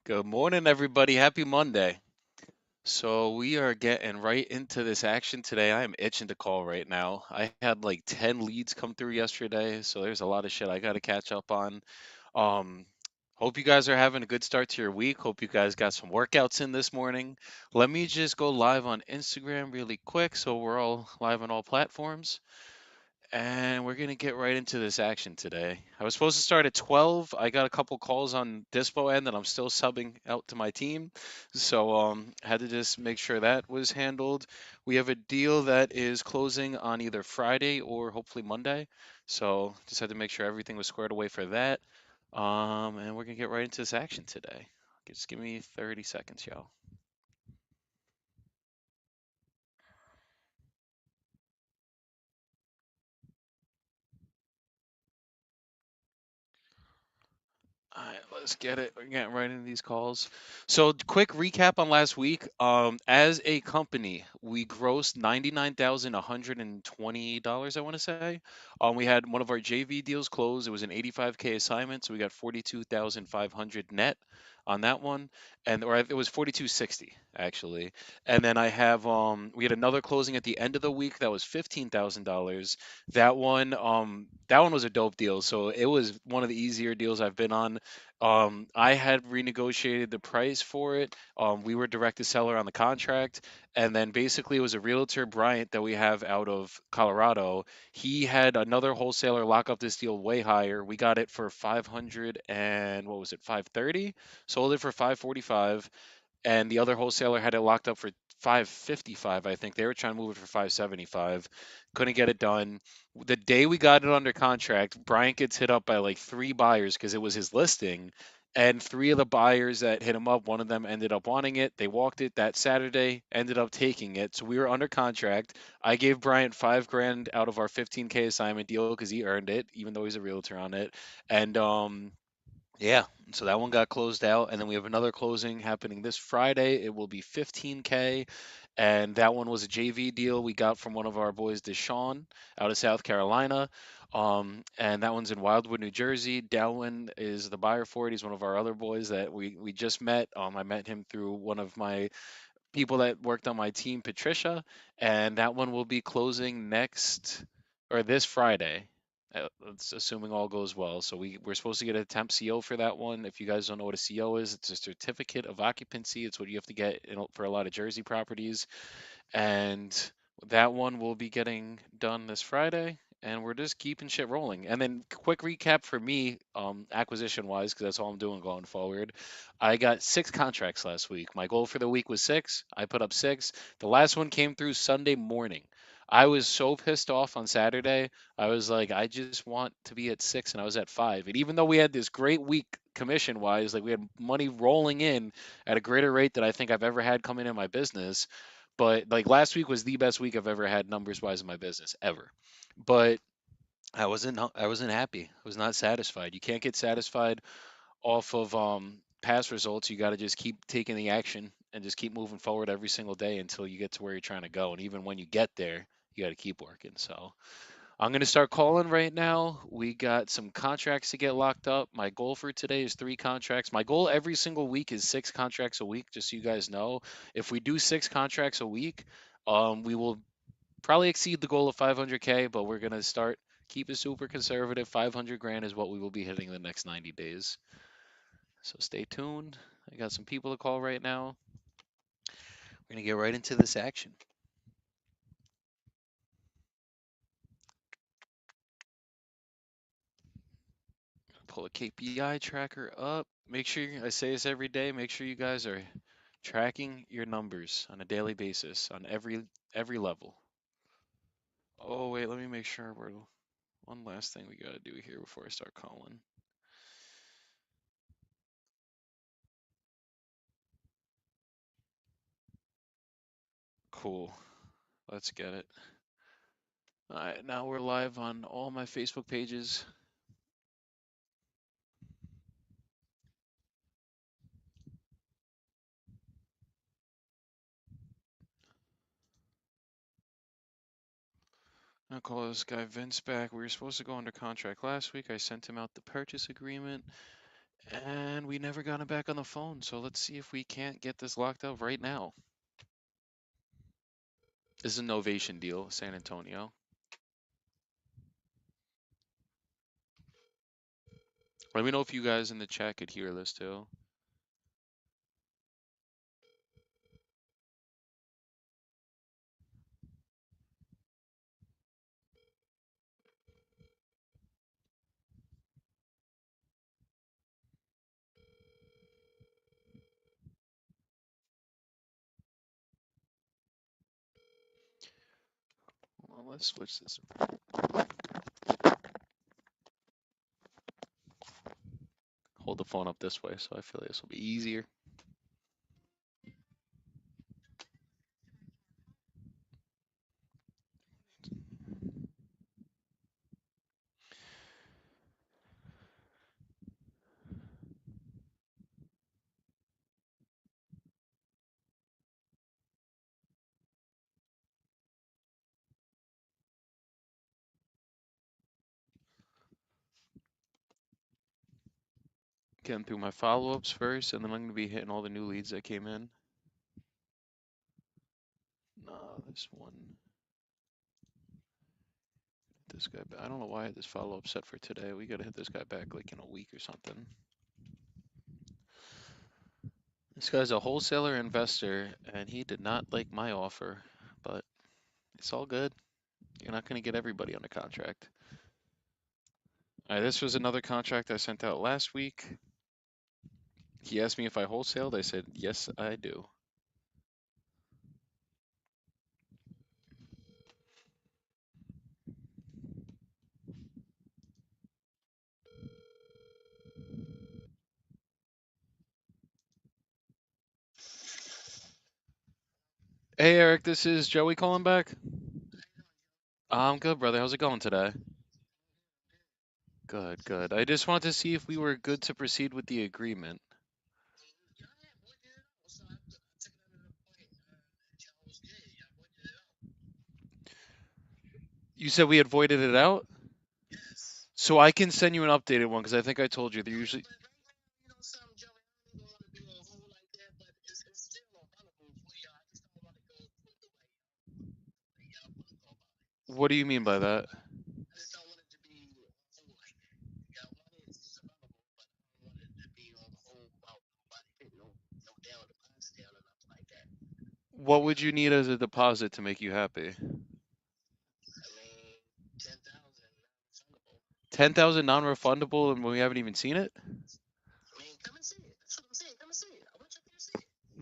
Good morning, everybody. Happy Monday. So we are getting right into this action today. I am itching to call right now. I had like 10 leads come through yesterday, so there's a lot of shit I got to catch up on. Um, Hope you guys are having a good start to your week. Hope you guys got some workouts in this morning. Let me just go live on Instagram really quick so we're all live on all platforms. And we're going to get right into this action today. I was supposed to start at 12. I got a couple calls on Dispo end that I'm still subbing out to my team. So had to just make sure that was handled. We have a deal that is closing on either Friday or hopefully Monday. So just had to make sure everything was squared away for that. And we're going to get right into this action today. Just give me 30 seconds, y'all. All right, let's get it. We're getting right into these calls. So, quick recap on last week. As a company, we grossed $99,120, I want to say. We had one of our JV deals close. It was an 85K assignment, so we got 42,500 net on that one, and or it was 4260 actually. And then we had another closing at the end of the week that was $15,000. That one was a dope deal. So it was one of the easier deals I've been on. I had renegotiated the price for it. We were direct to seller on the contract, and then basically it was a realtor, Bryant, that we have out of Colorado. He had another wholesaler lock up this deal way higher. We got it for 500 and what was it, 530? Sold it for 545, and the other wholesaler had it locked up for 555. I think they were trying to move it for 575. Couldn't get it done. The day we got it under contract, Bryant gets hit up by like three buyers because it was his listing. And three of the buyers that hit him up, one of them ended up wanting it. They walked it that Saturday, ended up taking it. So we were under contract. I gave Bryant 5 grand out of our 15K assignment deal because he earned it, even though he's a realtor on it. And yeah, so that one got closed out, and then we have another closing happening this Friday. It will be 15K, and that one was a JV deal we got from one of our boys, Deshaun, out of South Carolina. And that one's in Wildwood, New Jersey. Dalwin is the buyer for it. He's one of our other boys that we just met. I met him through one of my people that worked on my team, Patricia, and that one will be closing next or this Friday. That's assuming all goes well. So we're supposed to get a temp CO for that one. If you guys don't know what a CO is, it's a certificate of occupancy. It's what you have to get for a lot of Jersey properties, and that one will be getting done this Friday. And we're just keeping shit rolling. And then quick recap for me, acquisition wise, because that's all I'm doing going forward. I got 6 contracts last week. My goal for the week was 6. I put up 6. The last one came through Sunday morning. I was so pissed off on Saturday. I was like, I just want to be at 6, and I was at 5. And even though we had this great week commission wise, like we had money rolling in at a greater rate than I think I've ever had coming in my business. But like last week was the best week I've ever had numbers wise in my business ever. But I wasn't happy. I was not satisfied. You can't get satisfied off of past results. You got to just keep taking the action and just keep moving forward every single day until you get to where you're trying to go. And even when you get there, you got to keep working. So I'm going to start calling right now. We got some contracts to get locked up. My goal for today is 3 contracts. My goal every single week is 6 contracts a week, just so you guys know. If we do 6 contracts a week, we will probably exceed the goal of 500K, but we're going to start keep it super conservative. 500 grand is what we will be hitting the next 90 days. So stay tuned. I got some people to call right now. We're going to get right into this action. Pull a KPI tracker up. Make sure I say this every day. Make sure you guys are tracking your numbers on a daily basis on every level. Oh wait, let me make sure we're one last thing we gotta do here before I start calling. Cool. Let's get it. All right, now we're live on all my Facebook pages. I'll call this guy Vince back. We were supposed to go under contract last week. I sent him out the purchase agreement, And we never got him back on the phone, so let's see if we can't get this locked up right now. This is a Novation deal, San Antonio. Let me know if you guys in the chat could hear this too. Well, let's switch this. Hold the phone up this way, so I feel like this will be easier. Getting through my follow-ups first, and then I'm going to be hitting all the new leads that came in. No, this one. This guy, I don't know why I had this follow-up set for today. We got to hit this guy back like in a week or something. This guy's a wholesaler investor, and he did not like my offer, but it's all good. You're not going to get everybody on a contract. All right, this was another contract I sent out last week. He asked me if I wholesaled. I said, yes, I do. Hey, Eric, this is Joey calling back. I'm good, brother. How's it going today? Good, good. I just wanted to see if we were good to proceed with the agreement. You said we had voided it out? So I can send you an updated one because I think I told you they're usually. What do you mean by that? What would you need as a deposit to make you happy? 10,000 non-refundable and we haven't even seen it?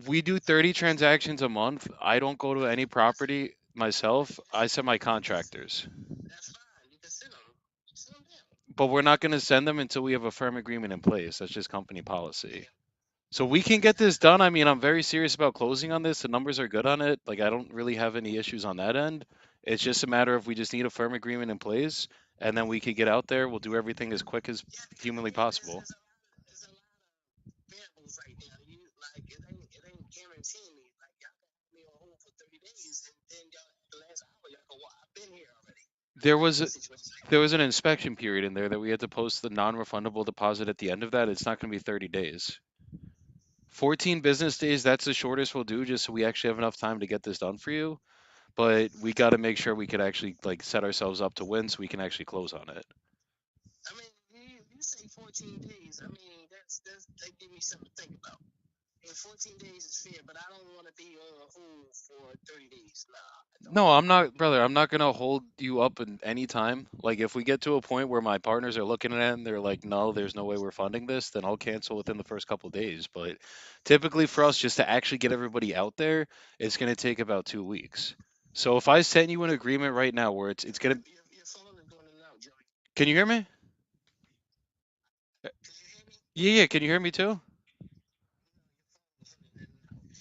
We do 30 transactions a month. I don't go to any property myself. I send my contractors. But we're not going to send them until we have a firm agreement in place. That's just company policy. So we can get this done. I mean, I'm very serious about closing on this. The numbers are good on it. Like, I don't really have any issues on that end. It's just a matter of we just need a firm agreement in place, and then we could get out there. We'll do everything as quick as humanly possible. There was there was an inspection period in there that we had to post the non-refundable deposit at the end of that. It's not going to be 30 days. 14 business days, that's the shortest we'll do just so we actually have enough time to get this done for you. But we got to make sure we could actually like set ourselves up to win so we can actually close on it. No, I'm not, brother. I'm not gonna hold you up in any time. Like, if we get to a point where my partners are looking at it and they're like, "No, there's no way we're funding this," then I'll cancel within the first couple days. But typically, for us, just to actually get everybody out there, it's gonna take about 2 weeks. So if I send you an agreement right now where it's gonna, can you hear me? Yeah, yeah. Can you hear me too?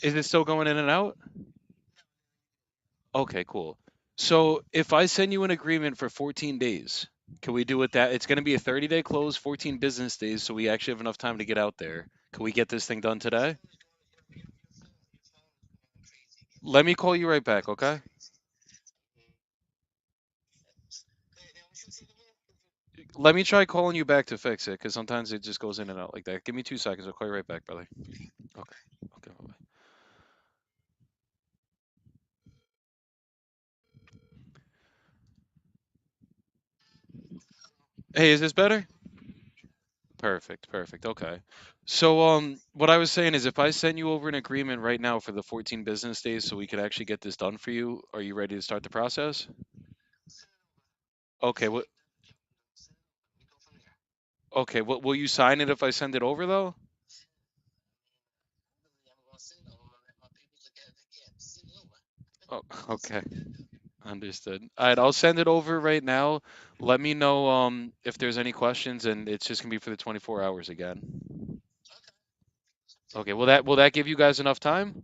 Is it still going in and out? Okay, cool. So if I send you an agreement for 14 days, can we do it that it's going to be a 30-day close, 14 business days, so we actually have enough time to get out there. Can we get this thing done today? Let me call you right back, okay? Let me try calling you back to fix it, because sometimes it just goes in and out like that. Give me 2 seconds. I'll call you right back, brother. Okay. Okay. Bye. Hey, is this better? Perfect. Perfect. Okay. So, what I was saying is, if I send you over an agreement right now for the 14 business days, so we could actually get this done for you, are you ready to start the process? Okay. What? Okay. What? Will you sign it if I send it over though? Oh, okay. Understood. All right, I'll send it over right now. Let me know if there's any questions, and it's just gonna be for the 24 hours again. Okay, will that give you guys enough time?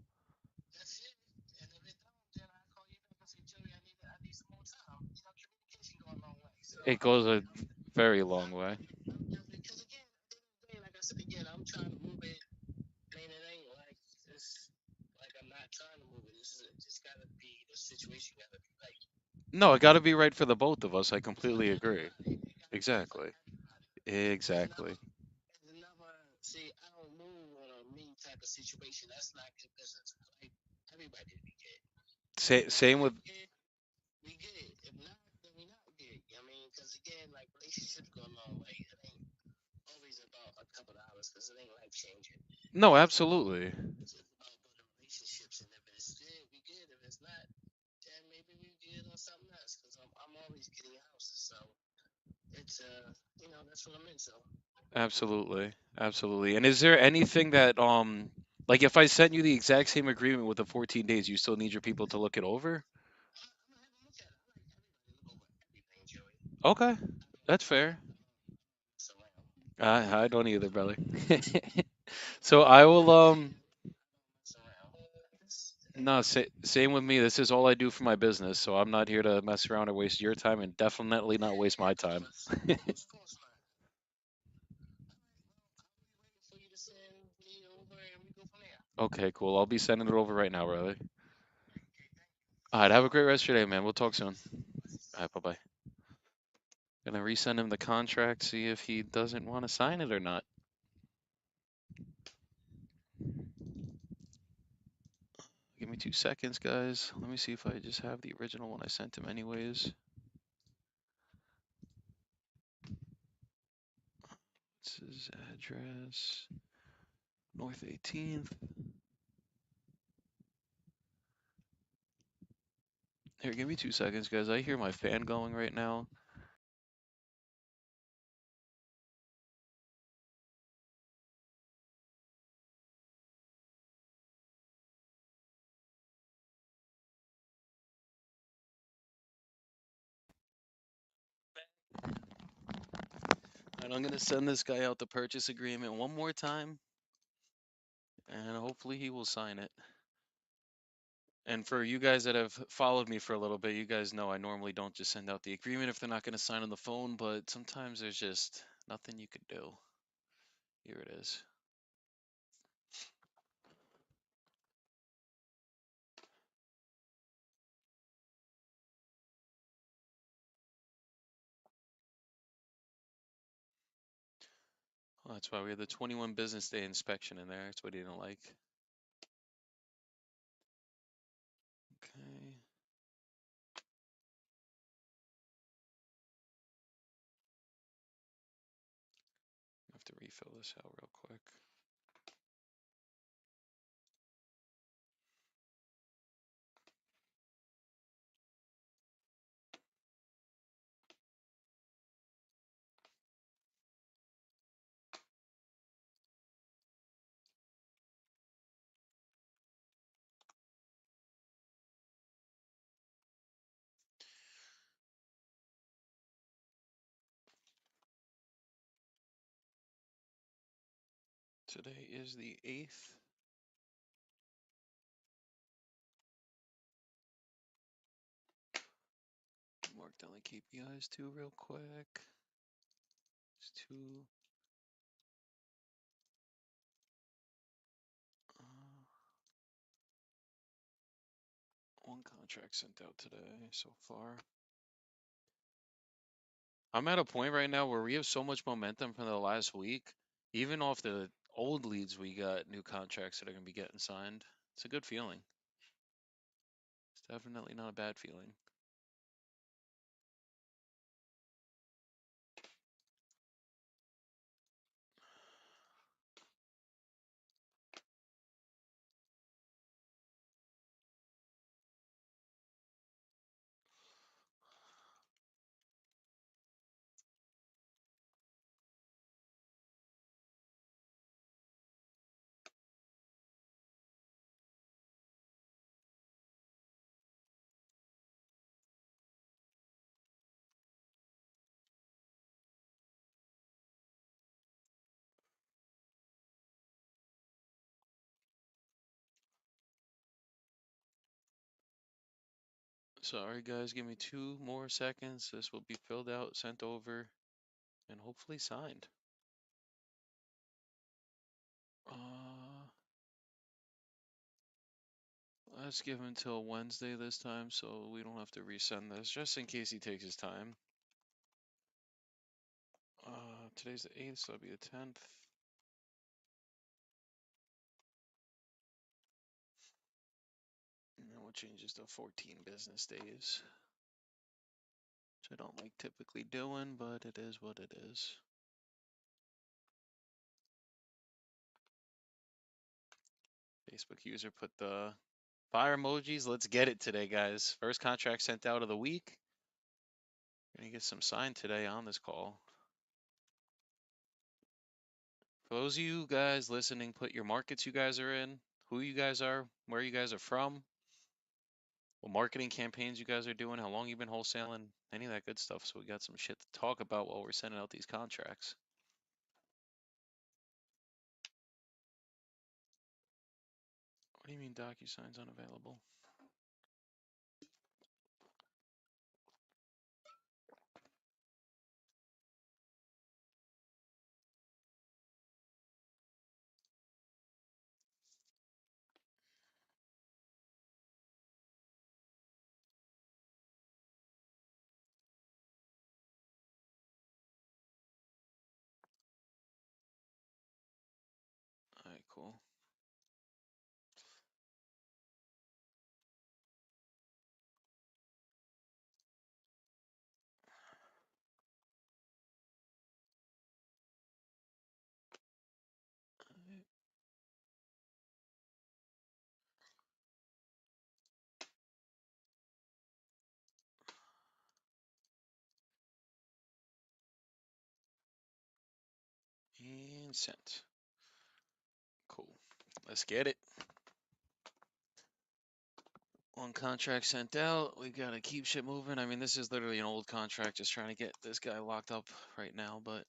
It goes a very long way. No, it got to be right for the both of us. I completely agree. Exactly. Exactly. Same with. No, absolutely. Absolutely. Absolutely. And is there anything that like if I sent you the exact same agreement with the 14 days, you still need your people to look it over? Okay. That's fair. I don't either, brother. So I will no, same with me. This is all I do for my business, so I'm not here to mess around or waste your time, and definitely not waste my time. Okay, cool. I'll be sending it over right now, brother. All right, have a great rest of your day, man. We'll talk soon. All right, bye-bye. Gonna resend him the contract, see if he doesn't want to sign it or not. Give me 2 seconds, guys. Let me see if I just have the original one I sent him anyways. This is address North 18th. Here, give me 2 seconds, guys. I hear my fan going right now. And I'm gonna send this guy out the purchase agreement one more time, and hopefully he will sign it. And for you guys that have followed me for a little bit, you guys know I normally don't just send out the agreement if they're not gonna sign on the phone, but sometimes there's just nothing you could do. Here it is. Oh, that's why we had the 21 business day inspection in there. That's what he didn't like. Okay. I have to refill this out real quick. Today is the 8th. Mark down the KPIs too real quick. It's two. Uh, one contract sent out today so far. I'm at a point right now where we have so much momentum from the last week. Even off the old leads, we got new contracts that are going to be getting signed. It's a good feeling. It's definitely not a bad feeling. Sorry, guys, give me 2 more seconds. This will be filled out, sent over, and hopefully signed. Uh, let's give him till Wednesday this time so we don't have to resend this, just in case he takes his time. Today's the 8th, so that'll be the 10th. And then we'll change this to 14 business days. Which I don't like typically doing, but it is what it is. Facebook user put the fire emojis. Let's get it today, guys. First contract sent out of the week. Gonna get some signed today on this call. For those of you guys listening, put your markets you guys are in, who you guys are, where you guys are from, what marketing campaigns you guys are doing, how long you've been wholesaling, any of that good stuff. So we got some shit to talk about while we're sending out these contracts. What do you mean DocuSign's unavailable? All right, cool. And sent. Cool. Let's get it. One contract sent out. We gotta keep shit moving. I mean, this is literally an old contract, just trying to get this guy locked up right now, but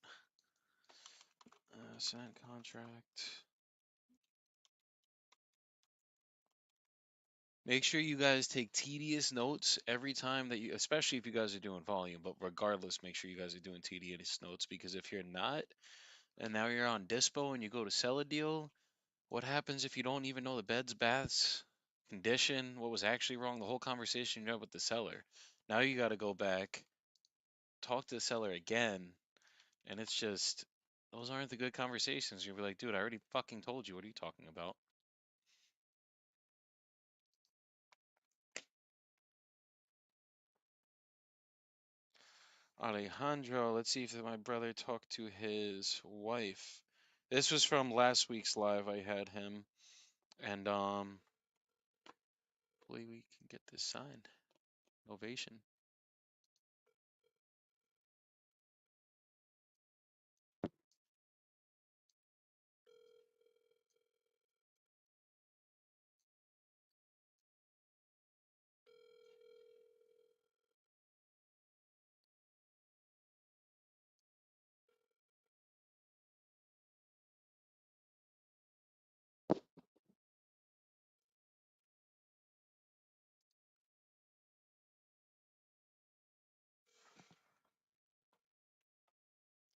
sent contract. Make sure you guys take tedious notes every time that you, especially if you guys are doing volume, but regardless, make sure you guys are doing tedious notes, because if you're not, and now you're on Dispo and you go to sell a deal, what happens if you don't even know the beds, baths, condition, what was actually wrong, the whole conversation you had with the seller? Now you got to go back, talk to the seller again, and it's just, those aren't the good conversations. You'll be like, dude, I already fucking told you. What are you talking about? Alejandro, let's see if my brother talked to his wife. This was from last week's live. I had him, and hopefully we can get this signed. Ovation.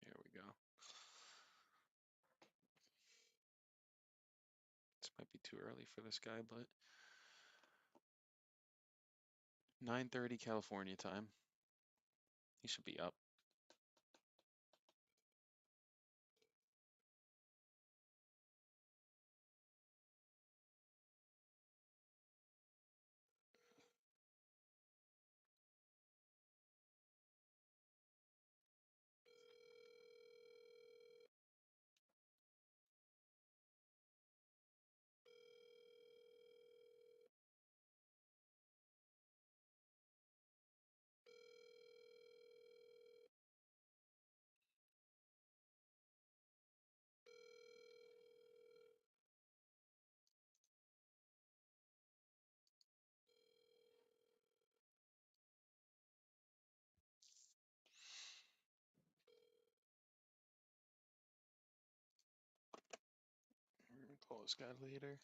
Here we go. This might be too early for this guy, but 9:30 California time. He should be up. this guy later.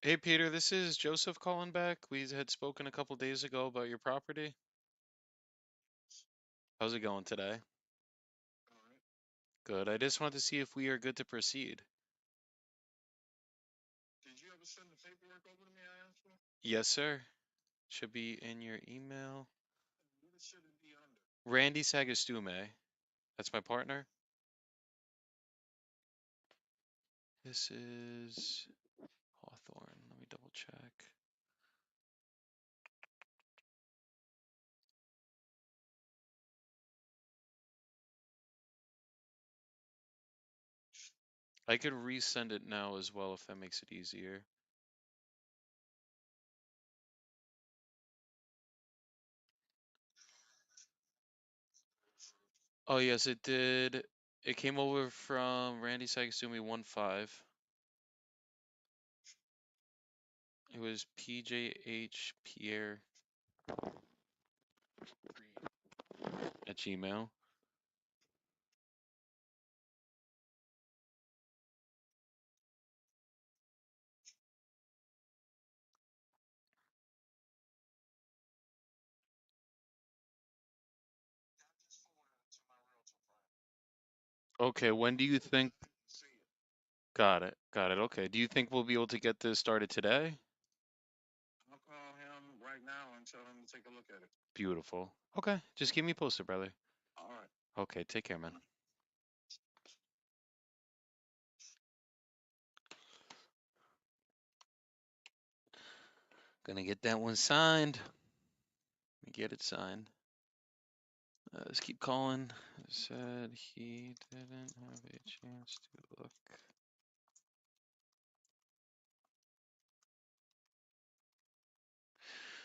Hey Peter, this is Joseph calling back. We had spoken a couple days ago about your property. How's it going today? Good. I just wanted to see if we are good to proceed. Yes, sir. Should be in your email. Randy Sagastume. That's my partner. This is Hawthorne. Let me double check. I could resend it now as well if that makes it easier. Oh yes, it did. It came over from Randy Sagasumi 1-5. It was PJH Pierre at Gmail. Okay, when do you think? Got it. Got it. Okay. Do you think we'll be able to get this started today? Beautiful. Okay. Just keep me posted, brother. Okay. Take care, man. Gonna get that one signed. Let me get it signed. Let's keep calling. Said he didn't have a chance to look.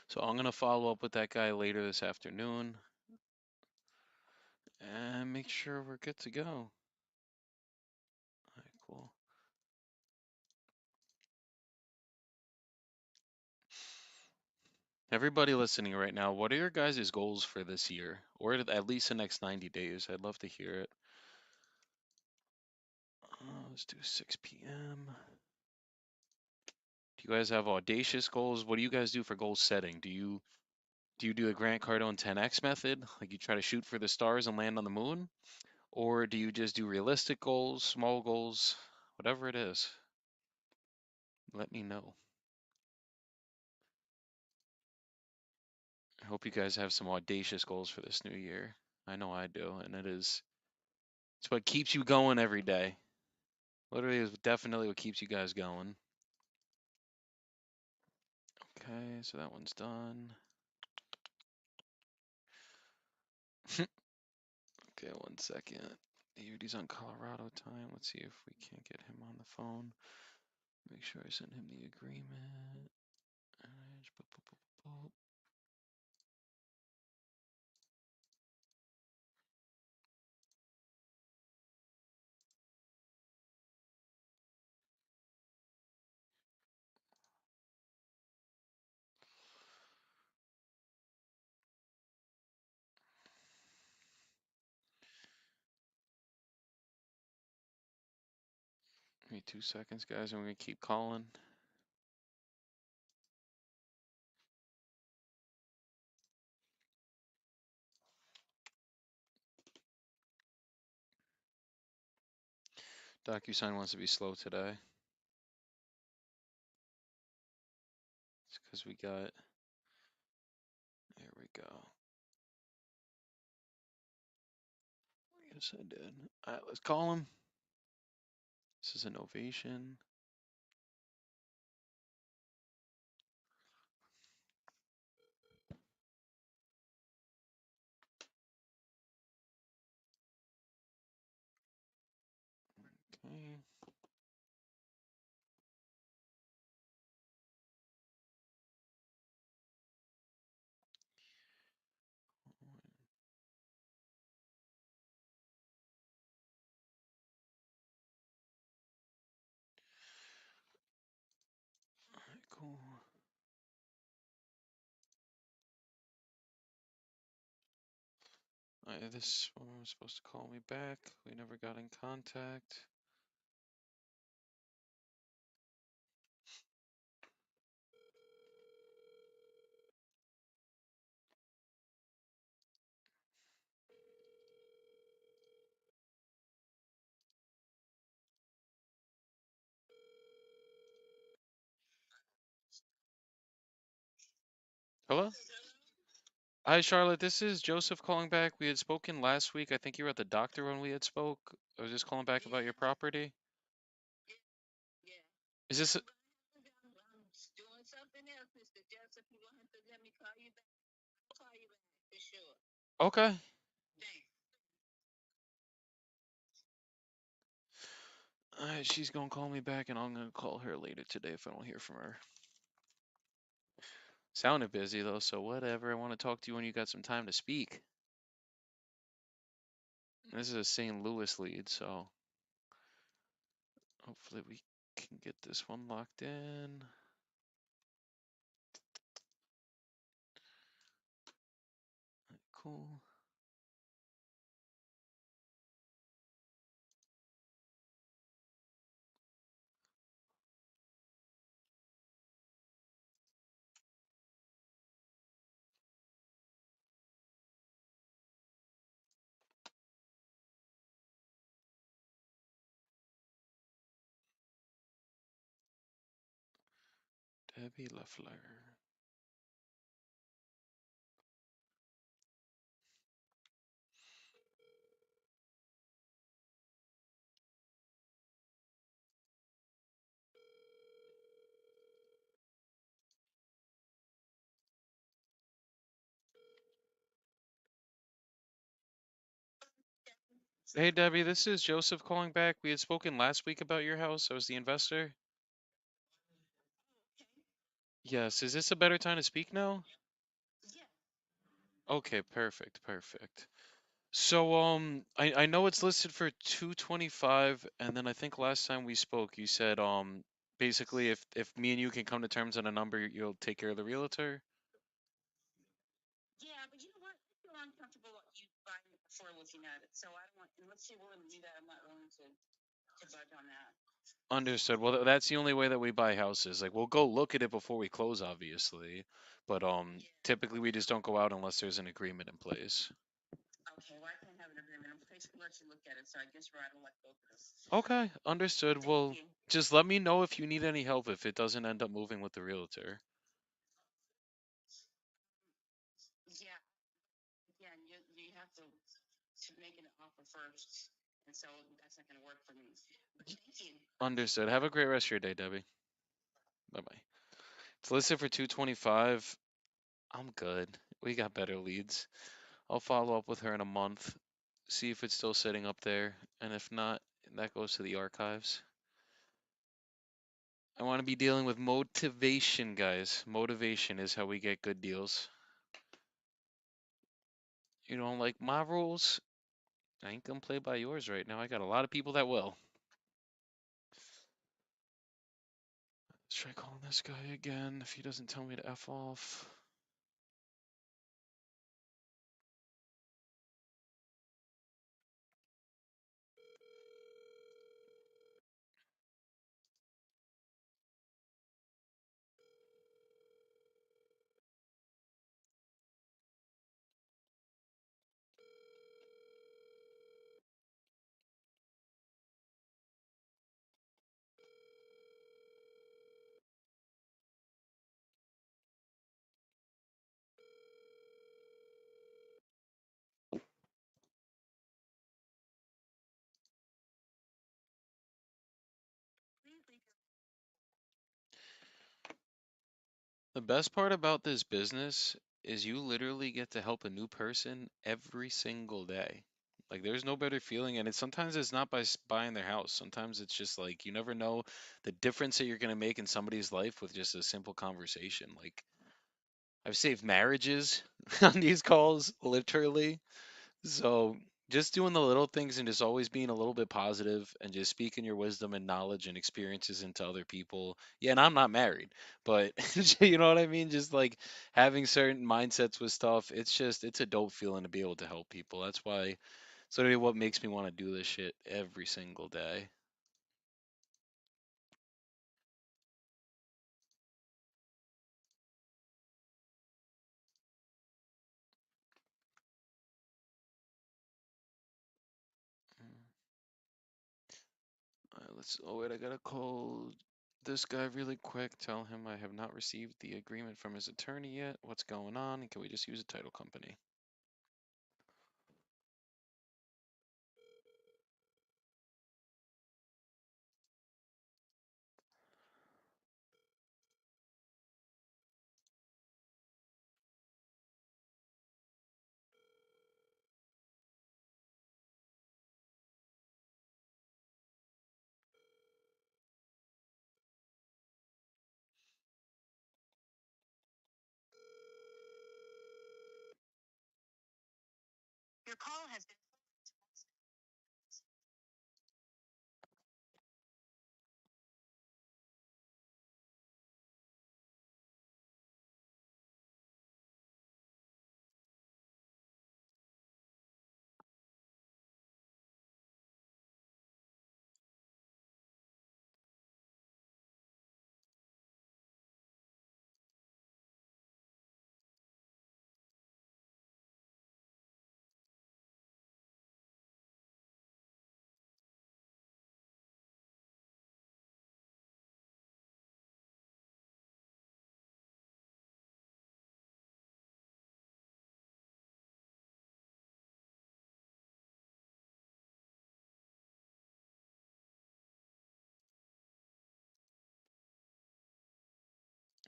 So I'm gonna follow up with that guy later this afternoon and make sure we're good to go. All right, cool. Everybody listening right now, what are your guys' goals for this year, or at least the next 90 days? I'd love to hear it. Let's do 6 p.m. Do you guys have audacious goals? What do you guys do for goal setting? Do you do a Grant Cardone 10x method, like you try to shoot for the stars and land on the moon, or do you just do realistic goals, small goals, whatever it is? Let me know. I hope you guys have some audacious goals for this new year. I know I do, and it's what keeps you going every day. Literally is definitely what keeps you guys going. Okay, so that one's done. Okay, 1 second. He's on Colorado time. Let's see if we can't get him on the phone. Make sure I send him the agreement. Give me 2 seconds, guys, and we're gonna keep calling. DocuSign wants to be slow today. It's because we got. There we go. Yes, I did. All right, let's call him. This is an ovation. This woman was supposed to call me back. We never got in contact. Hello? Hi, Charlotte. This is Joseph calling back. We had spoken last week. I think you were at the doctor when we had spoke. I was just calling back about your property. Is this okay? Alright, she's gonna call me back, and I'm gonna call her later today if I don't hear from her. Sounded busy though, so whatever. I want to talk to you when you got some time to speak. This is a St. Louis lead, so hopefully we can get this one locked in. Cool. Debbie Leffler. Hey Debbie, this is Joseph calling back. We had spoken last week about your house. I was the investor. Yes, is this a better time to speak now? Okay, perfect, perfect. So I know it's listed for 225, and then I think last time we spoke you said basically if me and you can come to terms on a number, you'll take care of the realtor. Understood. Well, that's the only way that we buy houses. Like we'll go look at it before we close, obviously, but typically we just don't go out unless there's an agreement in place. Okay, understood. Well, just let me know if you need any help if it doesn't end up moving with the realtor. Understood. Have a great rest of your day, Debbie. Bye bye. It's listed for 225. I'm good. We got better leads. I'll follow up with her in a month, see if it's still sitting up there, and if not, that goes to the archives. I want to be dealing with motivation, guys. Motivation is how we get good deals. You don't like my rules? I ain't gonna play by yours right now. I got a lot of people that will. Let's try calling this guy again if he doesn't tell me to F off. The best part about this business is you literally get to help a new person every single day. Like there's no better feeling, and sometimes it's not by buying their house. Sometimes it's just like you never know the difference that you're gonna make in somebody's life with just a simple conversation. Like I've saved marriages on these calls, literally. So just doing the little things and just always being a little bit positive and just speaking your wisdom and knowledge and experiences into other people. Yeah, and I'm not married, but you know what I mean? Just like having certain mindsets with stuff, it's a dope feeling to be able to help people. That's why it's literally what makes me want to do this shit every single day. Let's. Oh wait, I gotta call this guy really quick. Tell him I have not received the agreement from his attorney yet. What's going on? And can we just use a title company?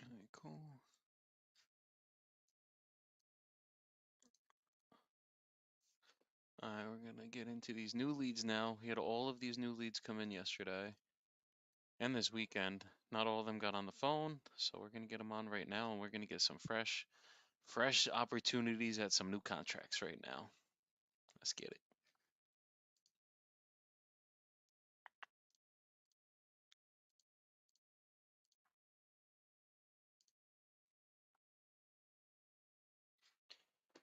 Alright, cool. Alright, we're gonna get into these new leads now. We had all of these new leads come in yesterday and this weekend. Not all of them got on the phone, so we're gonna get them on right now, and we're gonna get some fresh opportunities at some new contracts right now. Let's get it.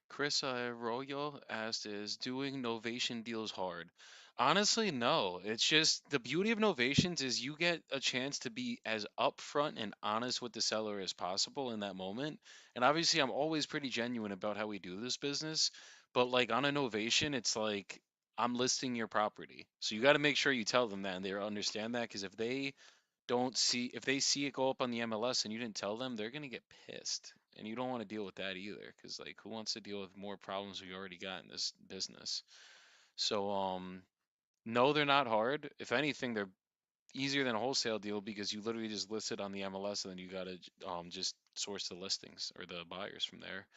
Chris Arroyo asked, "Is doing Novation deals hard?" Honestly, no. It's just the beauty of Novations is you get a chance to be as upfront and honest with the seller as possible in that moment. And obviously, I'm always pretty genuine about how we do this business. But like on a Novation, it's like I'm listing your property. So you got to make sure you tell them that and they understand that, because if they see it go up on the MLS and you didn't tell them, they're gonna get pissed. And you don't want to deal with that either, because like who wants to deal with more problems we already got in this business? So no, they're not hard. If anything, they're easier than a wholesale deal because you literally just list it on the MLS and then you gotta just source the listings or the buyers from there.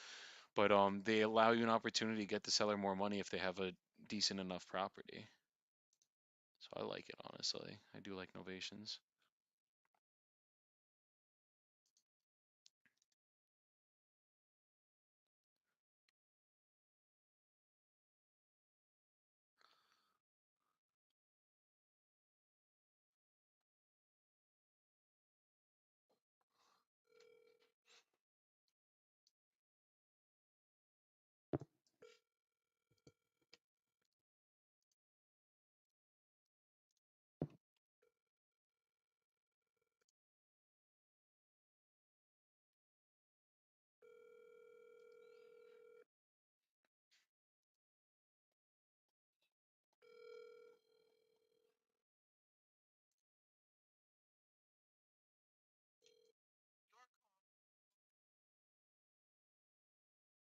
But they allow you an opportunity to get the seller more money if they have a decent enough property. So I like it, honestly. I do like novations.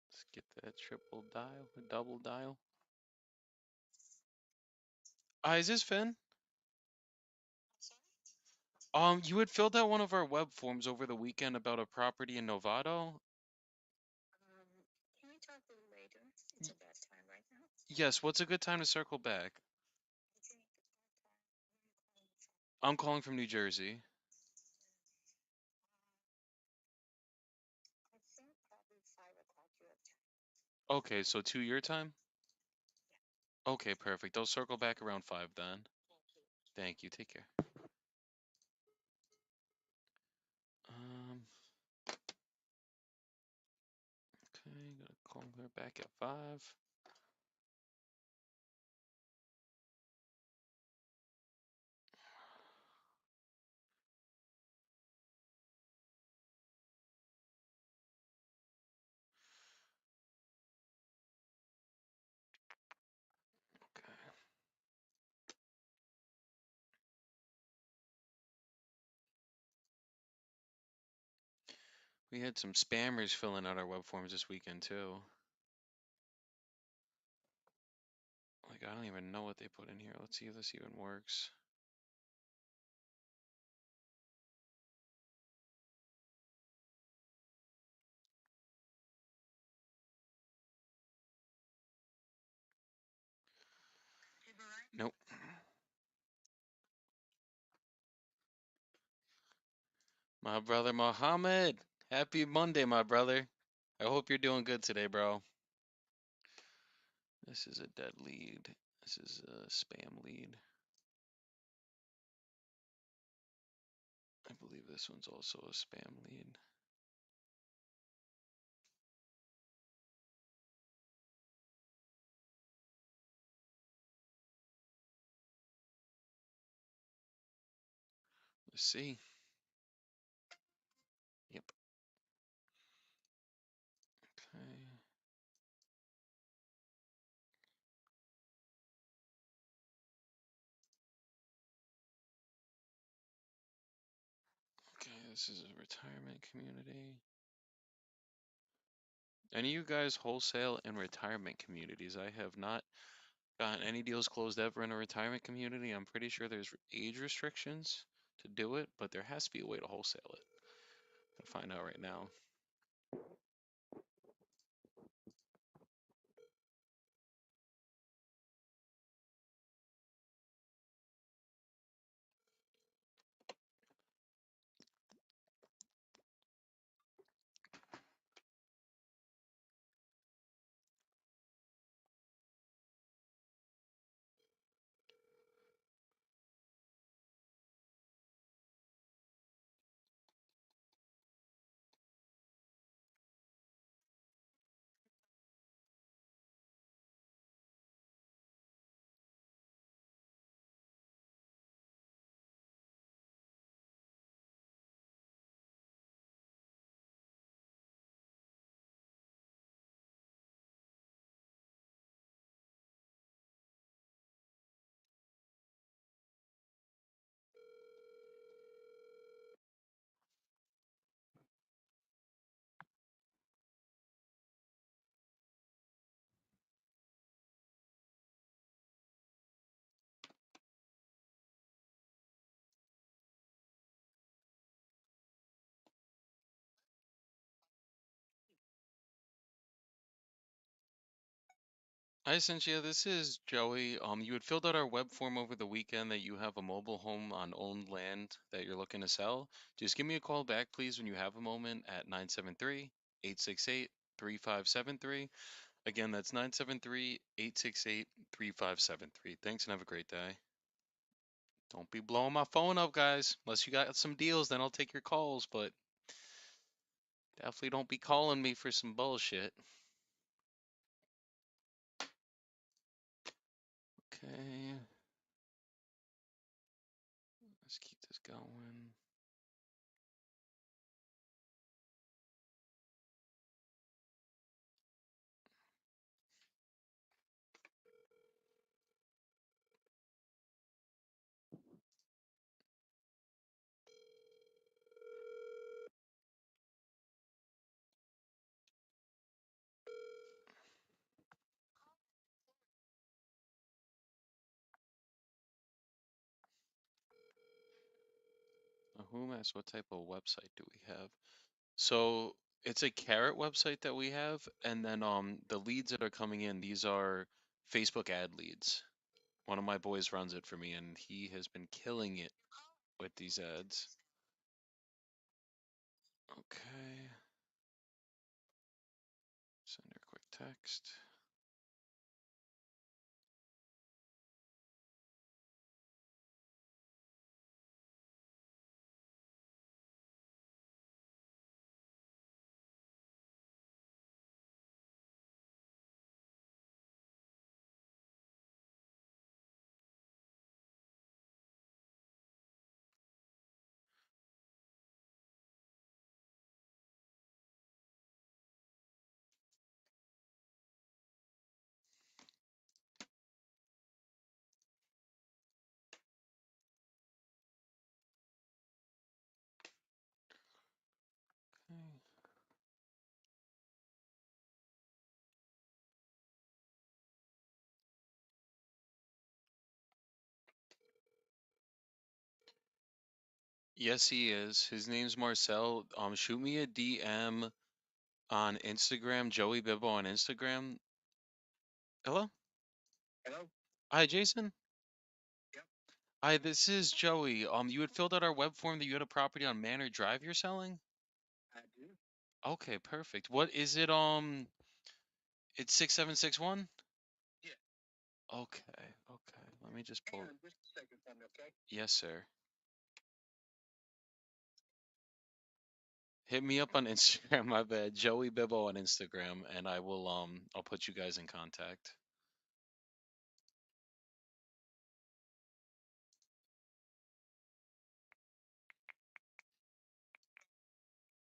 Let's get that triple dial, double dial. Is this Finn? You had filled out one of our web forms over the weekend about a property in Novato. Yes, what's a good time to circle back? I'm calling from New Jersey. Okay, so 2 your time? Okay, perfect. I'll circle back around 5 then. Thank you. Take care. Um, okay, gonna call her back at 5. Okay. We had some spammers filling out our web forms this weekend too. Like, I don't even know what they put in here. Let's see if this even works. Nope. My brother Mohammed. Happy Monday, my brother. I hope you're doing good today, bro. This is a dead lead. This is a spam lead. I believe this one's also a spam lead. Let's see. Yep. Okay. Okay, this is a retirement community. Any of you guys wholesale in retirement communities? I have not gotten any deals closed ever in a retirement community. I'm pretty sure there's age restrictions to do it, but there has to be a way to wholesale it. I'll find out right now. Hi, Cynthia. This is Joey. You had filled out our web form over the weekend that you have a mobile home on owned land that you're looking to sell. Just give me a call back, please, when you have a moment at 973-868-3573. Again, that's 973-868-3573. Thanks and have a great day. Don't be blowing my phone up, guys. Unless you got some deals, then I'll take your calls, but definitely don't be calling me for some bullshit. Okay, let's keep this going. Who asked what type of website do we have? So it's a Carrot website that we have, and then the leads that are coming in, these are Facebook ad leads. One of my boys runs it for me, and he has been killing it with these ads. Okay. Send her a quick text. Yes, he is. His name's Marcel. Shoot me a DM on Instagram, Joey Bibbo on Instagram. Hello? Hello? Hi, Jason. Yep, Hi, this is Joey. You had filled out our web form that you had a property on Manor Drive you're selling? I do. Okay, perfect. What is it? It's 6761? Yeah. Okay, okay. Let me just Hang pull. on just a second for me, okay? Yes, sir. Hit me up on Instagram, my bad. Joey Bibbo on Instagram, and I'll put you guys in contact.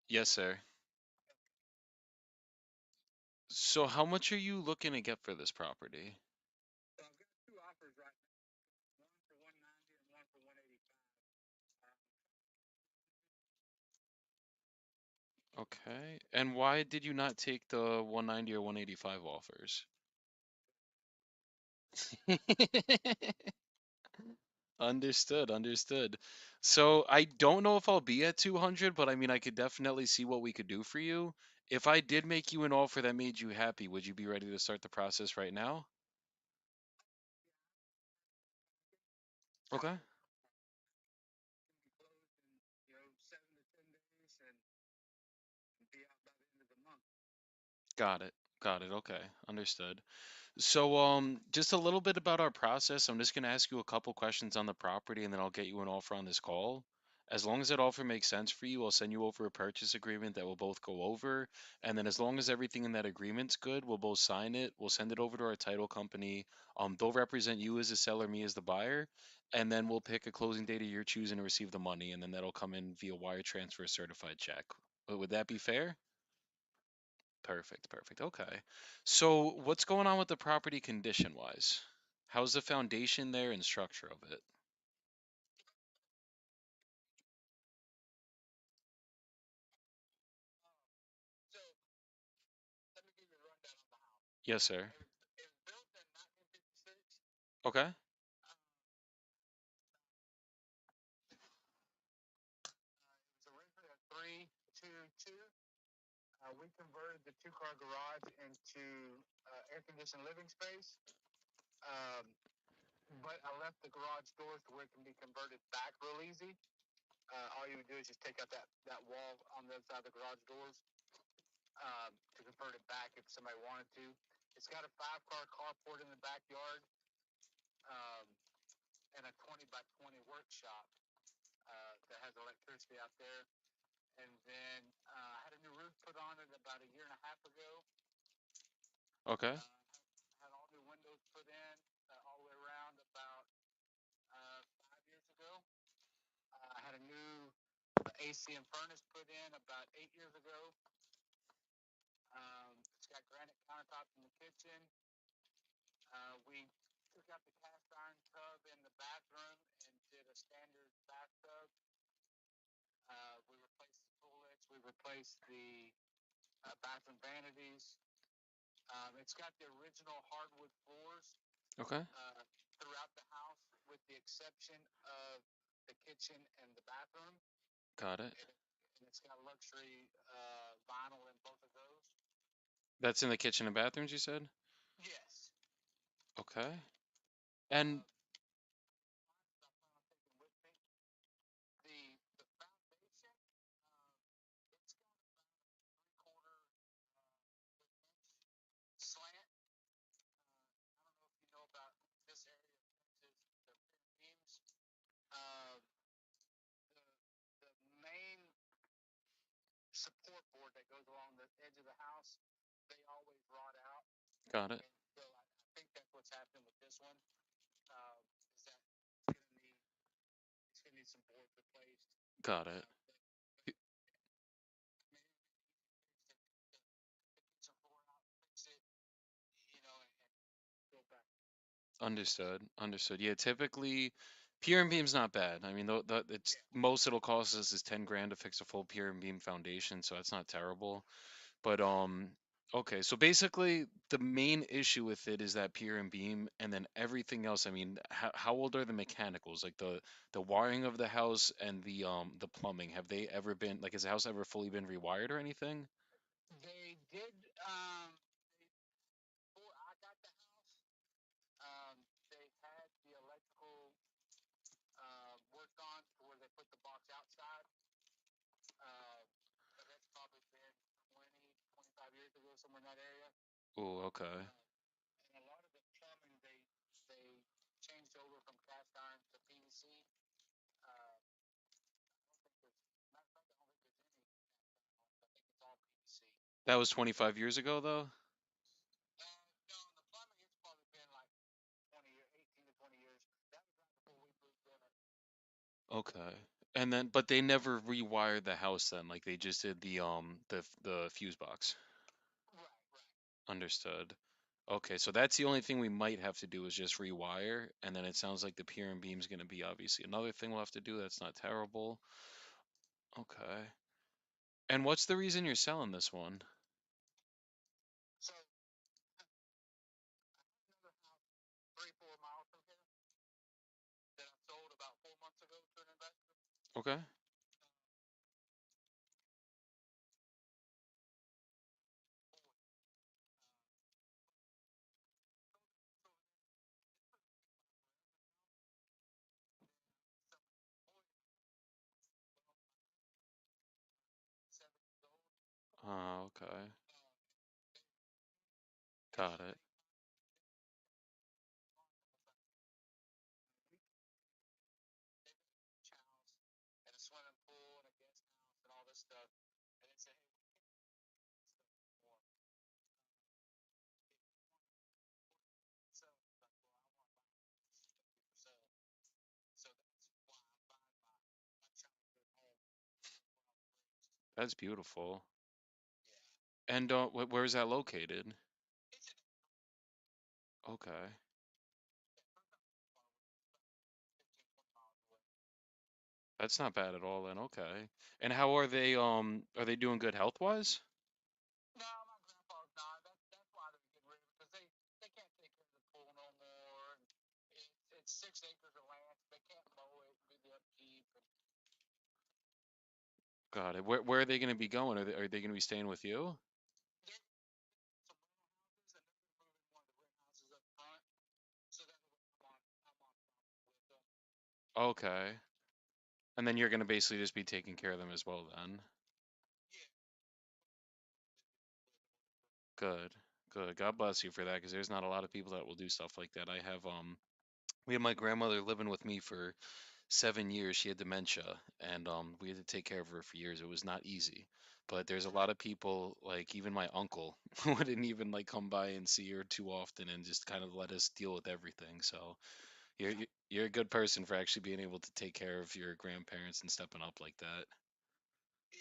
Yes, sir. So how much are you looking to get for this property? So I've got two offers right now, one for 190 and one for 185. Okay. And why did you not take the 190 or 185 offers? Understood, understood. So I don't know if I'll be at 200, but I mean, I could definitely see what we could do for you. If I did make you an offer that made you happy, would you be ready to start the process right now? Okay. Can be closed in, 7 to 10 days and be out by the end of the month. Got it. Got it. Okay. Understood. So, just a little bit about our process. I'm just going to ask you a couple questions on the property and then I'll get you an offer on this call. As long as that offer makes sense for you, I'll send you over a purchase agreement that we'll both go over. And then as long as everything in that agreement's good, we'll both sign it. We'll send it over to our title company. They'll represent you as the seller, me as the buyer. And then we'll pick a closing date of your choosing to receive the money. And then that'll come in via wire transfer certified check. Would that be fair? Perfect, perfect. Okay. So what's going on with the property condition wise? How's the foundation there and structure of it? So let me give you a rundown on the house. Yes, sir. It was built in 1956. Okay. It was originally a 3-2-2. We converted the two-car garage into air-conditioned living space. Um, but I left the garage doors to where it can be converted back real easy. All you would do is just take out that wall on the other side of the garage doors to convert it back if somebody wanted to. It's got a 5-car carport in the backyard um, and a 20 by 20 workshop that has electricity out there. And then I had a new roof put on it about a year and a half ago. Okay. Had all new windows put in all the way around about 5 years ago. I had a new AC and furnace put in about 8 years ago. It's got granite countertops in the kitchen. We took out the cast iron tub in the bathroom and did a standard bathtub. We replaced the toilets. We replaced the bathroom vanities. It's got the original hardwood floors Okay. uh, throughout the house, with the exception of the kitchen and the bathroom. Got it. And it's got luxury vinyl in both of those. That's in the kitchen and bathrooms, you said? Yes. Okay. And Uh, I plan on taking with me the foundation. It's got about a 3/4 inch slant. I don't know if you know about this area of Texas, the pin beams. Uh, the main support board that goes along the edge of the house, they always rot out. got it. And so I think that's what's happening with this one. Is that it's gonna need some boards replaced. Got it. But I mean, get some board out, fix it, and go back. Understood. Understood. Yeah, typically pier and beam's not bad. I mean, it's Yeah. most it'll cost us is 10 grand to fix a full pier and beam foundation, so that's not terrible. But Okay, so basically the main issue with it is that pier and beam, and then everything else. I mean, how old are the mechanicals? Like the wiring of the house and the plumbing. Have they ever been like has the house ever fully been rewired or anything? They did. Before I got the house, they had the electrical worked on to where they put the box outside. Uh, but that's probably been 20, 25 years ago, somewhere in that area. Oh, okay. And a lot of the plumbing they changed over from cast iron to PVC. I don't think there's, matter of fact, I don't think there's any cast iron. I think it's all PVC. That was 25 years ago though? No, the plumbing it's probably been like 20 years, 18 to 20 years. That was right before we moved in it. Okay. And then but they never rewired the house then, like they just did the fuse box. Right, right. Understood. Okay, so that's the only thing we might have to do is just rewire, and then it sounds like the pier and beam's going to be obviously another thing we'll have to do. That's not terrible. Okay. And what's the reason you're selling this one? So another house 3, 4 miles from here that I sold about 4 months ago to an investor. Okay. Okay. Got it. House and a swimming pool and a guest house and all this stuff. And they said, hey, we can stuff more. So I was like, well, I want to buy for sale. So that's why I'm buying my childhood home where I was raised. That's beautiful. Yeah. And where is that located? It's in Okay. about 15, 20 miles away. That's not bad at all then. Okay. And how are they doing good health-wise? No, my grandpa's died. That's why they're getting rid of it because they can't take care of the pool no more. And it's 6 acres of land. They can't mow it, do the upkeep. And Got it. Where are they going to be going? Are they going to be staying with you? they're some rental houses, and they're going to move in one of the rent houses up front. So that way I'm on property with them. Okay. And then you're going to basically just be taking care of them as well then. Yeah. Good. Good. God bless you for that because there's not a lot of people that will do stuff like that. We had my grandmother living with me for 7 years. She had dementia, and we had to take care of her for years. It was not easy. But there's a lot of people, like even my uncle, wouldn't even like come by and see her too often and just kind of let us deal with everything. So you're Yeah. you're you're a good person for actually being able to take care of your grandparents and stepping up like that. Yeah.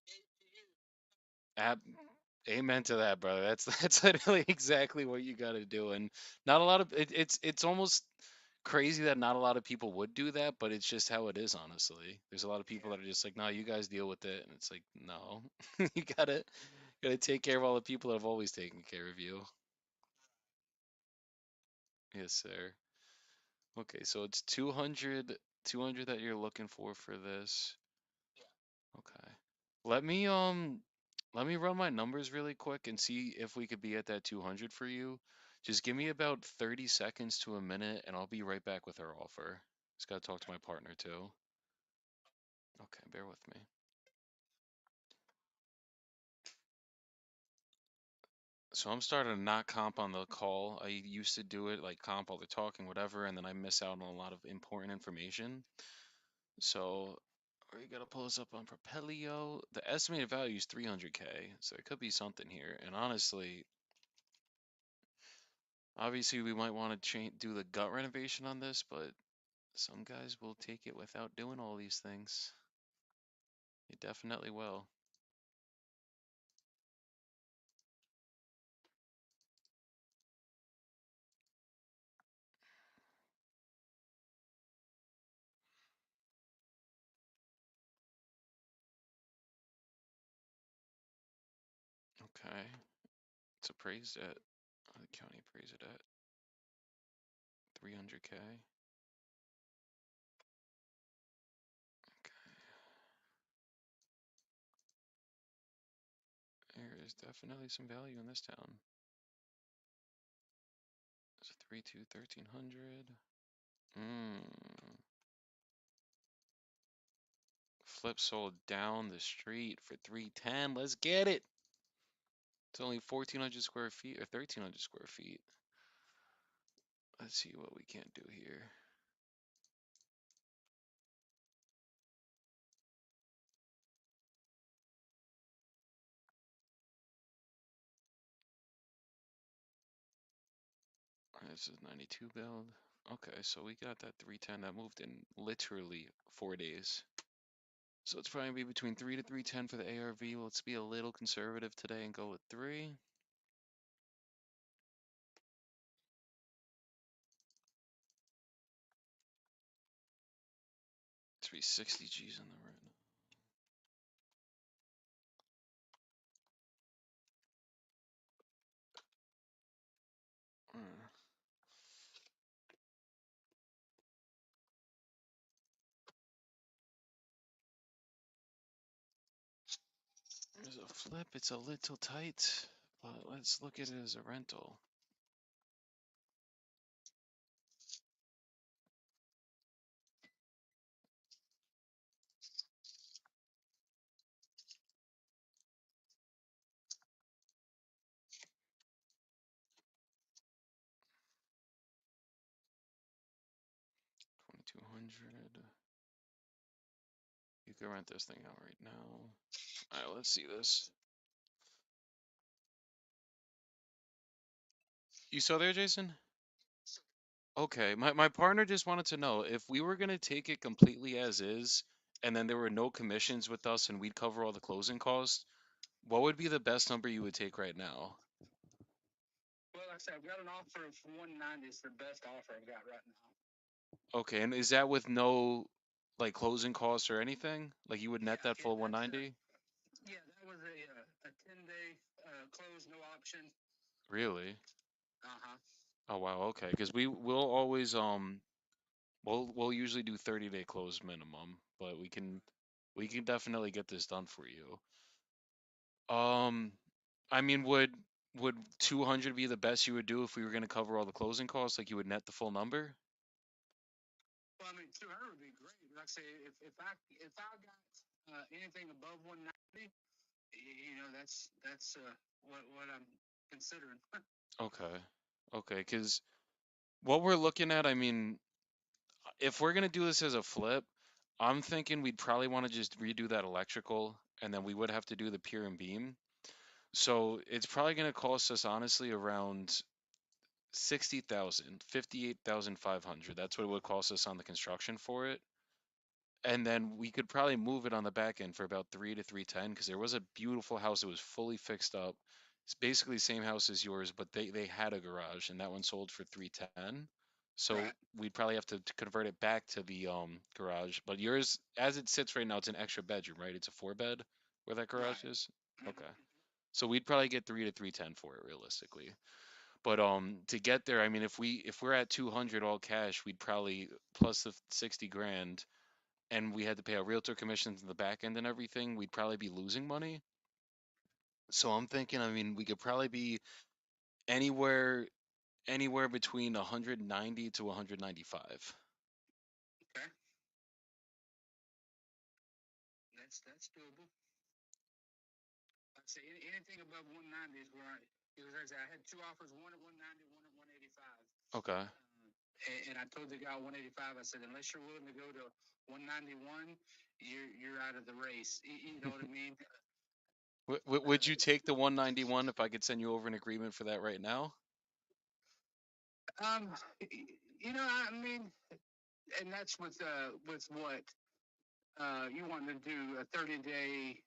Gave to you. Ab Amen to that, brother. That's that's literally exactly what you got to do, and not a lot of it's almost crazy that not a lot of people would do that, but it's just how it is, honestly. There's a lot of people Yeah. that are just like, no, you guys deal with it, and it's like, no, you gotta take care of all the people that have always taken care of you. Yes, sir. Okay, so it's 200 that you're looking for this. Yeah. Okay. Let me let me run my numbers really quick and see if we could be at that 200 for you. Just give me about 30 seconds to a minute and I'll be right back with our offer. Just got to talk to my partner too. Okay, bear with me. So I'm starting to not comp on the call. I used to do it like comp while they're talking, whatever, and then I miss out on a lot of important information. So we gotta pull this up on Propelio. The estimated value is 300K, so it could be something here. And honestly, obviously, we might want to do the gut renovation on this, but some guys will take it without doing all these things. They definitely will. Okay. It's appraised at, the county appraised it at 300K. Okay. There is definitely some value in this town. It's a 3-2, 1300. Flip sold down the street for 310. Let's get it. It's only 1,400 square feet or 1,300 square feet. Let's see what we can't do here. This is 92 build. Okay, so we got that 310 that moved in literally 4 days. So it's probably be between 3 to 310 for the ARV. Let's be a little conservative today and go with 3. 360 G's on the right now. There's a flip. It's a little tight, but let's look at it as a rental. $2,200. You can rent this thing out right now. All right, let's see this. You saw there, Jason? Okay, my partner just wanted to know if we were gonna take it completely as is, and then there were no commissions with us, and we'd cover all the closing costs. What would be the best number you would take right now? Well, like I said, I've got an offer of 190. It's the best offer I've got right now. Okay, and is that with no like closing costs or anything? Like you would net that Yeah, full that's 190? yeah, that was a 10-day close, no option. Really? Uh-huh. Oh wow, okay. Because we will always we'll usually do 30-day close minimum, but we can definitely get this done for you. Um, I mean, would 200 be the best you would do if we were going to cover all the closing costs? Like you would net the full number? Well, I mean, 200 would be great. Like I say, if I got anything above 190, that's what I'm considering. Okay. Okay, because what we're looking at, I mean, if we're going to do this as a flip, I'm thinking we'd probably want to just redo that electrical and then we would have to do the pier and beam. So it's probably going to cost us honestly around 60,000, 58,500. That's what it would cost us on the construction for it. And then we could probably move it on the back end for about 3 to 310 because there was a beautiful house that was fully fixed up. It's basically the same house as yours, but they had a garage and that one sold for 310. So Right. we'd probably have to convert it back to the garage. But yours, as it sits right now, it's an extra bedroom, right? It's a 4 bed where that garage Right. is. Okay. So we'd probably get 3 to 310 for it realistically. But to get there, I mean, if we're at 200 all cash, we'd probably plus the 60 grand and we had to pay our realtor commissions in the back end and everything, we'd probably be losing money. So I'm thinking, I mean, we could probably be anywhere anywhere between 190 to 195. Okay. That's doable. I'd say anything above 190 is where because as I said, I had two offers, one at 190, one at 185. Okay. And I told the guy 185. I said, unless you're willing to go to 191, you're out of the race. You know what I mean? Would you take the 191 if I could send you over an agreement for that right now? Um, I mean, and that's with what you want to do a 30-day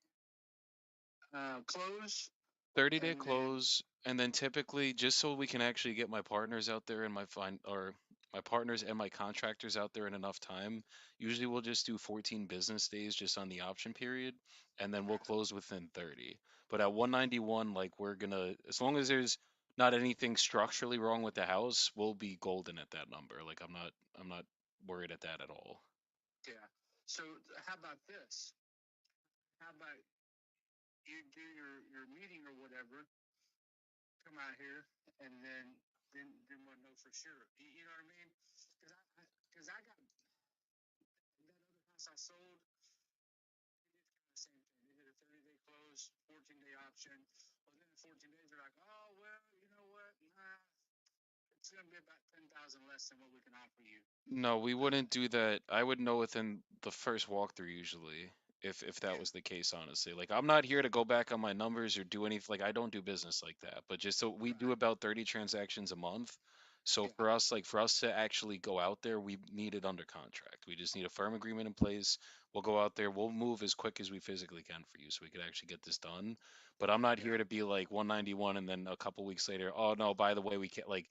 close, 30-day and then close, and then typically just so we can actually get my partners out there and my partners and my contractors out there in enough time. Usually we'll just do 14 business days just on the option period, and then we'll close within 30. But at 191, like we're gonna, as long as there's not anything structurally wrong with the house, we'll be golden at that number. Like I'm not worried at that at all. Yeah. So how about this? How about you do your meeting or whatever, come out here, and then we'll know for sure. You know what I mean? Because I got that other house I sold. The same thing. They did a 30-day close, 14-day option. Well, then in 14 days, they're like, oh well, you know what? Nah, it's gonna be about 10,000 less than what we can offer you. No, we Uh, wouldn't do that. I would know within the first walkthrough usually, if that yeah, was the case, honestly. Like I'm not here to go back on my numbers or do anything. Like I don't do business like that. But just so we do right. about 30 transactions a month. So Yeah, for us, like for us to actually go out there, we need it under contract. We just need a firm agreement in place. We'll go out there. We'll move as quick as we physically can for you, so we could actually get this done. But I'm not here yeah, to be like 191 and then a couple weeks later, oh no, by the way, we can't like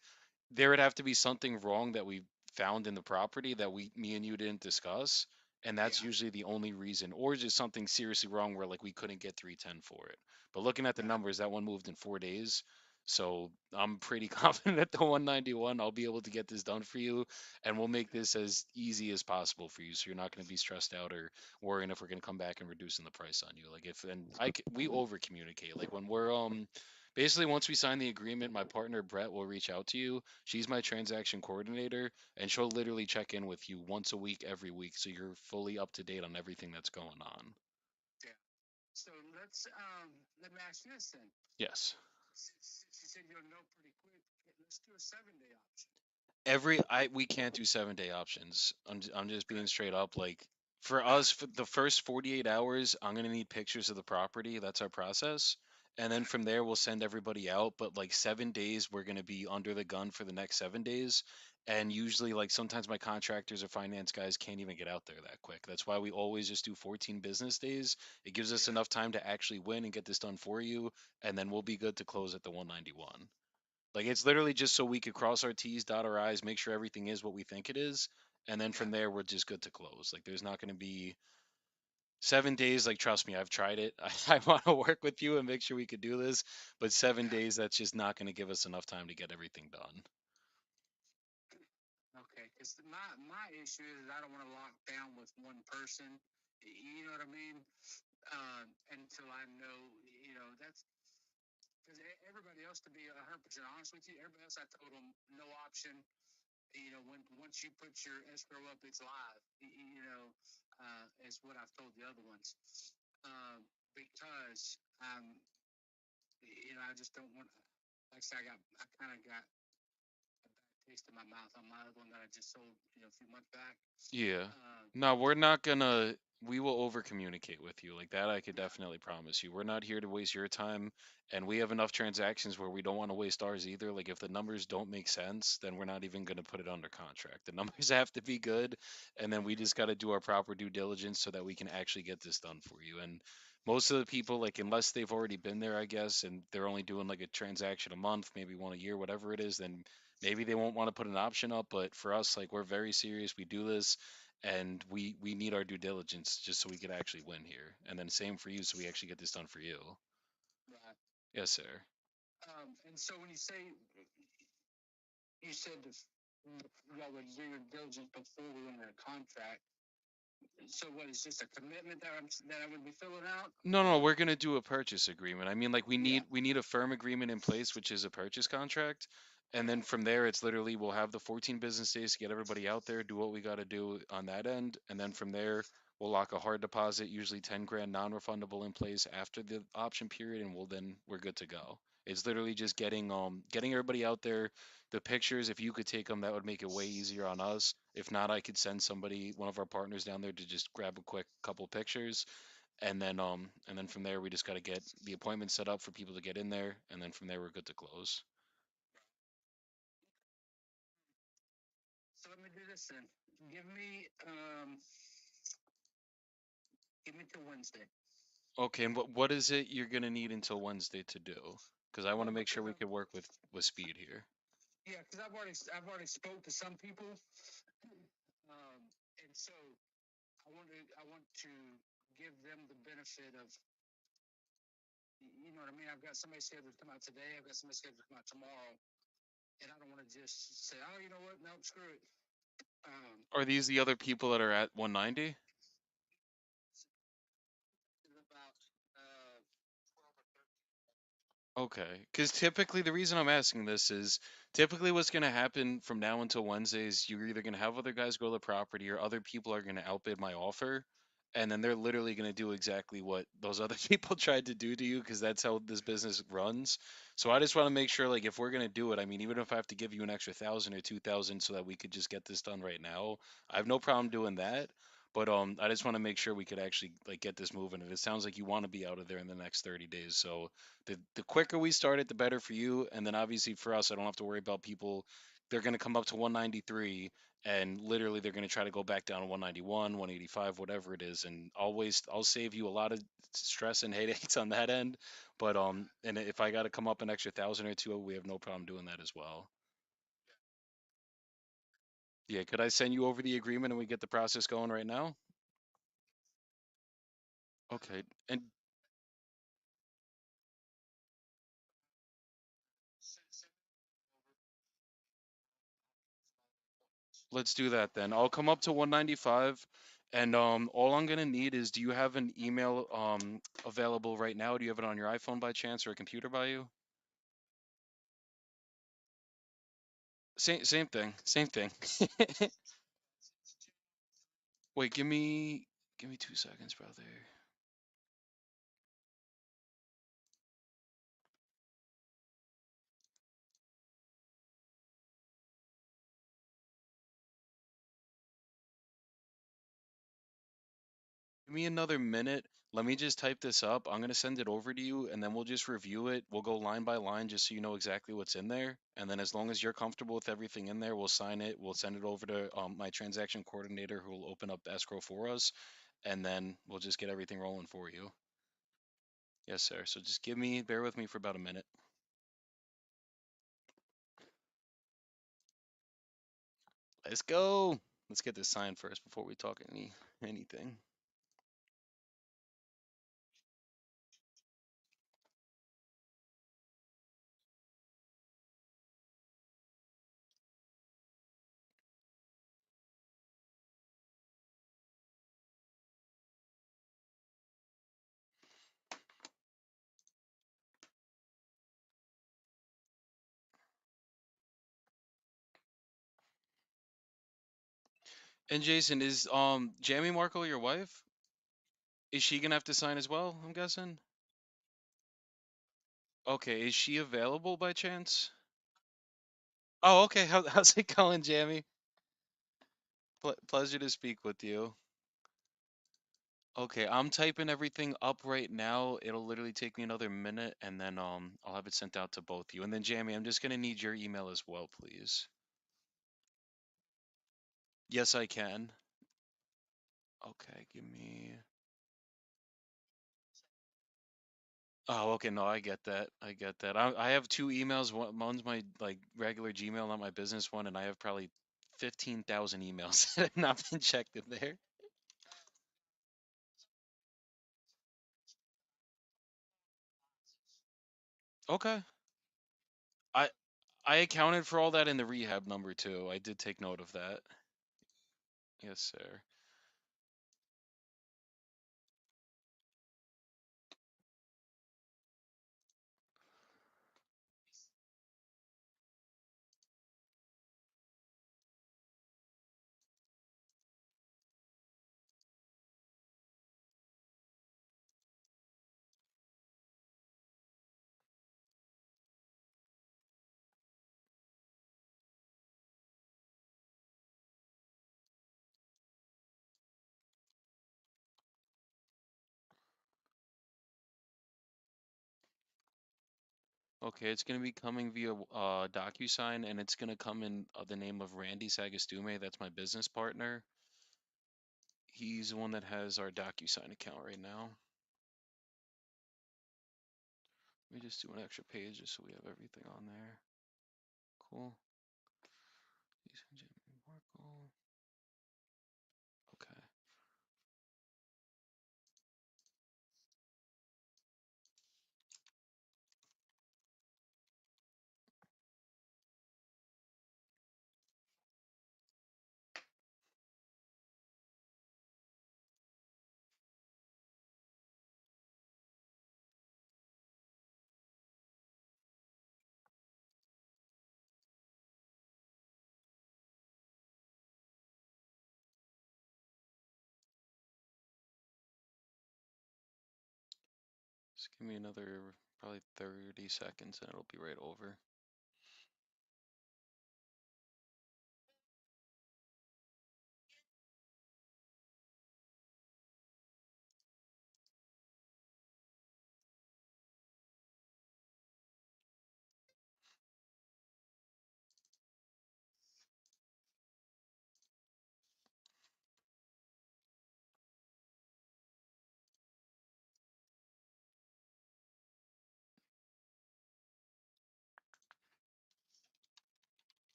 there would have to be something wrong that we found in the property that me and you didn't discuss, and that's yeah, usually the only reason, or just something seriously wrong where like we couldn't get 310 for it. But looking at the yeah, numbers, that one moved in 4 days, so I'm pretty confident at the 191 I'll be able to get this done for you, and we'll make this as easy as possible for you, so you're not going to be stressed out or worrying if we're going to come back and reducing the price on you. Like if and we over communicate, like when we're basically once we sign the agreement, my partner Brett will reach out to you. She's my transaction coordinator, and she'll literally check in with you once a week, every week, so you're fully up to date on everything that's going on. yeah. So let me ask you this then. Yes. Since you said you'll know pretty quick, let's do a 7-day option. Every I we can't do 7 day options. I'm just being Okay. straight up. Like for us, Right. for the first 48 hours, I'm gonna need pictures of the property. That's our process. And then Right. from there, we'll send everybody out. But like 7 days, we're gonna be under the gun for the next 7 days. And usually, like sometimes my contractors or finance guys can't even get out there that quick. That's why we always just do 14 business days. It gives us Yeah. enough time to actually win and get this done for you, and then we'll be good to close at the 191. Like it's literally just so we could cross our T's, dot our I's, make sure everything is what we think it is, and then Yeah. from there we're just good to close. Like there's not going to be 7 days. Like trust me, I've tried it. I want to work with you and make sure we could do this, but seven Yeah. days that's just not going to give us enough time to get everything done. Okay. Because my issue is I don't want to lock down with one person. You know what I mean? Until I know, that's because everybody else, to be 100% honest with you, everybody else I told them no option. When once you put your escrow up, it's live. Is what I've told the other ones. Because I just don't want. Like I said, I kind of got a bad taste in my mouth on my other one that I just sold, a few months back. Yeah. Um, No, we're not gonna. We will over communicate with you. Like that, I could yeah, definitely promise you. We're not here to waste your time, and we have enough transactions where we don't want to waste ours either. Like if the numbers don't make sense, then we're not even gonna put it under contract. The numbers have to be good, and then we just got to do our proper due diligence so that we can actually get this done for you. And most of the people, like unless they've already been there, I guess, and they're only doing like a transaction a month, maybe one a year, whatever it is, then maybe they won't want to put an option up. But for us, like we're very serious. We do this, and we need our due diligence just so we could actually win here. And then same for you, so we actually get this done for you. right. Yes, sir. And so when you said y'all would do your diligence before we enter a contract. So what is just a commitment that I would be filling out, No, no, or we're gonna do a purchase agreement. I mean, like yeah, we need a firm agreement in place, which is a purchase contract. And yeah, then from there, it's literally we'll have the 14 business days to get everybody out there, do what we got to do on that end, and then from there, we'll lock a hard deposit, usually 10 grand non-refundable in place after the option period, and we're good to go. It's literally just getting everybody out there. The pictures, if you could take them, that would make it way easier on us. If not, I could send somebody, one of our partners down there, to just grab a quick couple pictures, and then from there we just got to get the appointment set up for people to get in there, and then from there we're good to close. so let me do this then. Give me um give me till Wednesday. Okay, and what is it you're gonna need until Wednesday to do? Because I want Well, to make sure because we I'm could work with speed here. yeah, because I've already spoke to some people, um, and so I want to give them the benefit of You know what I mean? I've got somebody scheduled to come out today. I've got somebody scheduled to come out tomorrow, and I don't want to just say, oh, you know what? No, screw it. Um, Are these the other people that are at 190? about 12 or 13. Okay, because typically the reason I'm asking this is typically what's going to happen from now until Wednesday is you're either going to have other guys go to the property or other people are going to outbid my offer, and then they're literally going to do exactly what those other people tried to do to you because that's how this business runs. So I just want to make sure, like, if we're going to do it, I mean, even if I have to give you an extra 1,000 or 2,000 so that we could just get this done right now, I have no problem doing that. But I just want to make sure we could actually like get this moving, and it sounds like you want to be out of there in the next 30 days. So the quicker we start it, the better for you. And then obviously for us, I don't have to worry about people. They're going to come up to 193 and literally they're going to try to go back down to 191, 185, whatever it is. And I'll save you a lot of stress and headaches on that end. But and if I got to come up an extra 1,000 or 2, we have no problem doing that as well. Yeah, could I send you over the agreement and we get the process going right now? Okay. And let's do that then. I'll come up to 195 and all I'm gonna need is do you have an email available right now? Do you have it on your iPhone by chance or a computer by you? Same thing. Same thing. Wait, give me 2 seconds, brother. Give me another minute. Let me just type this up. I'm gonna send it over to you, and then we'll just review it. We'll go line by line just so you know exactly what's in there. And then as long as you're comfortable with everything in there, we'll sign it. We'll send it over to my transaction coordinator who will open up escrow for us, and then we'll just get everything rolling for you. Yes, sir. So just bear with me for about a minute. Let's go. Let's get this signed first before we talk anything. And Jason, is Jamie Markle your wife? Is she gonna have to sign as well, I'm guessing? Okay, is she available by chance? Oh, okay. How's it going, Jamie? Pleasure to speak with you. Okay, I'm typing everything up right now. It'll literally take me another minute, and then I'll have it sent out to both you. And then Jamie, I'm just gonna need your email as well, please. Yes, I can. Okay, give me. Oh, okay. No, I get that. I get that. I have two emails. One's my like regular Gmail, not my business one, and I have probably 15,000 emails that have not been checked in there. Okay. I I accounted for all that in the rehab number too. I did take note of that. Yes, sir. Okay, it's gonna be coming via DocuSign, and it's gonna come in the name of Randy Sagastume. That's my business partner. He's the one that has our DocuSign account right now. Let me just do an extra page just so we have everything on there. Cool. Jimmy Markle. Okay. Just give me another probably 30 seconds and it'll be right over.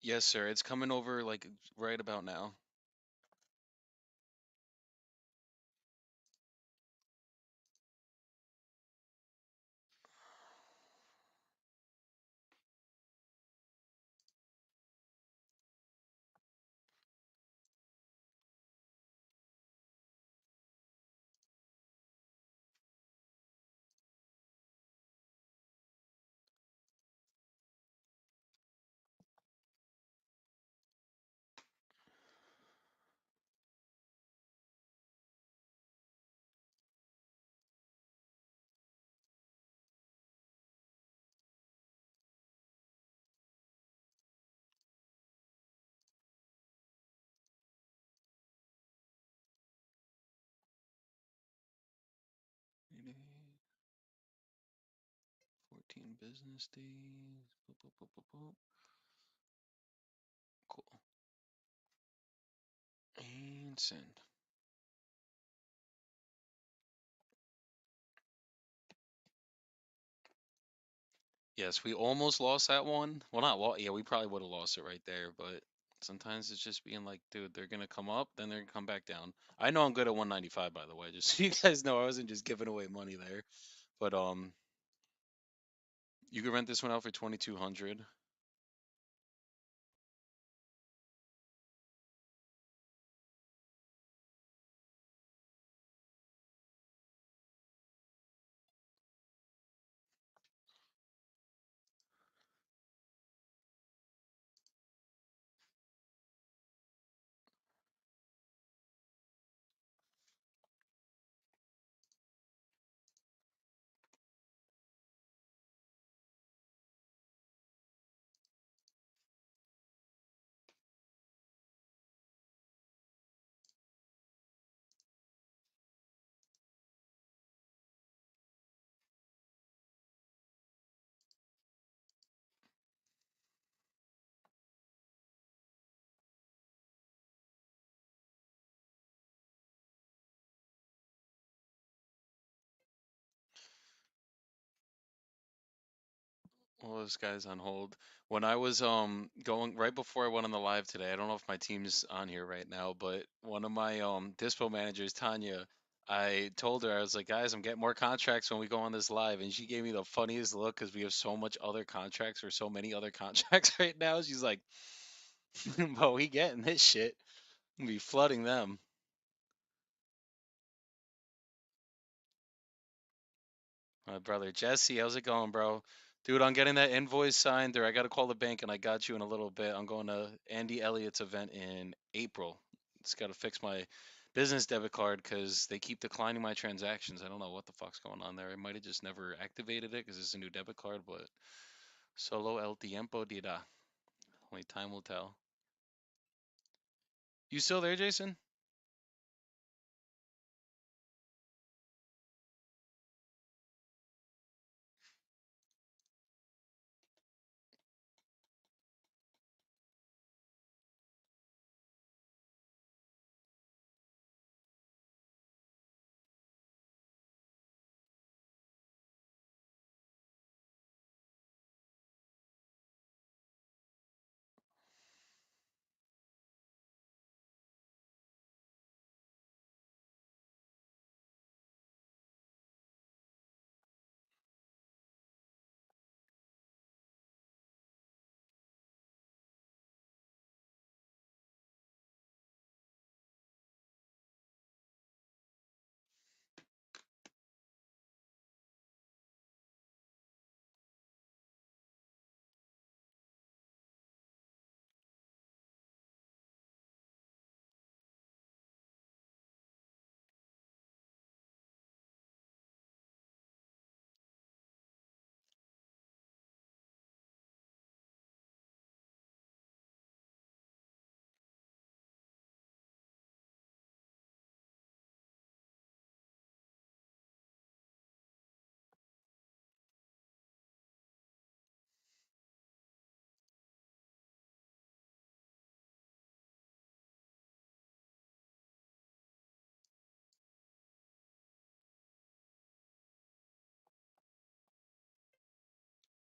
Yes, sir. It's coming over like right about now. Maybe 14 business days. Boop, boop, boop, boop, boop. Cool. And send. Yes, we almost lost that one. Well, not lost. Yeah, we probably would have lost it right there, but sometimes it's just being like, dude, they're gonna come up, then they're gonna come back down. I know I'm good at 195, by the way, just so you guys know I wasn't just giving away money there. But you could rent this one out for 2,200. Well, this guy's on hold. When I was going right before I went on the live today, I don't know if my team's on here right now, but one of my dispo managers, Tanya, I told her I was like, guys, I'm getting more contracts when we go on this live, and she gave me the funniest look because we have so much other contracts or so many other contracts right now. She's like, "But we getting this shit. We be flooding them." My brother Jesse, how's it going, bro? Dude, I'm getting that invoice signed, or I got to call the bank, and I got you in a little bit. I'm going to Andy Elliott's event in April. Just got to fix my business debit card because they keep declining my transactions. I don't know what the fuck's going on there. I might have just never activated it because it's a new debit card, but solo el tiempo dirá. Only time will tell. You still there, Jason?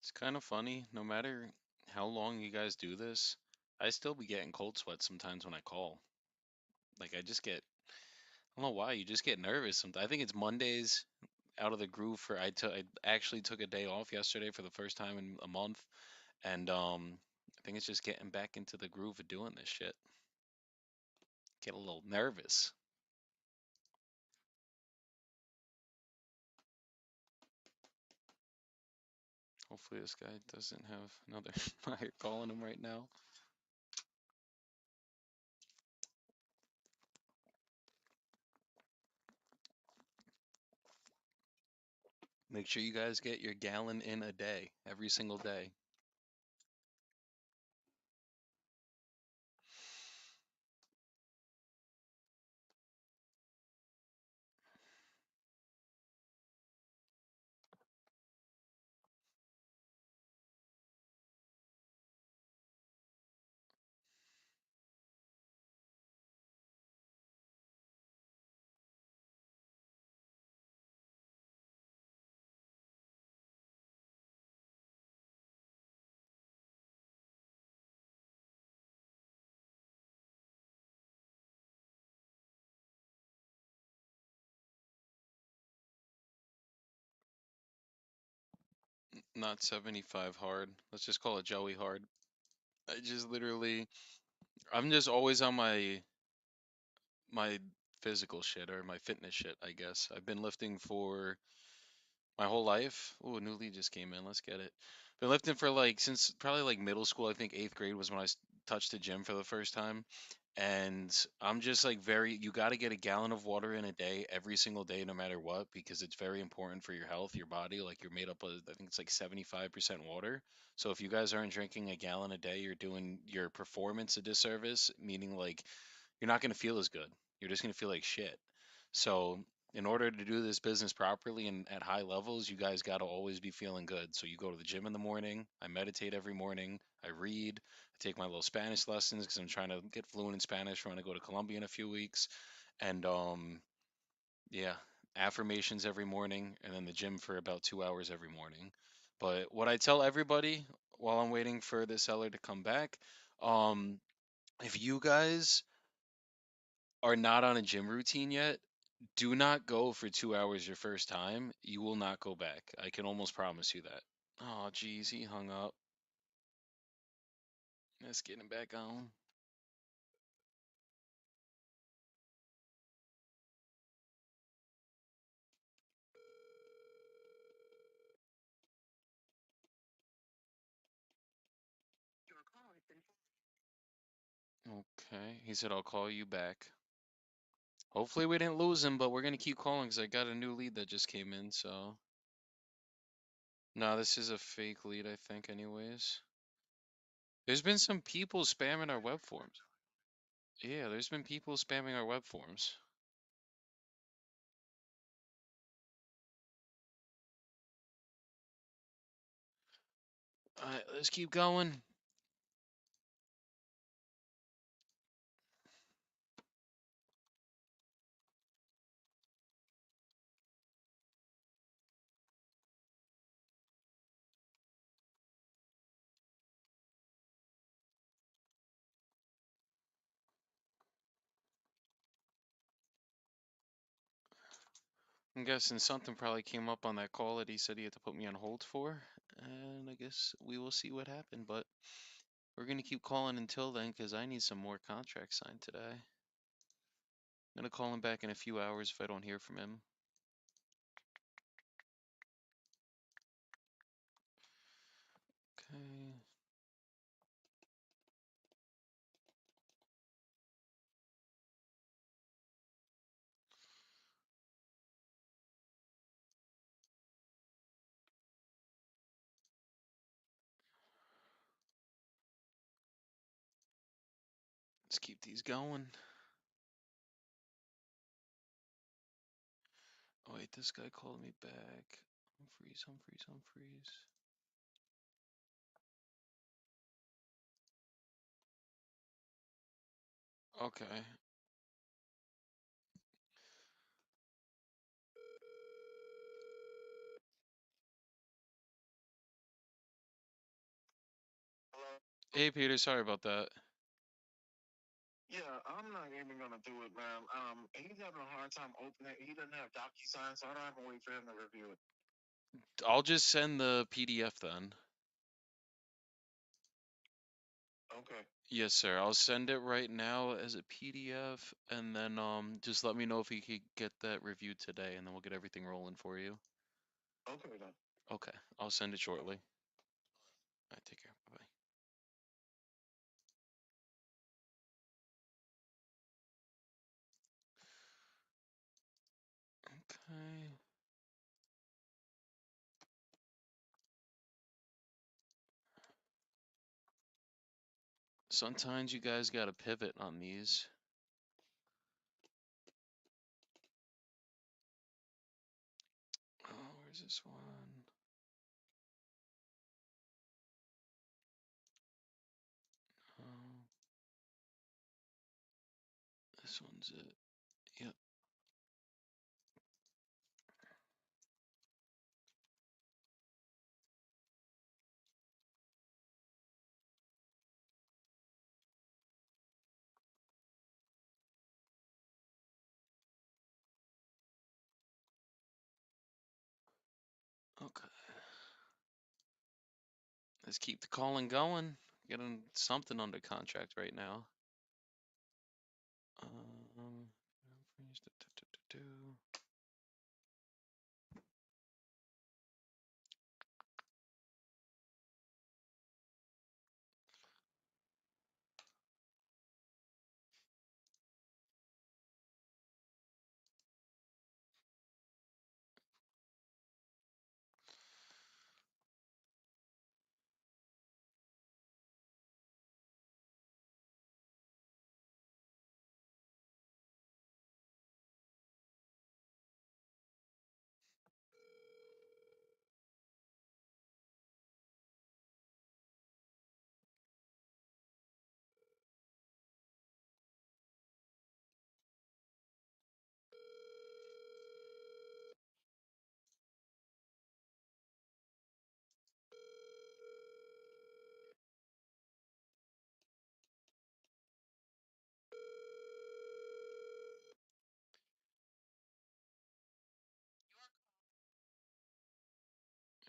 It's kind of funny. No matter how long you guys do this, I still be getting cold sweats sometimes when I call. Like I just get, I don't know why, you just get nervous sometimes. I think it's Mondays out of the groove for I actually took a day off yesterday for the first time in a month, and I think it's just getting back into the groove of doing this shit. Get a little nervous. Hopefully this guy doesn't have another fire calling him right now. Make sure you guys get your gallon in a day, every single day. Not 75 hard. Let's just call it Joey hard. I just literally, I'm just always on my physical shit or my fitness shit, I guess. I've been lifting for my whole life. Ooh, a new lead just came in. Let's get it. Been lifting for like since probably like middle school. I think eighth grade was when I touched the gym for the first time. And I'm just like you got to get a gallon of water in a day, every single day, no matter what, because it's very important for your health, your body. Like you're made up of, I think it's like 75% water. So if you guys aren't drinking a gallon a day, you're doing your performance a disservice, meaning like you're not going to feel as good. You're just going to feel like shit. So, in order to do this business properly and at high levels, you guys got to always be feeling good. So, you go to the gym in the morning. I meditate every morning. I read. I take my little Spanish lessons because I'm trying to get fluent in Spanish when I go to Colombia in a few weeks. And, yeah, affirmations every morning and then the gym for about 2 hours every morning. But what I tell everybody while I'm waiting for the seller to come back, um, if you guys are not on a gym routine yet, do not go for 2 hours your first time. You will not go back. I can almost promise you that. Oh, geez, he hung up. Let's get him back on. Okay, he said I'll call you back. Hopefully we didn't lose him, but we're gonna keep calling because I got a new lead that just came in. So no, this is a fake lead, I think. Anyways, there's been some people spamming our web forms. Yeah, there's been people spamming our web forms. All right, let's keep going. I'm guessing something probably came up on that call that he said he had to put me on hold for, and I guess we will see what happened. But we're gonna keep calling until then because I need some more contracts signed today. I'm gonna call him back in a few hours if I don't hear from him. Okay. Let's keep these going. Oh wait, this guy called me back. Humphreys, Humphreys, Humphreys. Okay. Hey, Peter, sorry about that. Yeah, I'm not even gonna do it, man. He's having a hard time opening it. He doesn't have DocuSign, so I don't have to wait for him to review it. I'll just send the PDF then. Okay. Yes, sir. I'll send it right now as a PDF, and then just let me know if he could get that reviewed today, and then we'll get everything rolling for you. Okay then. Okay, I'll send it shortly. All right, take care. Bye bye. Okay. Sometimes you guys gotta pivot on these. Oh, where's this one? Oh, this one's it. Yep. Okay. Let's keep the calling going. Getting something under contract right now. Um,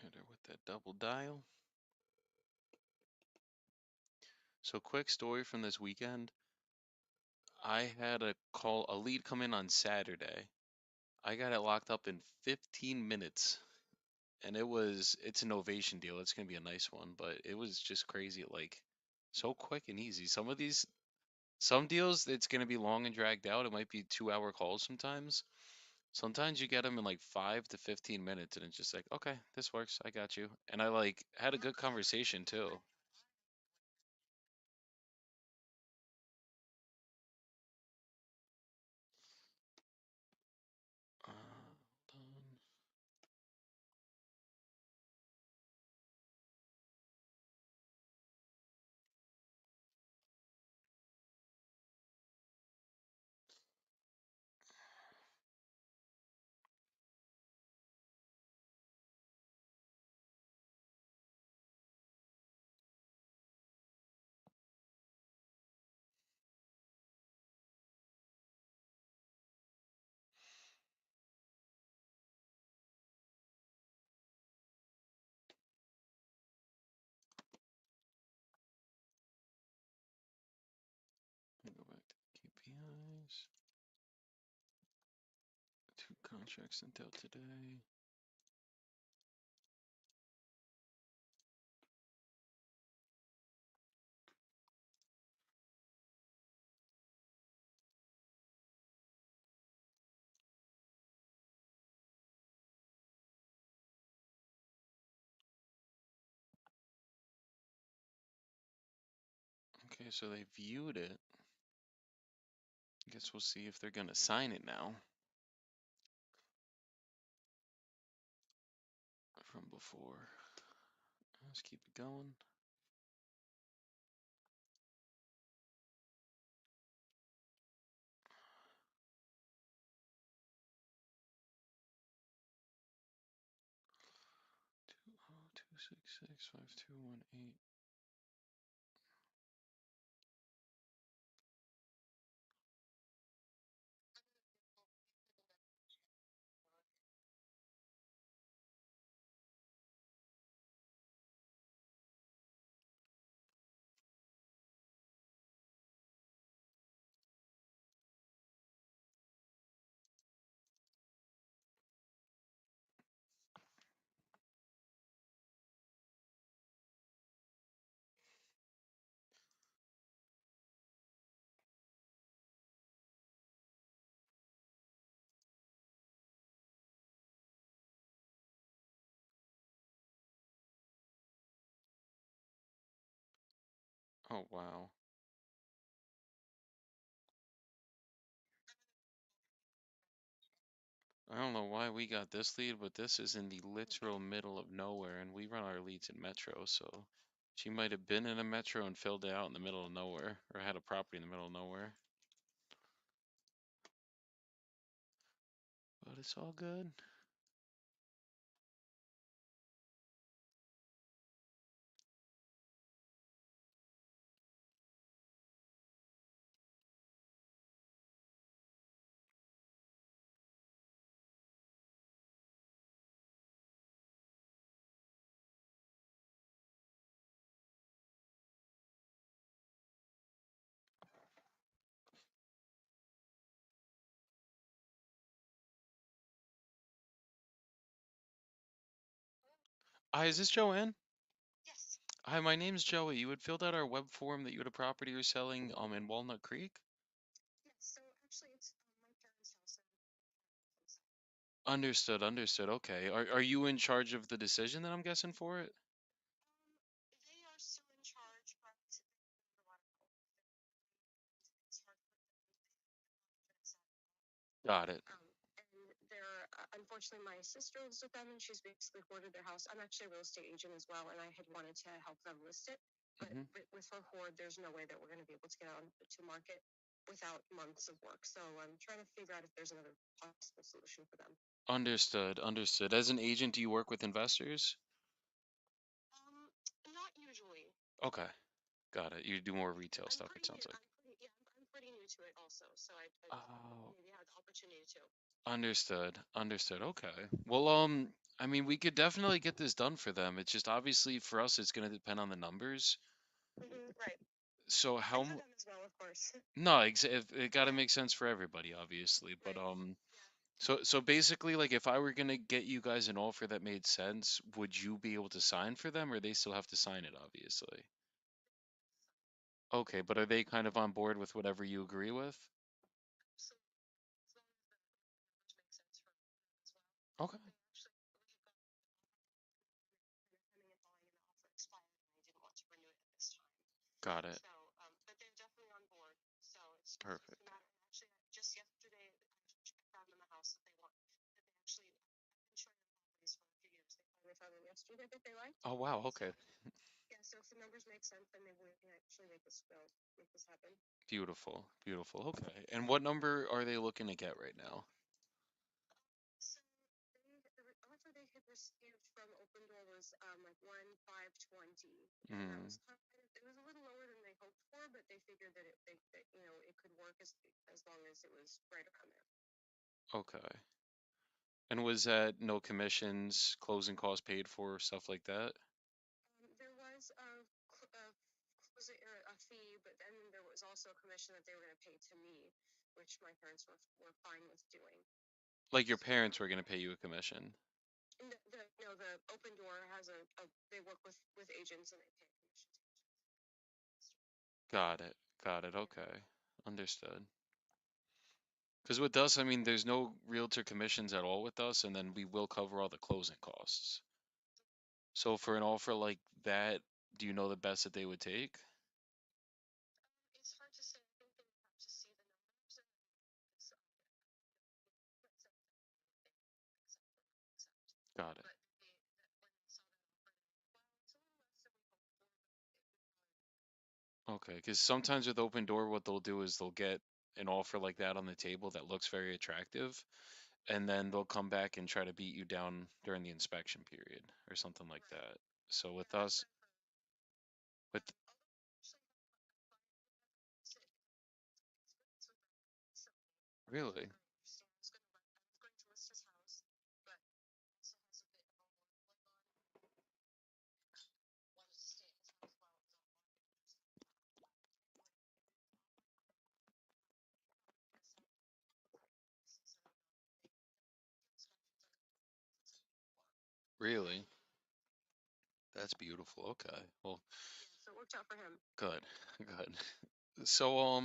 hit her with that double dial. So quick story from this weekend. I had a lead come in on Saturday. I got it locked up in 15 minutes. And it's an ovation deal. It's gonna be a nice one, but it was just crazy, like so quick and easy. Some deals, it's gonna be long and dragged out. It might be 2 hour calls sometimes. Sometimes you get them in like 5 to 15 minutes, and it's just like, okay, this works. I got you. And I like had a good conversation too. Hold on. Let me go back to KPIs. 2 contracts sent out today. Okay, so they viewed it. I guess we'll see if they're gonna sign it now from before. Let's keep it going. Two 266 5218. Oh, wow. I don't know why we got this lead, but this is in the literal middle of nowhere, and we run our leads in Metro, so she might have been in a Metro and filled it out in the middle of nowhere, or had a property in the middle of nowhere. But it's all good. Hi, is this Joanne? Yes. Hi, my name's Joey. You had filled out our web form that you had a property you're selling in Walnut Creek? Yes. So actually, it's my parents' house. Understood, understood. Okay. Are you in charge of the decision then I'm guessing for it? They are still in charge, but they need a lot of help. It's hard for them to accept. Got it. And they're unfortunately my sister lives with them, and she's basically hoarded their house. I'm actually a real estate agent as well, and I had wanted to help them list it, but Hmm. with her hoard, there's no way that we're going to be able to get on to market without months of work. So I'm trying to figure out if there's another possible solution for them. Understood, understood. As an agent, do you work with investors? Um, Not usually. Okay, got it. You do more Yeah, retail I'm stuff, it pretty new. sounds like. I'm pretty new to it also, so I Oh, maybe had the opportunity to. understood, understood. Okay. Well, I mean, we could definitely get this done for them. It's just obviously for us, it's going to depend on the numbers. Right. So And for them as well, of course. no, it got to Yeah. make sense for everybody, obviously. But Right. Yeah. so basically, like, if I were gonna get you guys an offer that made sense, would you be able to sign for them, or they still have to sign it, obviously? Okay, but are they kind of on board with whatever you agree with? So as long as the numbers make sense for them as well. Okay, They actually we had gone pending and falling, and the offer expired, and I didn't want to renew it at this time. got it. So, but they're definitely on board. So it's just a Perfect. matter. And actually, just yesterday, I found them a house that they want. That they actually, I've been showing them properties for a few years. They finally found one yesterday that they liked. Oh wow, So okay. yeah, so if the numbers make sense, then maybe we can actually make this go, make this happen. Beautiful, beautiful. Okay. And what number are they looking to get right now? So the offer they had received from Open Door was like 1,520, and that Hmm. was kind of, it was a little lower than they hoped for, but they figured that that it could work as long as it was right around there. Okay. And was that no commissions, closing costs paid for, stuff like that? There was a fee, but then there was also a commission that they were going to pay to me, which my parents were fine with doing. Like your So parents were gonna pay you a commission? the Open Door has they work with agents, and they pay a commission to agents. Got it. Got it. Yeah. Okay. Understood. Because with us, I mean, there's no realtor commissions at all with us, and then we will cover all the closing costs. So for an offer like that, do you know the best that they would take? It's hard to say. I think they would have to see the numbers and decide. But some they accept or not accept. Got it. But when they saw that offer, well, it's a little less than we hoped for, but it would probably. Okay. Because sometimes with Open Door, what they'll do is they'll get an offer like that on the table that looks very attractive, and then they'll come back and try to beat you down during the inspection period or something like Right. that. So Yeah, with that's us, what I've heard. with Although actually sit experience with them recently, which was really, very interesting. I was going to list his house, but also has a bit of a work going on. Wanted to stay at his house while it was on the market, which is really, that's beautiful. Okay. Well, yeah, so it worked out for him. good, good. So,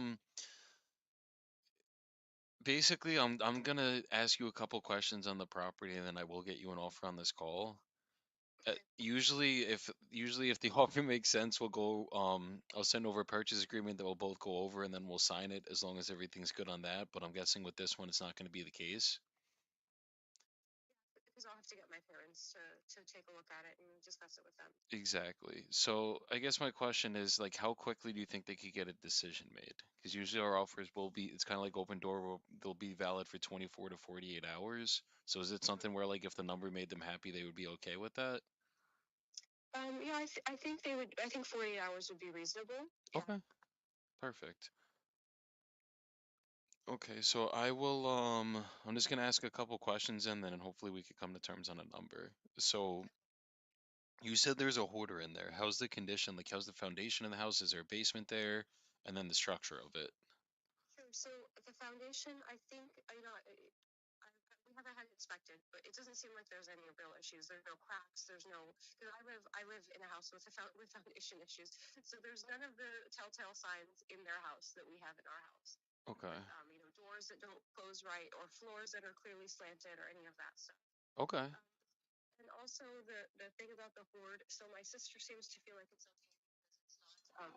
basically, I'm gonna ask you a couple questions on the property, and then I will get you an offer on this call. Okay. Usually if the offer makes sense, we'll go. I'll send over a purchase agreement that we'll both go over, and then we'll sign it as long as everything's good on that. But I'm guessing with this one, it's not going to be the case. Because I'll have to get my parents to take a look at it and discuss it with them. Exactly. So I guess my question is like, how quickly do you think they could get a decision made? Because usually our offers will be, it's kind of like open door, they'll be valid for 24 to 48 hours. So is it something where like if the number made them happy, they would be okay with that? Yeah, I think they would. I think 48 hours would be reasonable. Yeah. Okay, perfect. Okay, so I'm just gonna ask a couple questions and then hopefully we could come to terms on a number. So you said there's a hoarder in there. How's the condition? Like, how's the foundation of the house? Is there a basement there? And then the structure of it. Sure. So the foundation, I think, we haven't had it inspected, but it doesn't seem like there's any real issues. There's no cracks. There's no. Because I live in a house with foundation issues. So there's none of the telltale signs in their house that we have in our house. Okay. Like doors that don't close right or floors that are clearly slanted or any of that stuff. Okay. And also the thing about the hoard. So my sister seems to feel like it's okay because it's not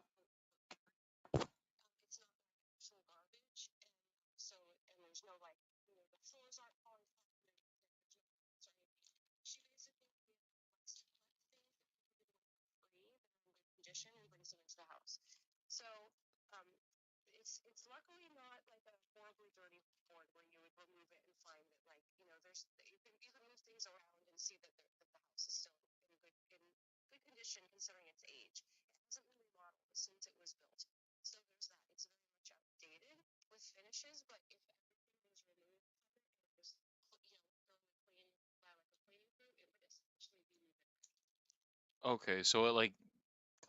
actual garbage, and there's no like the floors aren't falling apart. There's no cracks or anything. She basically likes to collect things that people give away for free that are in good condition and brings them into the house. So um, it's luckily not like a horribly dirty board where you would remove it and find that like there's you can move things around and see that the house is still in good condition considering its age. It hasn't been remodeled since it was built, so there's that. It's very much outdated with finishes, but if everything was removed from it and it was thoroughly cleaned by like a cleaning crew, it would essentially be new. Okay. So it like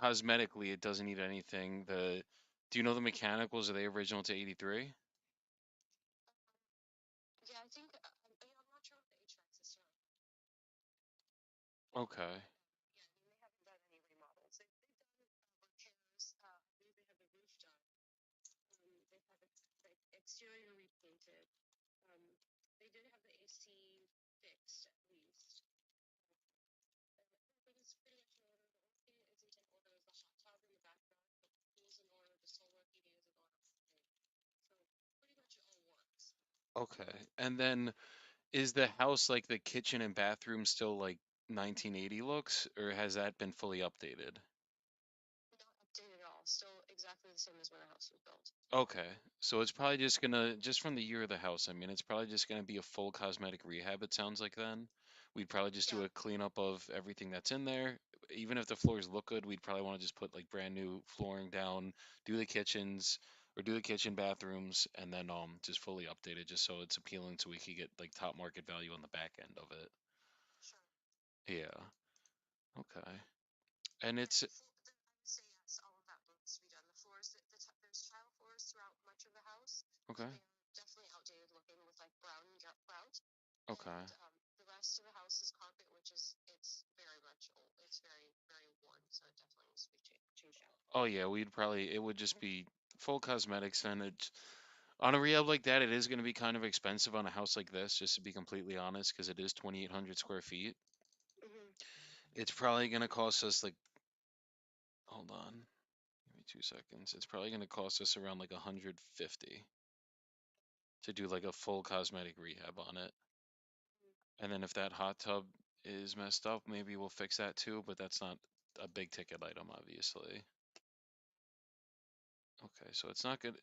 cosmetically, it doesn't need anything. Do you know the mechanicals? Are they original to 83? Yeah, I think I'm not sure what the HVAC system. Okay. Yeah, I mean they haven't done any remodels. They've done repairs. I believe they had the roof done. They've had the exterior repainted. Um, they did have the AC fixed at least. Everything is pretty much in order. The only thing that isn't in order is the hot tub in the backyard. The pool's in order. The solar heating is in order. So pretty much it all works. Okay. And then is the house like the kitchen and bathroom still like 1980 looks, or has that been fully updated? Not updated at all. Still exactly the same as when the house was built. Okay. So it's probably just gonna, just from the year of the house, I mean, it's probably just gonna be a full cosmetic rehab, it sounds like then. We'd probably just do Yeah. a cleanup of everything that's in there. Even if the floors look good, we'd probably want to just put like brand new flooring down, do the kitchens or do the kitchen bathrooms, and then just fully update it just so it's appealing so we could get like top market value on the back end of it. Sure. Yeah. Okay. And Yeah, it's I would say yes. All of that needs to be done. The floors, there's tile floors throughout much of the house, and okay. they are definitely outdated looking with like brown grout. Okay. And the rest of the house is carpet, which is it's very much old. It's very very worn, so it definitely needs to be changed out. Oh yeah, we'd probably it would just be full cosmetics and it on a rehab like that, it is going to be kind of expensive on a house like this, just to be completely honest, because it is 2,800 square feet. Hmm. It's probably going to cost us like, hold on, give me 2 seconds. It's probably going to cost us around like 150 to do like a full cosmetic rehab on it. And then if that hot tub is messed up, maybe we'll fix that too, but that's not a big ticket item, obviously. Okay, so it's not good.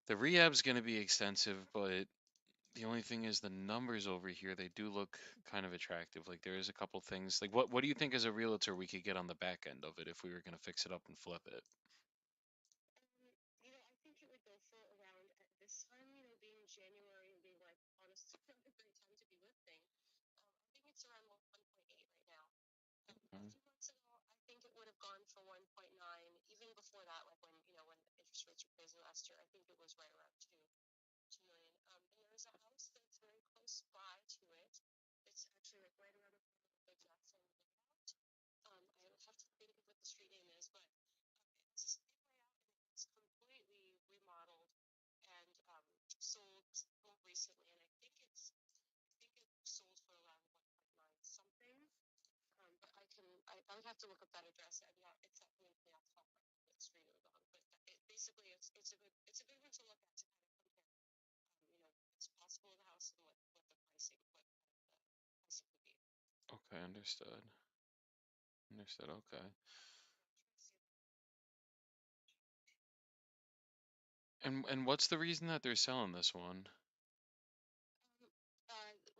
The rehab's going to be extensive, but the only thing is the numbers over here, they do look kind of attractive. Like there is a couple things. Like what do you think as a realtor we could get on the back end of it if we were going to fix it up and flip it? I think it would go for around at this time, being January and being like honestly not a great time to be lifting. I think it's around 1.8 right now. A Mm. few months ago, I think it would have gone for 1.9. Even before that, like when interest rates were crazy last year, I think it was right around 2 million. And there's a house that's very close by to it. It's actually like right around the corner of the Jackson layout. I have to think of what the street name is, but it's the same layout and it's completely remodeled and sold more recently. And I think it sold for around 1.9 something. But I would have to look up that address. I'm not, it's not coming to me off the top of my head. It's really long, but basically it's a good one to look at to kind of compare, what's possible in the house and what the pricing would be. Okay, understood. Understood. Okay. And what's the reason that they're selling this one?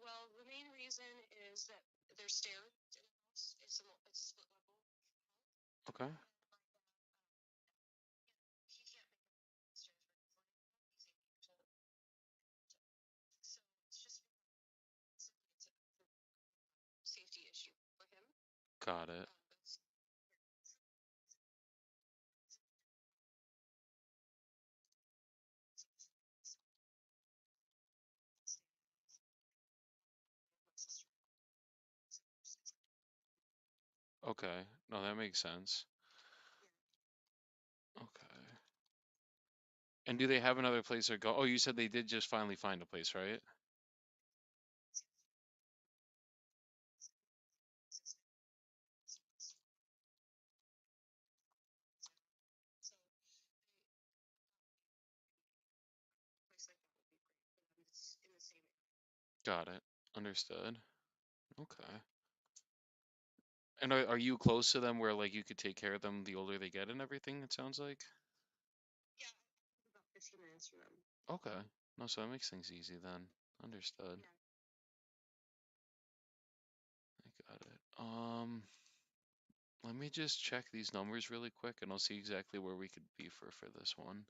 Well, the main reason is that there's stairs in the house. It's a split level. Okay. He can't make it stairs very easily. He's 80 years old. So it's just simply it's a safety issue for him. Got it. But my sister. Okay. No, that makes sense. Okay. And do they have another place to go? Oh, you said they did just finally find a place, right? So a place like that would be great for them. It's in the same area. Got it. Understood. Okay. And are you close to them where like you could take care of them the older they get and everything, it sounds like? Yeah, about 15 minutes from them. Okay. No, so that makes things easy then. Understood. Yeah. I got it. Let me just check these numbers really quick and I'll see exactly where we could be for this one.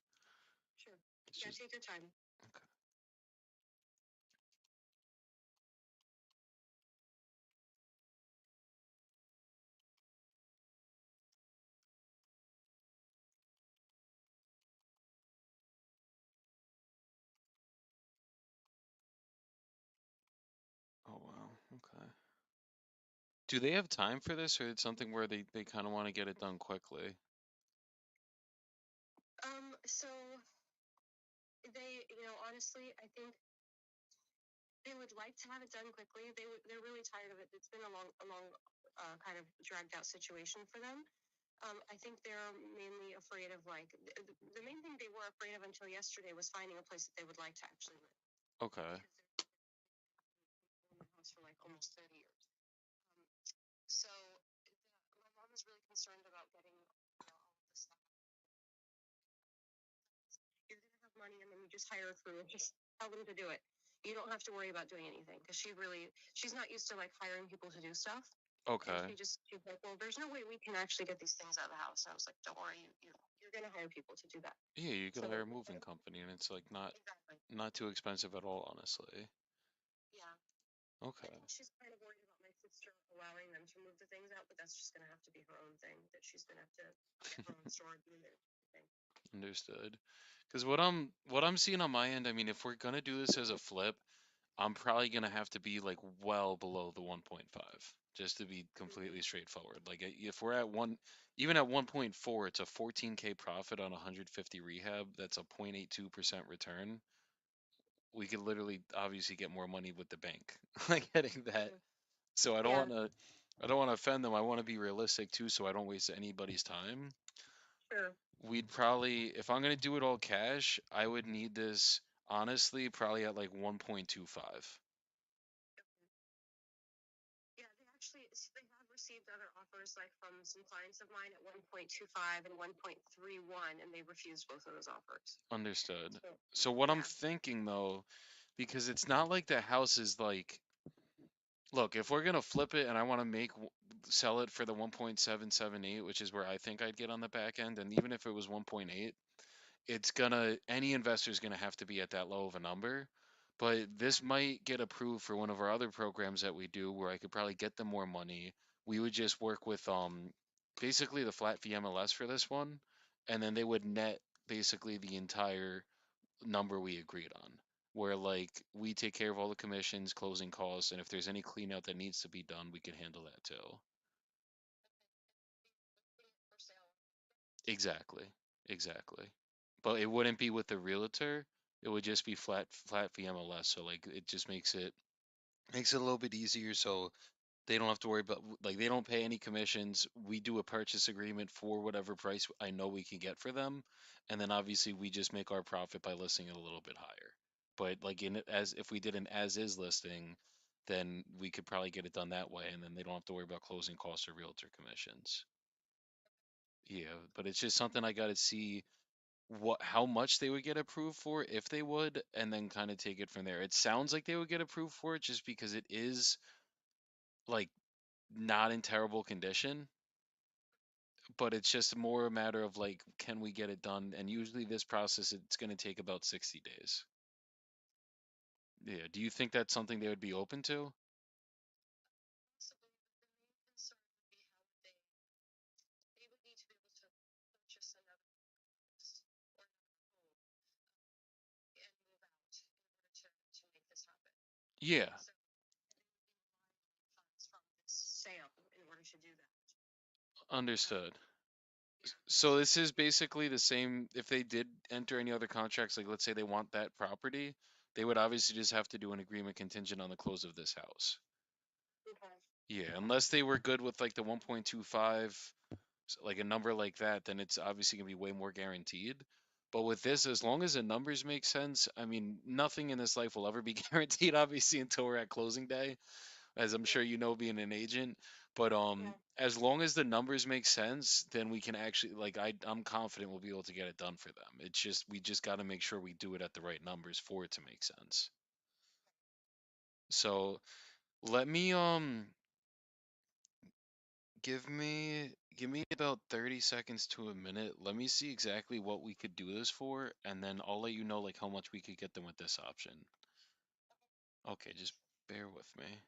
Sure. It's Yeah, just take your time. okay. Oh wow. Okay. Do they have time for this or it's something where they kind of want to get it done quickly? So they, honestly, I think they would like to have it done quickly. They're really tired of it. It's been a long, kind of dragged out situation for them. I think they're mainly afraid of like the main thing they were afraid of until yesterday was finding a place that they would like to actually live Okay. because they're in the house for like almost 30 years. Um, so my mom is really concerned about getting all of this stuff. You're gonna have money and then you just hire a crew and just tell them to do it. You don't have to worry about doing anything because she's not used to like hiring people to do stuff. And Okay. she's like, well, there's no way we can actually get these things out of the house. And I was like, don't worry, you're gonna hire people to do that. Yeah, you could So hire a moving company and it's like exactly, not too expensive at all, honestly. yeah. I Okay. think she's kind of worried about my sister allowing them to move the things out, but that's just gonna have to be her own thing. That she's gonna have to get her own storage unit. Thing. Understood. Because what I'm seeing on my end, I mean, if we're gonna do this as a flip, I'm probably gonna have to be like well below the 1.5, just to be completely straightforward. Like if we're at even at 1.4, it's a 14K profit on 150 rehab. That's a 0.82% return. We could literally obviously get more money with the bank, like getting that. So Yeah, I don't want to offend them. I want to be realistic too, so I don't waste anybody's time. sure. We'd probably, if I'm gonna do it all cash, I would need this honestly probably at like 1.25. Yeah, they have received other offers like from some clients of mine at 1.25 and 1.31, and they refused both of those offers. Understood. So So what I'm yeah, thinking though, because it's not like the house is like, look, if we're gonna flip it and I want to sell it for the 1.778, which is where I think I'd get on the back end, and even if it was 1.8, any investor's gonna have to be at that low of a number. But this yeah, might get approved for one of our other programs that we do where I could probably get them more money. We would just work with basically the flat fee MLS for this one, and then they would net basically the entire number we agreed on. Where like we take care of all the commissions, closing costs, and if there's any clean out that needs to be done, we can handle that too. for sale. Exactly. Exactly. But it wouldn't be with the realtor. It would just be flat fee MLS. So like it just makes it a little bit easier so They don't have to worry about, like, they don't pay any commissions. We do a purchase agreement for whatever price I know we can get for them, and then obviously we just make our profit by listing it a little bit higher. But like in it, as if we did an as is listing, then we could probably get it done that way, and then they don't have to worry about closing costs or realtor commissions. Yeah, but it's just something I got to see what how much they would get approved for if they would, and then kind of take it from there. It sounds like they would get approved for it just because it is like not in terrible condition, but it's just more a matter of like, can we get it done? And usually this process, it's going to take about 60 days. Yeah. Do you think that's something they would be open to? Yeah, understood. So this is basically the same. If they did enter any other contracts, like let's say they want that property, they would obviously just have to do an agreement contingent on the close of this house. Yeah, unless they were good with like the 1.25, like a number like that, then it's obviously gonna be way more guaranteed. But with this, as long as the numbers make sense, I mean, nothing in this life will ever be guaranteed, obviously, until we're at closing day, as I'm sure you know, being an agent. But as long as the numbers make sense, then we can actually, like, I'm confident we'll be able to get it done for them. It's just we just got to make sure we do it at the right numbers for it to make sense. So let me give me about 30 seconds to a minute. Let me see exactly what we could do this for, and then I'll let you know like how much we could get them with this option. Okay, just bear with me.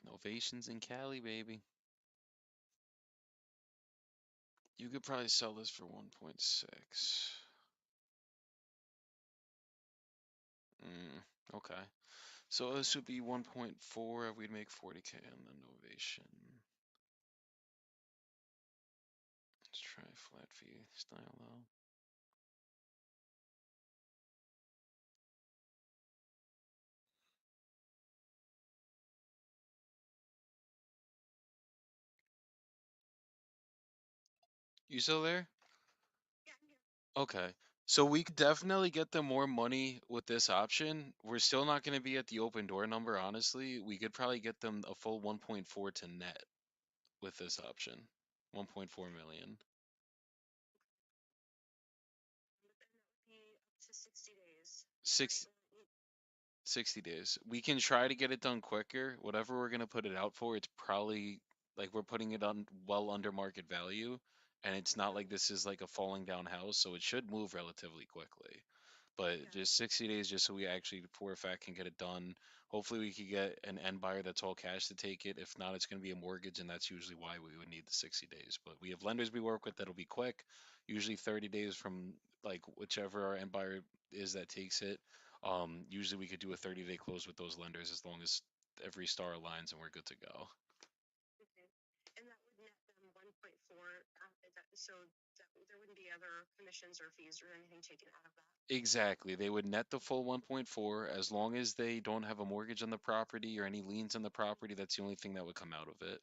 Novations in Cali, baby. You could probably sell this for 1.6. Okay. So this would be 1.4. We'd make 40K on the Novation. Let's try flat fee style though. You still there? Okay. So we could definitely get them more money with this option. We're still not going to be at the open door number, honestly. We could probably get them a full 1.4 to net with this option. 1.4 million. 6 60 days. We can try to get it done quicker. Whatever we're going to put it out for, it's probably like we're putting it on well under market value, and it's not like this is like a falling down house, so it should move relatively quickly. But just 60 days just so we actually for a fact can get it done. Hopefully we could get an end buyer that's all cash to take it. If not, it's going to be a mortgage, and that's usually why we would need the 60 days. But we have lenders we work with that'll be quick, usually 30 days from like whichever our end buyer is that takes it. Usually we could do a 30-day close with those lenders as long as every star aligns and we're good to go. Exactly. They would net the full 1.4 as long as they don't have a mortgage on the property or any liens on the property. That's the only thing that would come out of it.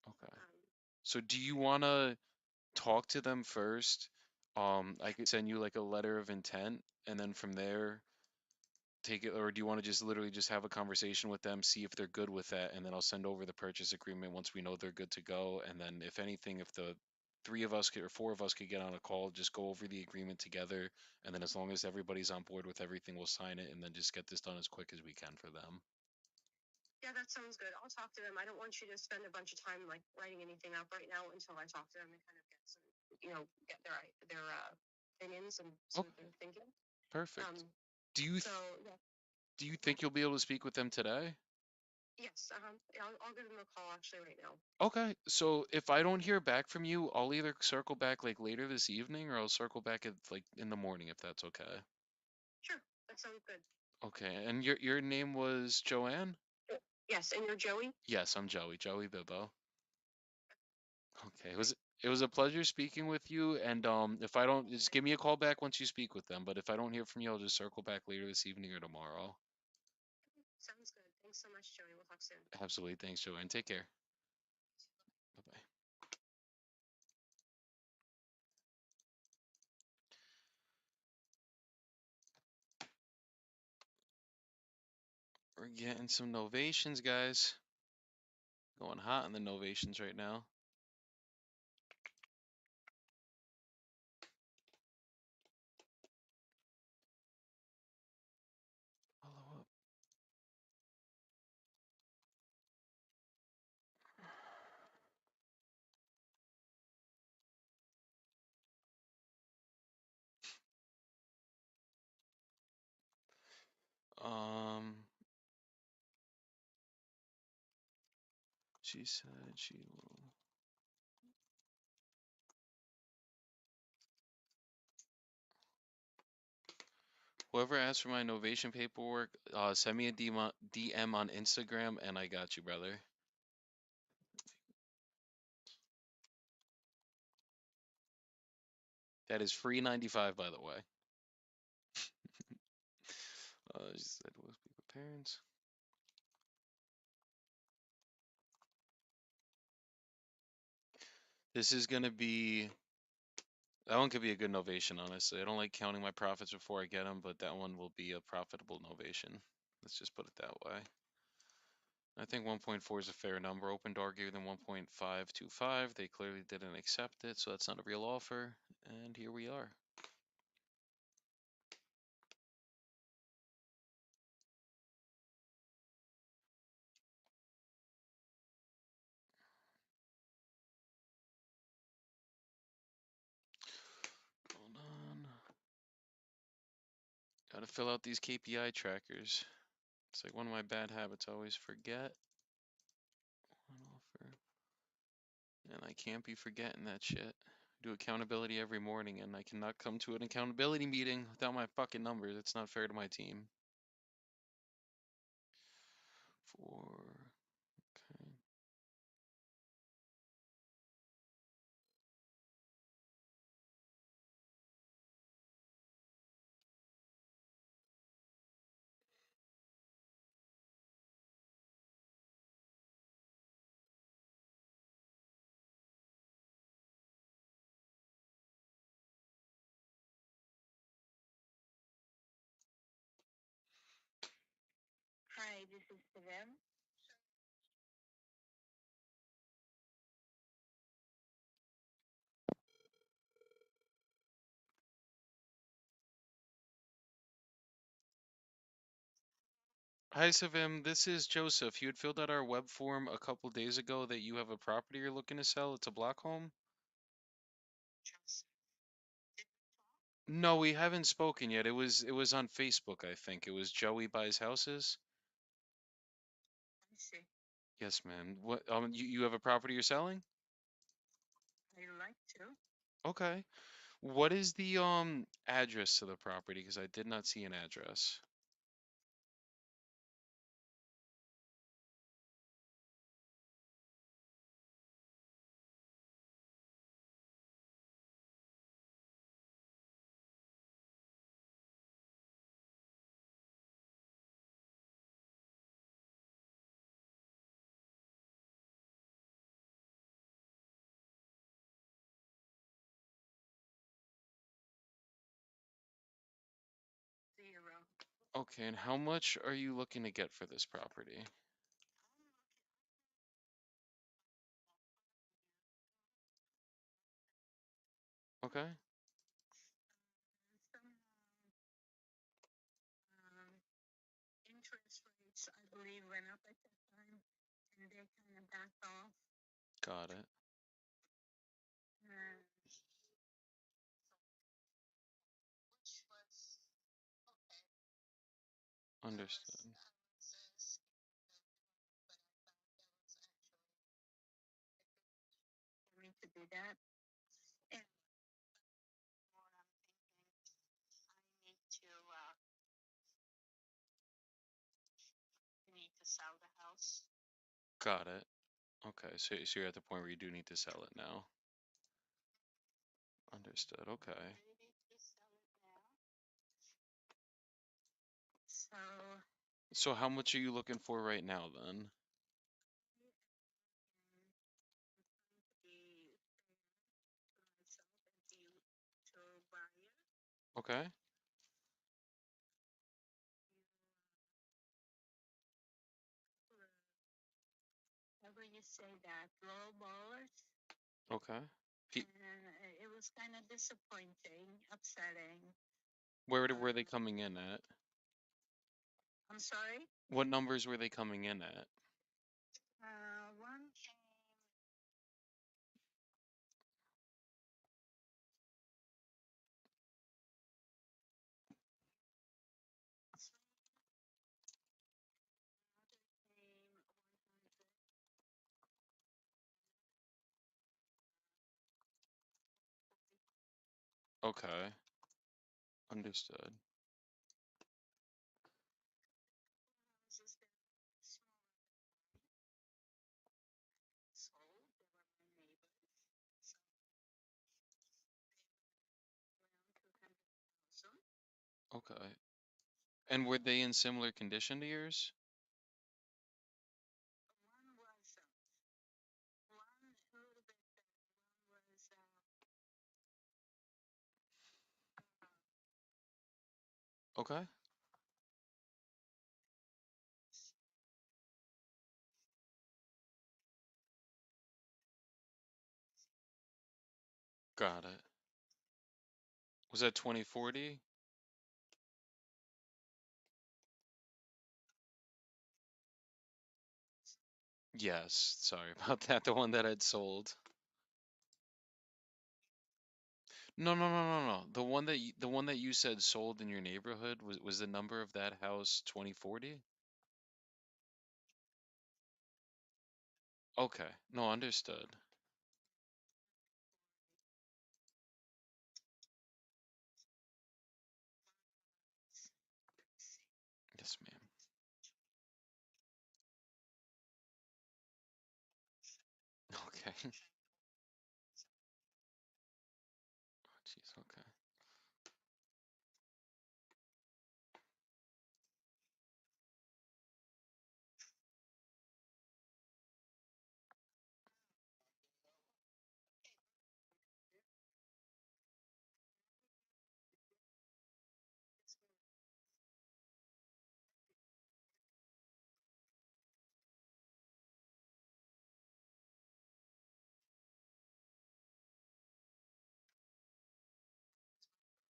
Okay. So do you want to talk to them first? I could send you like a letter of intent, and then from there take it, or do you want to just literally just have a conversation with them, see if they're good with that, and then I'll send over the purchase agreement once we know they're good to go. And then if anything, if the three of us could, or four of us could get on a call, just go over the agreement together, and then as long as everybody's on board with everything, we'll sign it and then just get this done as quick as we can for them. Okay, perfect. Do you do you think you'll be able to speak with them today? Okay, so if I don't hear back from you, I'll either circle back like later this evening or I'll circle back at like in the morning if that's okay. Okay, and your name was Joanne? Yes, I'm Joey, Joey Bibbo. Okay. Okay, it was a pleasure speaking with you. And if I don't, just give me a call back once you speak with them. But if I don't hear from you, I'll just circle back later this evening or tomorrow. Sounds good. Thanks so much, Joey. We'll talk soon. Absolutely. Thanks, Joanne. Take care. Bye bye. We're getting some novations, guys. Going hot in the novations right now. Follow up. She said she will. Whoever asked for my novation paperwork, send me a DM on Instagram, and I got you, brother. That is free 95, by the way. She said, "Will speak with parents." This is gonna be. That one could be a good novation, honestly. I don't like counting my profits before I get them, but that one will be a profitable novation. Let's just put it that way. I think 1.4 is a fair number. Open door gave them 1.525. They clearly didn't accept it, so that's not a real offer. And here we are. Hold on. Gotta fill out these KPI trackers. It's like one of my bad habits. I always forget one offer. And I can't be forgetting that shit. I do accountability every morning, and I cannot come to an accountability meeting without my fucking numbers. It's not fair to my team. Four. Okay. Hi, this is Savem. Hi, Savim. This is Joseph. You had filled out our web form a couple days ago that you have a property you're looking to sell. It's a block home. No, we haven't spoken yet. It was on Facebook, I think. It was Joey Buys Houses. I see. Yes, ma'am. What you have a property you're selling? I'd like to. Okay. What is the address to the property? Because I did not see an address. Zero. Okay, and how much are you looking to get for this property? Okay. Some interest rates, I believe, went up at that time, and they kind of backed off. Got it. Uh, which was okay. Understood. For me to do that. And more, I'm thinking I need to sell the house. Got it. Okay, so you're at the point where you do need to sell it now. Understood. Okay. Ready to sell it now. So So how much are you looking for right now then? I'm trying to be fair to myself and to buyer. Okay. Whenever you say that, low ballers, Okay. Pe- and it was kind of disappointing, upsetting. were they coming in at? I'm sorry. What numbers were they coming in at? One came another came 100. Okay. Understood. Houses that were smaller sold. They were my neighbors. So around 200,000. Okay. And were they in similar condition to yours? One was one a little bit better. One was Okay. Got it. Was that 2040? Yes. Sorry about that. The one that I'd sold. No, no, no, no, no. The one that you said sold in your neighborhood was the number of that house 2040? Okay. No, understood. Yes, ma'am. Okay. Oh, jeez. Okay.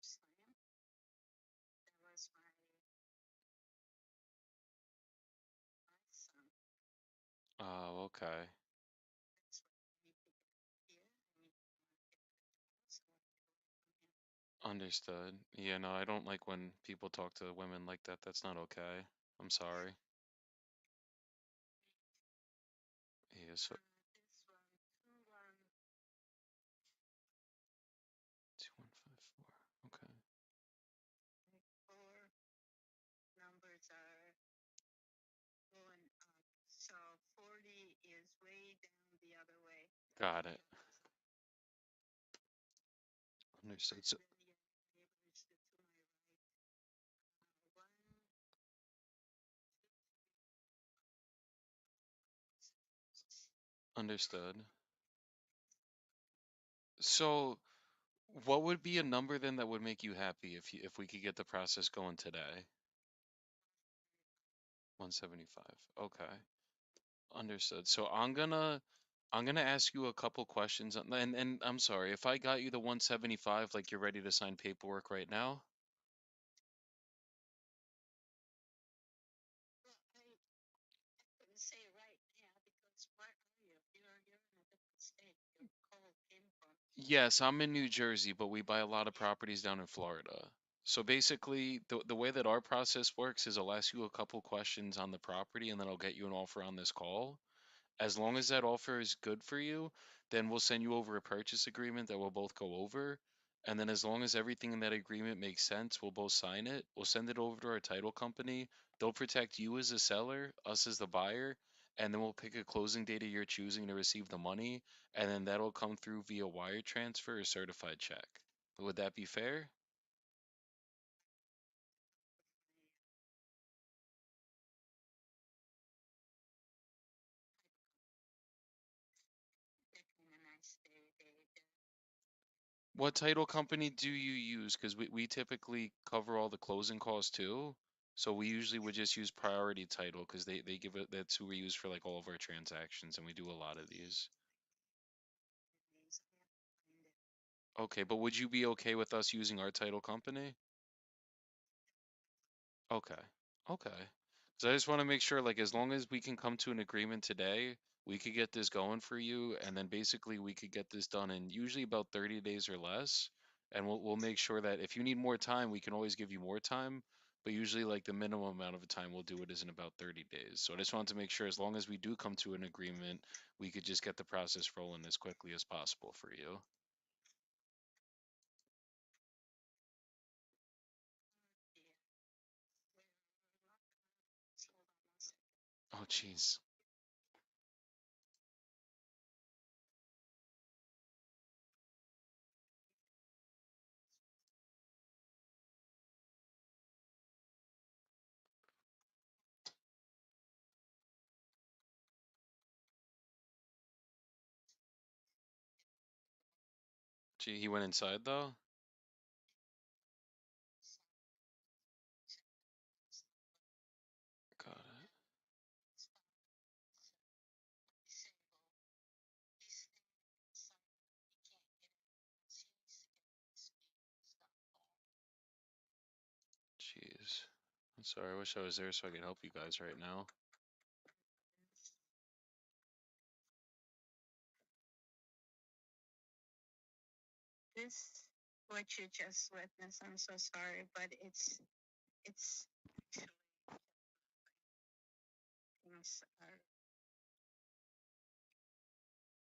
slam. That was my son. Oh, okay. That's what I need to get here. I need to market the house. I want to get away from him. Understood. Yeah, no, I don't like when people talk to women like that. That's not okay. I'm sorry. Yeah, so This one, 2 1. 2154. Okay. Four numbers are going up. So 40 is way down the other way. Got it. Understood. So, Then your neighbors to my right. One, understood. So, what would be a number then that would make you happy if we could get the process going today? 175. Okay. Understood. So I'm gonna ask you a couple questions and I'm sorry, if I got you the 175 like you're ready to sign paperwork right now? well, I couldn't say right now because where are you? You're in a different state. Your call came from. Yes, I'm in New Jersey, but we buy a lot of properties down in Florida. So basically, the way that our process works is I'll ask you a couple questions on the property and then I'll get you an offer on this call. As long as that offer is good for you, then we'll send you over a purchase agreement that we'll both go over. And then as long as everything in that agreement makes sense, we'll both sign it. We'll send it over to our title company. They'll protect you as a seller, us as the buyer. and then we'll pick a closing date of your choosing to receive the money, and then that'll come through via wire transfer or certified check. Would that be fair? What title company do you use? Because we typically cover all the closing costs too. So we usually would just use Priority Title because they give it, that's who we use for like all of our transactions, and we do a lot of these. Okay, but would you be okay with us using our title company? Okay. Okay. So I just want to make sure, like, as long as we can come to an agreement today, we could get this going for you, and then basically we could get this done in usually about 30 days or less. And we'll make sure that if you need more time, we can always give you more time. But usually, like, the minimum amount of time we'll do it is in about 30 days. So I just wanted to make sure, as long as we do come to an agreement, we could just get the process rolling as quickly as possible for you. Oh, jeez. Gee, he went inside though? Got it. Jeez. I'm sorry. I wish I was there so I could help you guys right now. This, what you just witnessed, I'm so sorry, but it's actually things are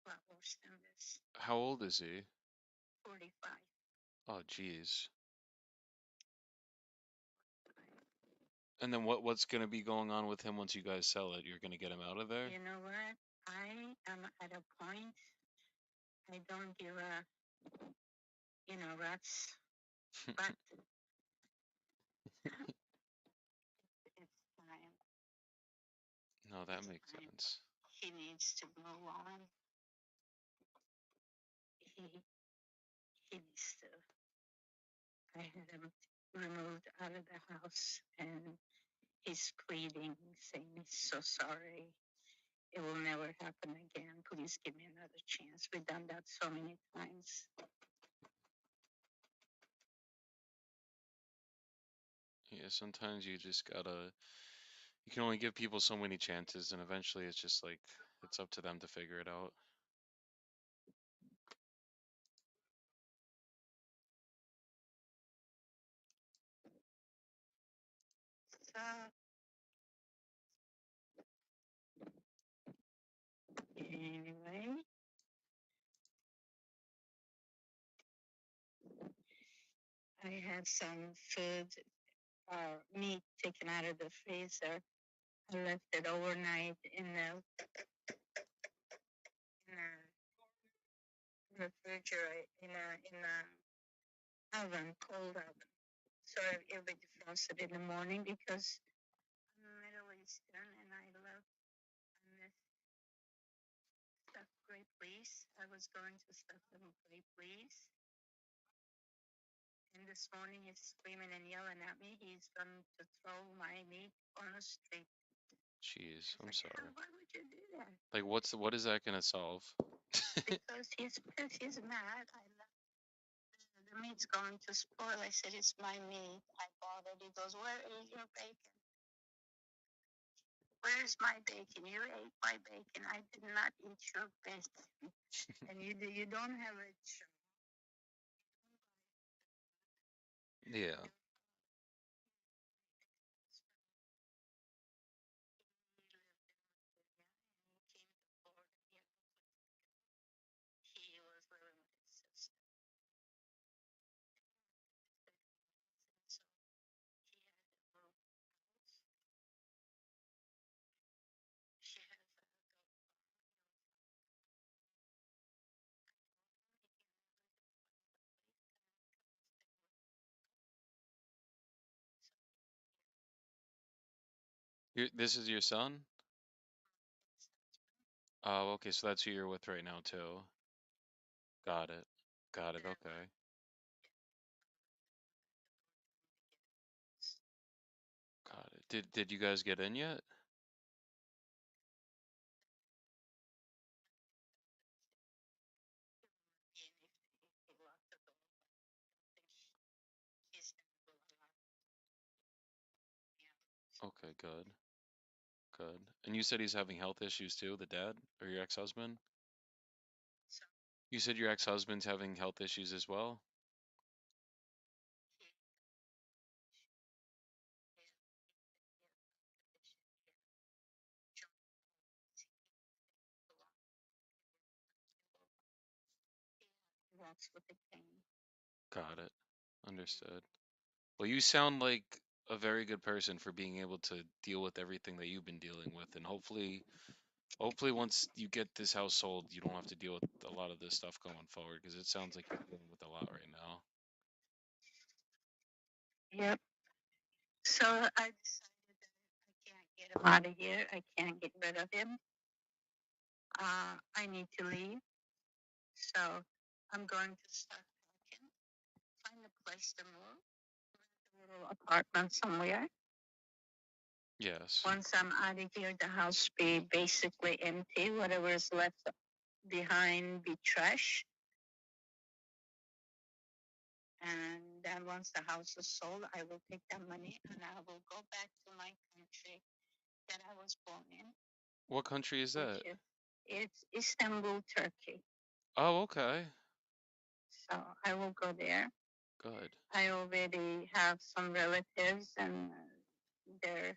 a lot worse than this. How old is he? 45. Oh, jeez. And then what's gonna be going on with him once you guys sell it? You're gonna get him out of there? You know what? I am at a point, I don't give a, rats, but it's time. No, that It's makes time. sense. He needs to move on. He, he needs to. I had him removed out of the house, and he's pleading, saying he's so sorry. It will never happen again. Please give me another chance. We've done that so many times. Yeah, sometimes you just gotta. You can only give people so many chances, and eventually it's just like it's up to them to figure it out. So, anyway, I had some food meat taken out of the freezer. I left it overnight in a refrigerator, in a oven, cold oven. So it'll be defrosted in the morning because I'm Middle Eastern and I miss stuffed grape leaves. I was going to stuff them with grape leaves. And this morning he's screaming and yelling at me. He's going to throw my meat on the street. Jeez, I'm Like, sorry. why would you do that? Like, what is that gonna solve? Because he's pissed, he's mad. I left the meat's going to spoil. I said, it's my meat. I bought it. He goes, where is your bacon? Where's my bacon? You ate my bacon. I did not eat your bacon. And you don't have a choice. Yeah. He was living with his sister. So he had to move house. She has This is your son? Oh, okay, so that's who you're with right now too. Got it. Got it. Okay. Got it. Did you guys get in yet? Okay, good. Good. And you said he's having health issues too, the dad or your ex-husband? You said your ex-husband's having health issues as well? That's what they came. Got it. Understood. Well, you sound like a very good person for being able to deal with everything that you've been dealing with, and hopefully once you get this house sold, you don't have to deal with a lot of this stuff going forward, because it sounds like you're dealing with a lot right now. Yep. So I decided that I can't get him out of here. I can't get rid of him. I need to leave. So I'm going to start packing, find a place to move, rent a little apartment somewhere. Yes. Once I'm out of here, the house be basically empty. Whatever is left behind be trash. And then once the house is sold, I will take that money and I will go back to my country that I was born in, What country is which that? is it's Istanbul, Turkey. Oh, okay. So I will go there. Good. I already have some relatives and they're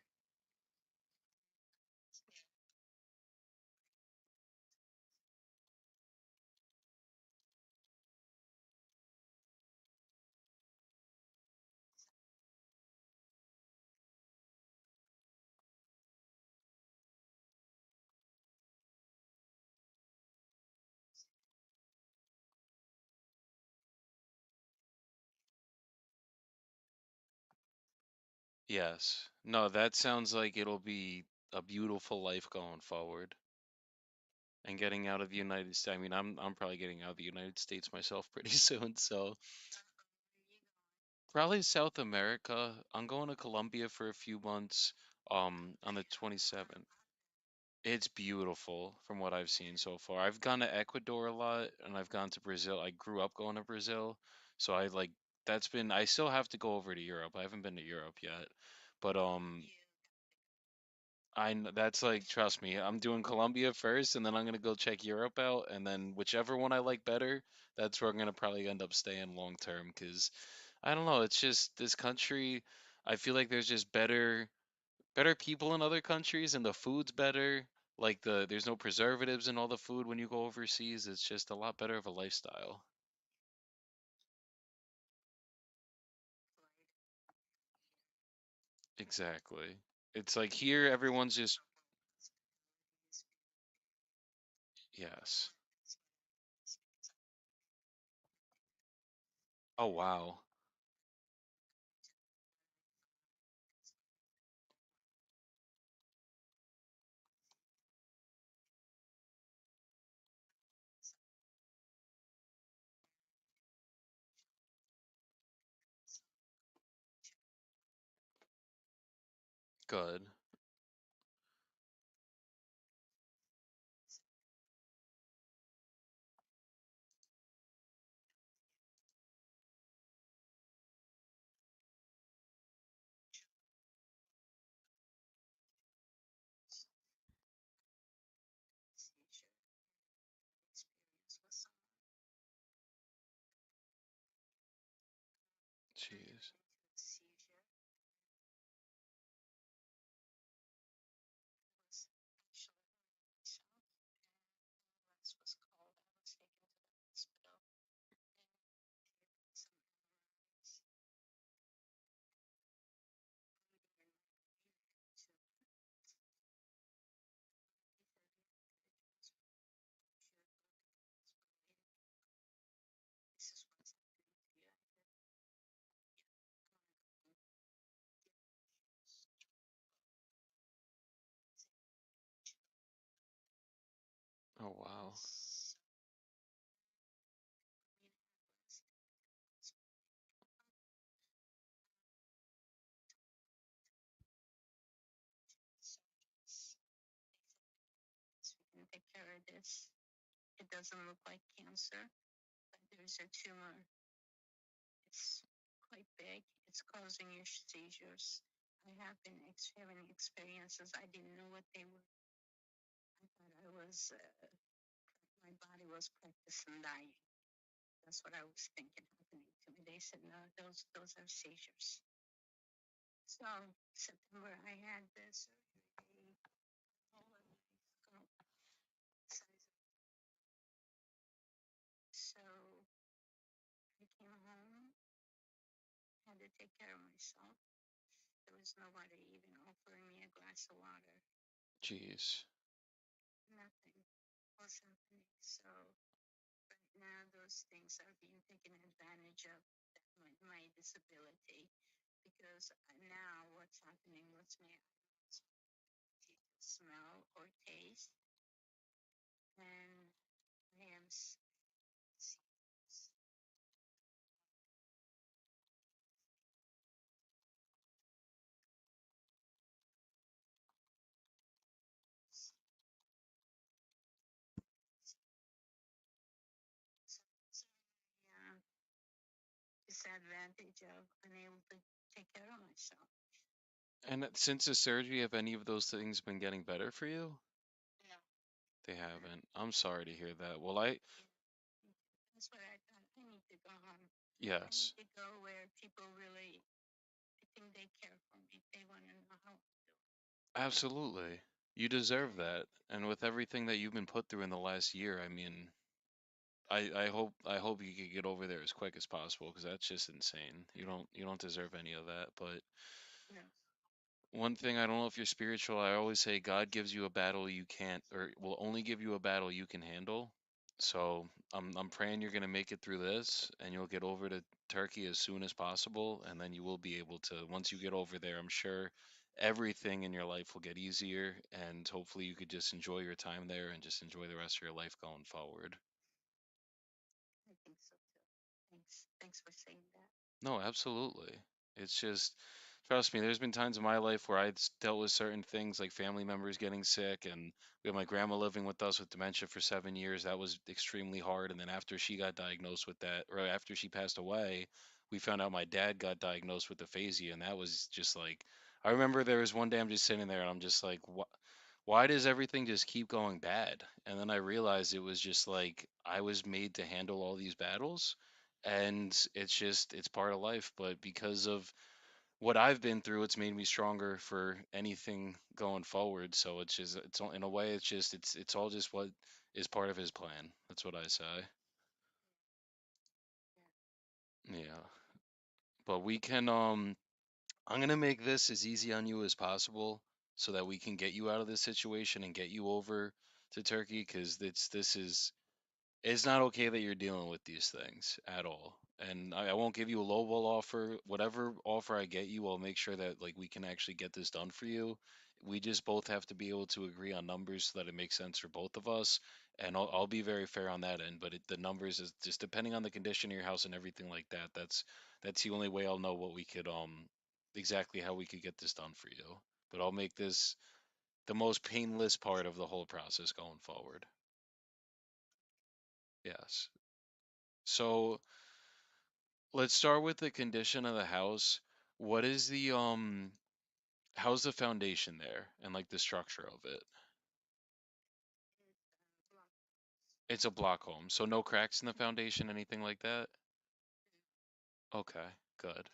Yes. No, that sounds like it'll be a beautiful life going forward. And getting out of the United States. I mean, I'm probably getting out of the United States myself pretty soon, so probably South America. I'm going to Colombia for a few months, on the 27th. It's beautiful from what I've seen so far. I've gone to Ecuador a lot and I've gone to Brazil. I grew up going to Brazil, so I like that's been I still have to go over to Europe. I haven't been to Europe yet. But that's like trust me, I'm doing Colombia first and then I'm gonna go check Europe out and then whichever one I like better, that's where I'm gonna probably end up staying long term 'cause I don't know, it's just this country, I feel like there's just better people in other countries and the food's better. Like there's no preservatives in all the food when you go overseas. It's just a lot better of a lifestyle. Exactly. It's like here everyone's just yes. Oh wow. Good. Jeez. Wow. We can take care of this. It doesn't look like cancer, but there's a tumor. It's quite big. It's causing your seizures. I have been having experiences. I didn't know what they were. I thought my body was practicing dying. That's what I was thinking happening to me. They said, no, those are seizures. So September, I had this surgery. All of my scalp size. So I came home, had to take care of myself. There was nobody even offering me a glass of water. Jeez. Nothing was happening. So right now, those things are being taken advantage of. My disability, because now what's happening? What's my smell or taste, and I am yeah, disadvantage of unable to take care of myself. And since the surgery, have any of those things been getting better for you? No. They haven't. I'm sorry to hear that. Well, I, That's what I thought. I need to go home. I yes, need to go where people really, I think they care for me. They want to know how I do. absolutely. You deserve that. And with everything that you've been put through in the last year, I mean, I hope you can get over there as quick as possible because that's just insane. You don't deserve any of that. But No. one thing, I don't know if you're spiritual, I always say God gives you a battle you can't, or will only give you a battle you can handle. So I'm praying you're gonna make it through this and you'll get over to Turkey as soon as possible, and then you will be able to, once you get over there, I'm sure everything in your life will get easier, and hopefully you could just enjoy your time there and just enjoy the rest of your life going forward. I think so too. Thanks. Thanks for saying that. No, absolutely. It's just, trust me, there's been times in my life where dealt with certain things like family members getting sick, and we had my grandma living with us with dementia for 7 years. That was extremely hard. And then after she got diagnosed with that, or after she passed away, we found out my dad got diagnosed with aphasia, and that was just like, I remember there was one day I'm just sitting there and I'm just like, what? Why does everything just keep going bad? And then I realized it was just like I was made to handle all these battles, and it's part of life. But because of what I've been through, it's made me stronger for anything going forward. So in a way, it's all just what is part of his plan. That's what I say. Yeah. But we can I'm gonna make this as easy on you as possible so that we can get you out of this situation and get you over to Turkey, because it's not okay that you're dealing with these things at all. And I won't give you a lowball offer. Whatever offer I get you, I'll make sure that like we can actually get this done for you. We just both have to be able to agree on numbers so that it makes sense for both of us. And I'll be very fair on that end. But the numbers is just depending on the condition of your house and everything like that. That's the only way I'll know what we could exactly how we could get this done for you. But I'll make this the most painless part of the whole process going forward. Yes. So let's start with the condition of the house. What is how's the foundation there and like the structure of it? It's a block home, so no cracks in the foundation, anything like that? Okay, good.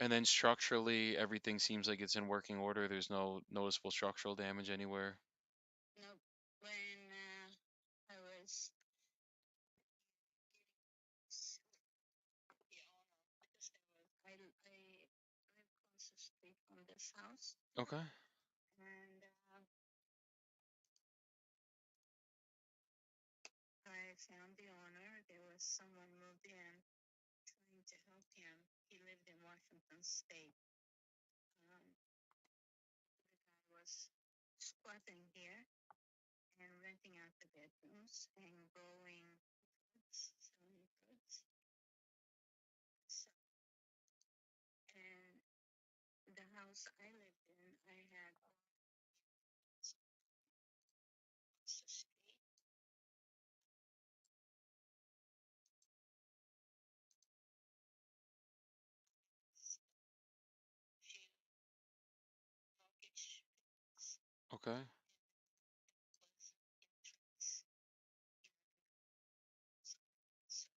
And then structurally, everything seems like it's in working order. There's no noticeable structural damage anywhere. No, when I was the owner, because I live across the street from this house, Okay. and I found the owner. There was someone moved in trying to help him. He lived in Washington State. The guy was squatting here and renting the bedrooms and growing fruits, selling fruits. So, and the house I lived in, I had across the street. Few mortgage payments Okay. was interest. So, so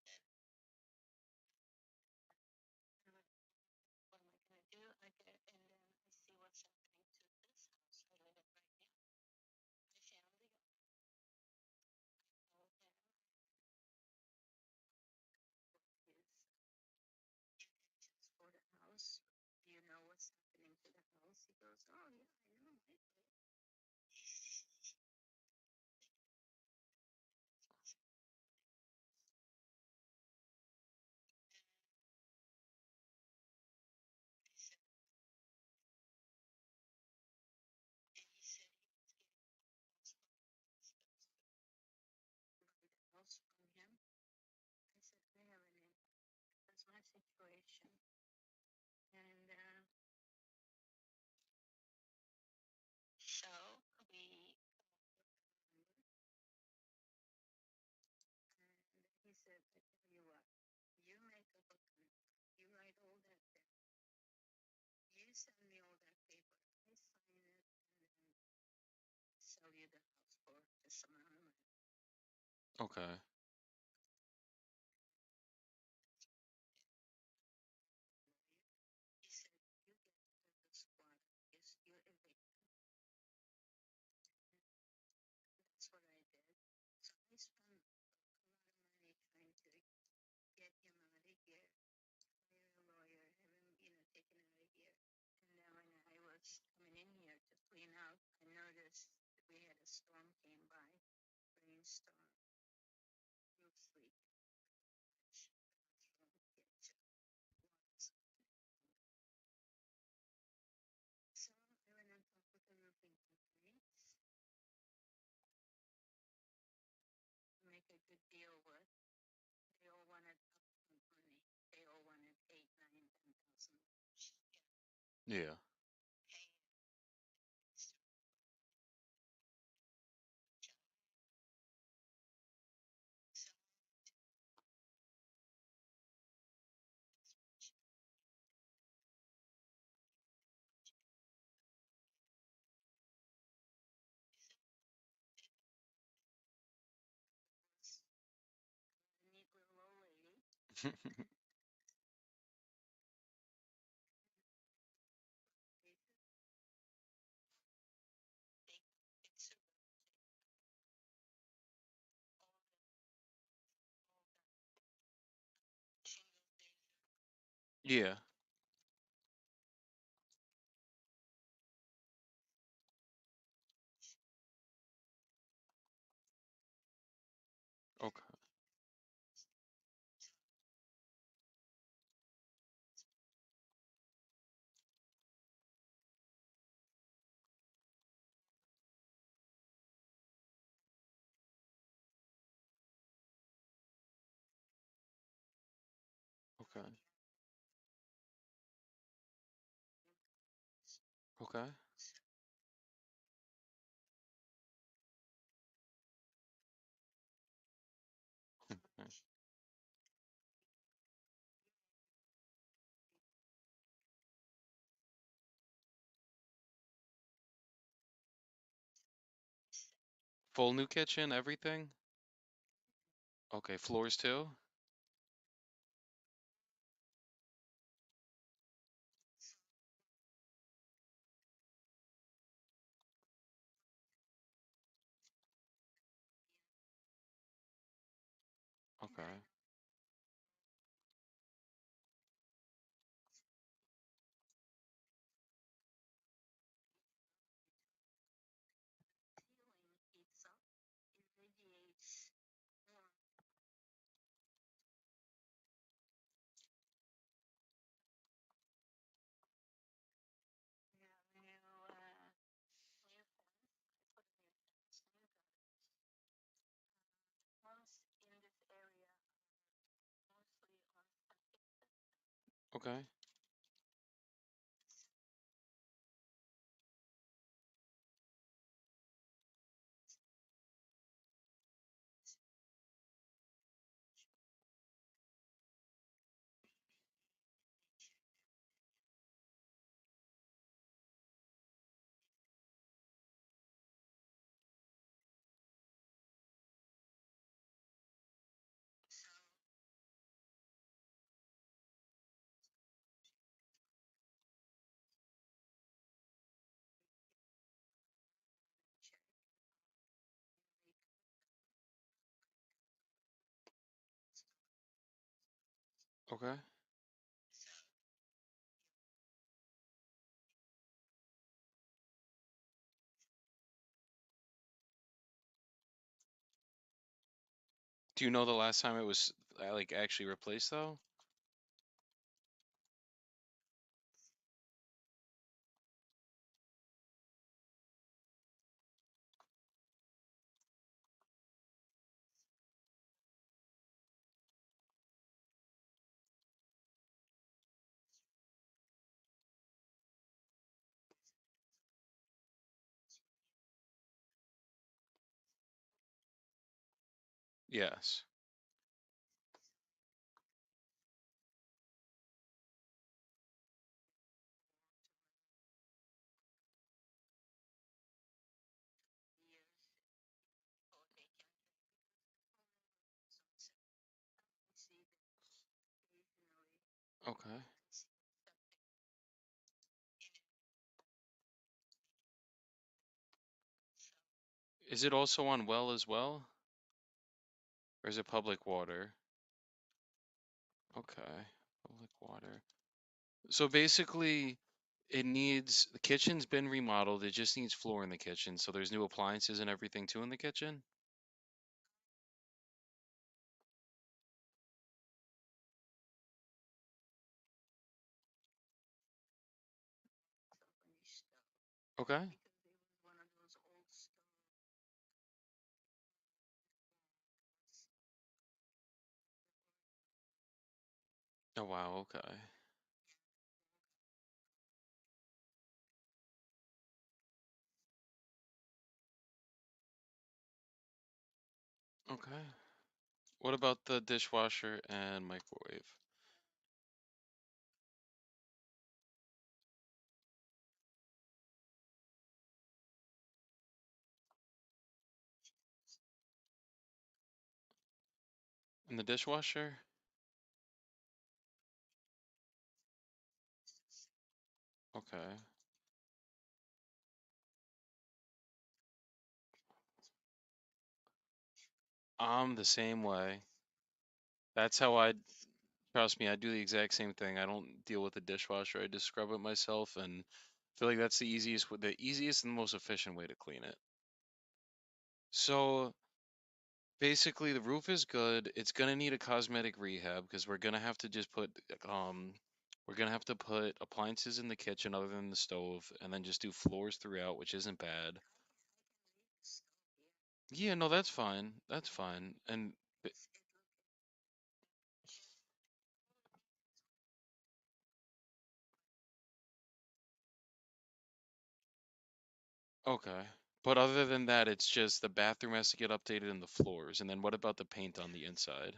then, what am I gonna do? I get and then I see what's happening to this house I live in right now. My family told him his intentions for the house. Do you know what's happening to the house? He goes, oh yeah, I know my place. I said, and he said he was getting calls from his husband to buy the house from him. I said, I have an income. That's my situation. And so we come up with a number. And he said, I tell you what, you make up a contract. You write all that down. You send me all that paper. I sign it and then sell you the house for this amount of money. Okay. He said, you get the squad. Yes, you evict. That's what I did. So I spent a lot of money trying to get him out of here, hire a lawyer, have him, taken out of here. And then when I was coming in here to clean out, I noticed that we had a storm came by, rainstorm, roof leak, much, bathroom, kitchen, walls. So I went and talked with the roofing company to make a good deal with. They all wanted upfront money. They all wanted 8, 9, 10,000. Yeah. Pay it. So was a neat little old lady. They take picture all the shingles they Yeah. Okay. Okay. Okay. Full new kitchen, everything? Okay, floors too? Okay. ceiling heats up, it radiates warm. Yeah, new fence. I put a new Okay. Okay. Do you know the last time it was like actually replaced though? Yes. Okay. Is it also on well as well? Or is it public water? Okay. Public water. So basically, the kitchen's been remodeled. It just needs floor in the kitchen. So there's new appliances and everything too in the kitchen? Okay. Oh wow, okay. Okay. What about the dishwasher and microwave? And the dishwasher? Okay. I'm the same way. That's how I trust me, I do the exact same thing. I don't deal with the dishwasher. I just scrub it myself and feel like that's the easiest and most efficient way to clean it. So basically the roof is good. It's gonna need a cosmetic rehab because we're gonna have to put appliances in the kitchen other than the stove and then just do floors throughout, which isn't bad. Yeah, no, that's fine. That's fine. And b- okay. But other than that, it's just the bathroom has to get updated and the floors. And then what about the paint on the inside?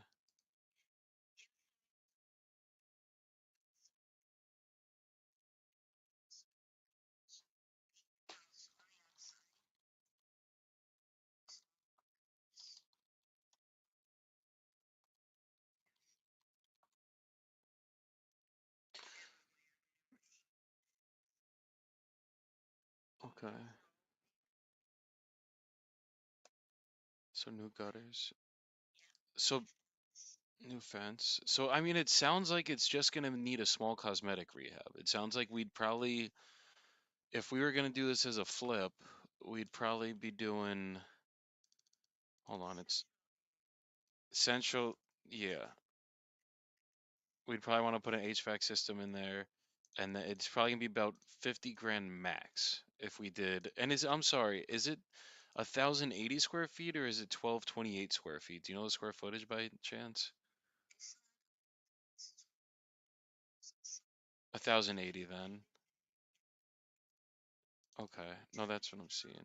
Okay. So new gutters. So new fence. So I mean, it sounds like it's just gonna need a small cosmetic rehab. It sounds like we'd probably, if we were gonna do this as a flip, we'd probably be doing. Hold on, it's central. Yeah, we'd probably want to put an HVAC system in there, and it's probably gonna be about 50 grand max if we did. And I'm sorry, is it 1,080 square feet or is it 1,228 square feet? Do you know the square footage by chance? 1,080 then. Okay. No, that's what I'm seeing.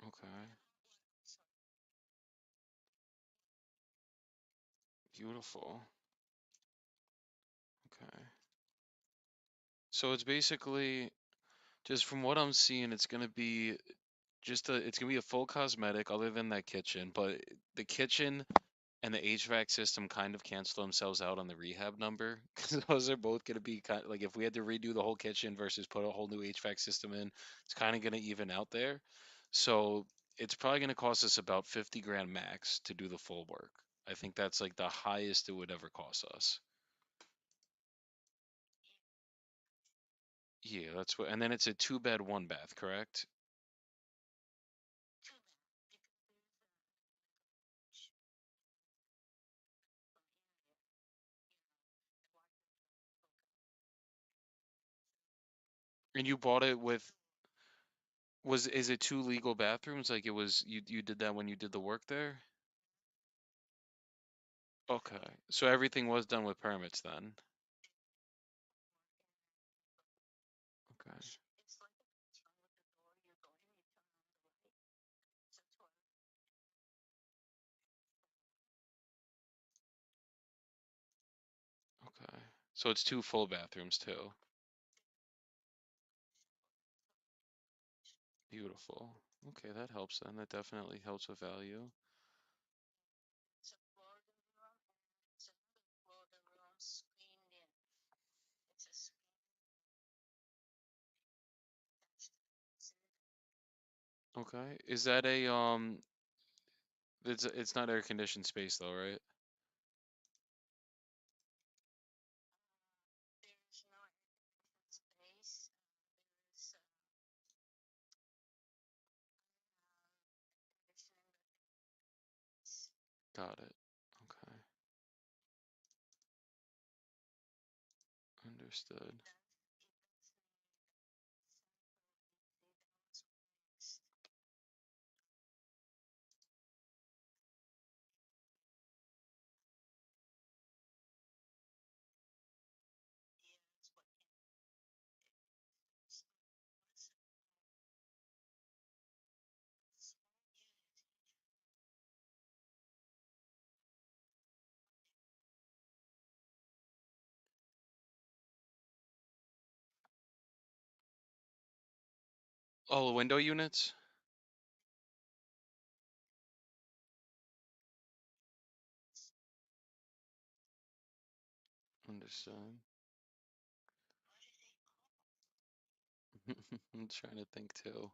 Okay. Beautiful. Okay. So it's basically just from what I'm seeing, it's gonna be it's gonna be a full cosmetic other than that kitchen, but the kitchen and the HVAC system kind of cancel themselves out on the rehab number because those are both gonna be kind like if we had to redo the whole kitchen versus put a whole new HVAC system in, it's kind of gonna even out there. So it's probably gonna cost us about 50 grand max to do the full work. I think that's like the highest it would ever cost us. Yeah, that's what, and then it's a two bed, one bath, correct? And you bought it with is it two legal bathrooms? Like it was you did that when you did the work there? Okay. So everything was done with permits then. Okay. Okay. So it's two full bathrooms too. Beautiful. Okay, that helps then. That definitely helps with value. Okay. Is that a it's not air conditioned space though, right? Got it. Okay. Understood. Oh, window units? Understood. I'm trying to think too.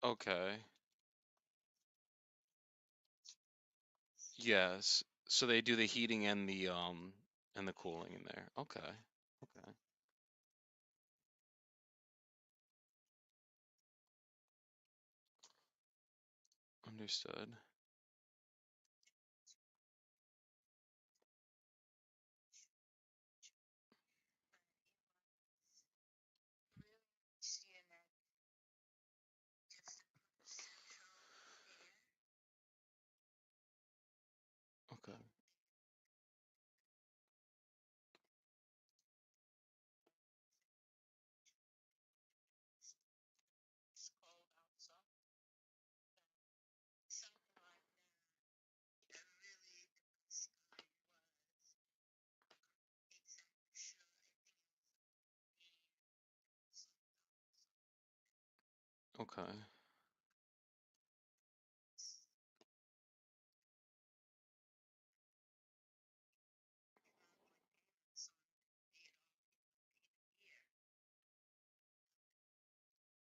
Okay. Yes. So they do the heating and the cooling in there. Okay. Okay. Understood. Okay. Okay.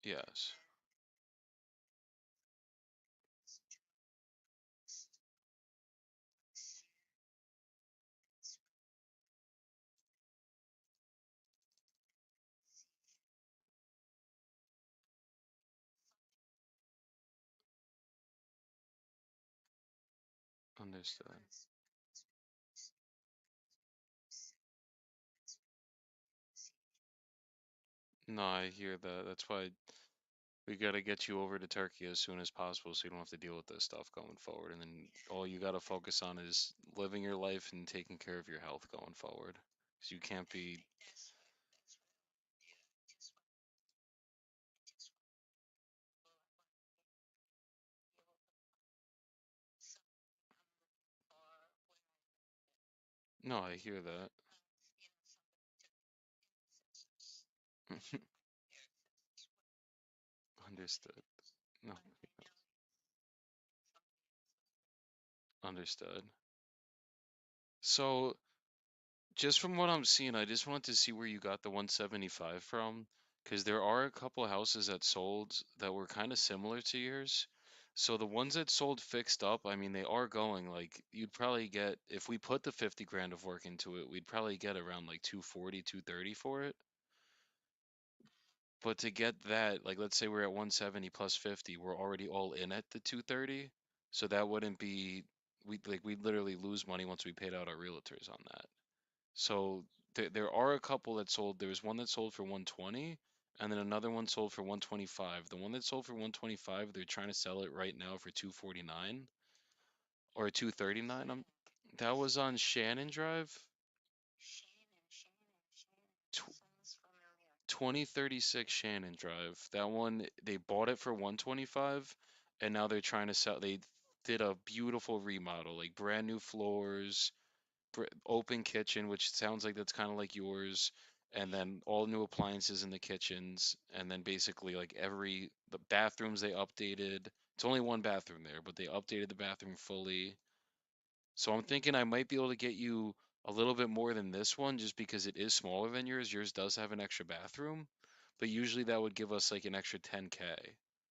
Yes. Understood. No, I hear that. That's why we gotta get you over to Turkey as soon as possible so you don't have to deal with this stuff going forward. And then all you gotta focus on is living your life and taking care of your health going forward. Because you can't be. No, I hear that. Understood. No, understood. So, just from what I'm seeing, I just wanted to see where you got the 175 from, because there are a couple houses that sold that were kind of similar to yours. So the ones that sold fixed up, I mean, they are going like you'd probably get if we put the 50 grand of work into it, we'd probably get around like 240, 230 for it. But to get that, like let's say we're at 170 plus 50, we're already all in at the 230. So that wouldn't be we'd literally lose money once we paid out our realtors on that. So there are a couple that sold. There was one that sold for 120, and then another one sold for 125. The one that sold for 125, they're trying to sell it right now for 249 or 239. That was on Shannon Drive, tw 2036 Shannon Drive. That one they bought it for 125, and now they're trying to sell. They did a beautiful remodel, like brand new floors, open kitchen, which sounds like that's kind of like yours, and then all new appliances in the kitchens, and then basically like the bathrooms they updated. It's only one bathroom there, but they updated the bathroom fully. So I'm thinking I might be able to get you a little bit more than this one just because it is smaller than yours. Yours does have an extra bathroom, but usually that would give us like an extra 10K.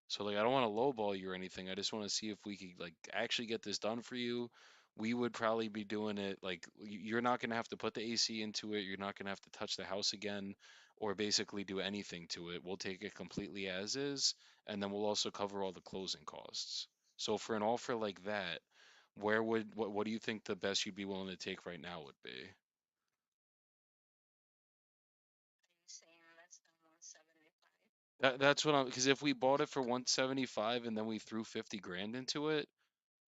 So like I don't want to lowball you or anything. I just want to see if we could like actually get this done for you. We would probably be doing it like you're not going to have to put the AC into it. You're not going to have to touch the house again or basically do anything to it. We'll take it completely as is, and then we'll also cover all the closing costs. So for an offer like that, what do you think the best you'd be willing to take right now would be? That's what I'm because if we bought it for 175 and then we threw 50 grand into it,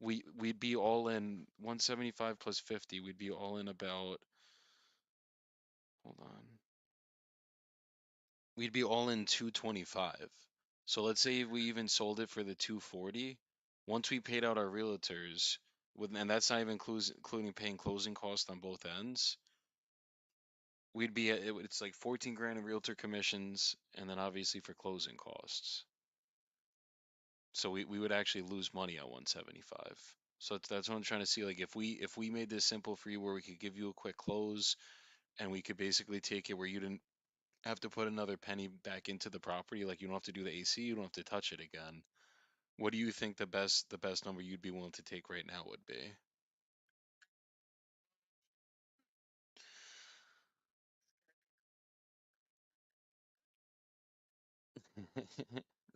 we'd be all in 175 plus 50, we'd be all in about hold on. We'd be all in 225. So let's say if we even sold it for the 240, once we paid out our realtors, and that's not even including paying closing costs on both ends, we'd be at it's like 14 grand in realtor commissions and then obviously for closing costs. So we would actually lose money on 175. So that's what I'm trying to see. Like if we made this simple for you where we could give you a quick close and we could basically take it where you didn't have to put another penny back into the property, like you don't have to do the AC, you don't have to touch it again. What do you think the best number you'd be willing to take right now would be?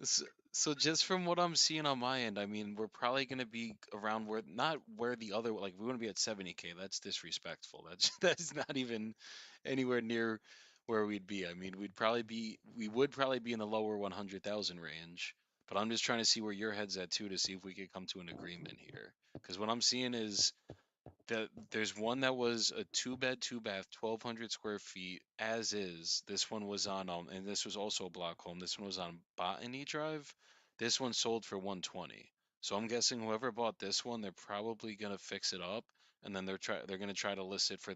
So, so just from what I'm seeing on my end, I mean, we're probably gonna be around where not where the other like we want to be at 70K. That's disrespectful. That's that's not even anywhere near where we'd be. I mean, we would probably be in the lower 100,000 range. But I'm just trying to see where your head's at too to see if we could come to an agreement here. Because what I'm seeing is there's one that was a two bed, two bath, 1,200 square feet as is. This one was on and this was also a block home. This one was on Botany Drive. This one sold for 120. So I'm guessing whoever bought this one, they're probably gonna fix it up, and then they're gonna try to list it for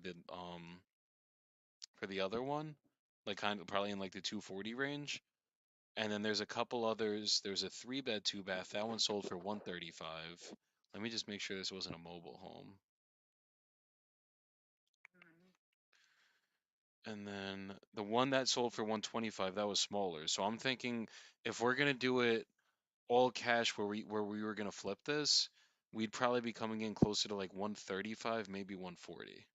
the other one, like kind of probably in like the 240 range. And then there's a couple others. There's a three bed, two bath. That one sold for 135. Let me just make sure this wasn't a mobile home. And then the one that sold for 125, that was smaller. So I'm thinking if we're gonna do it all cash where we were gonna flip this, we'd probably be coming in closer to like 135, maybe 140.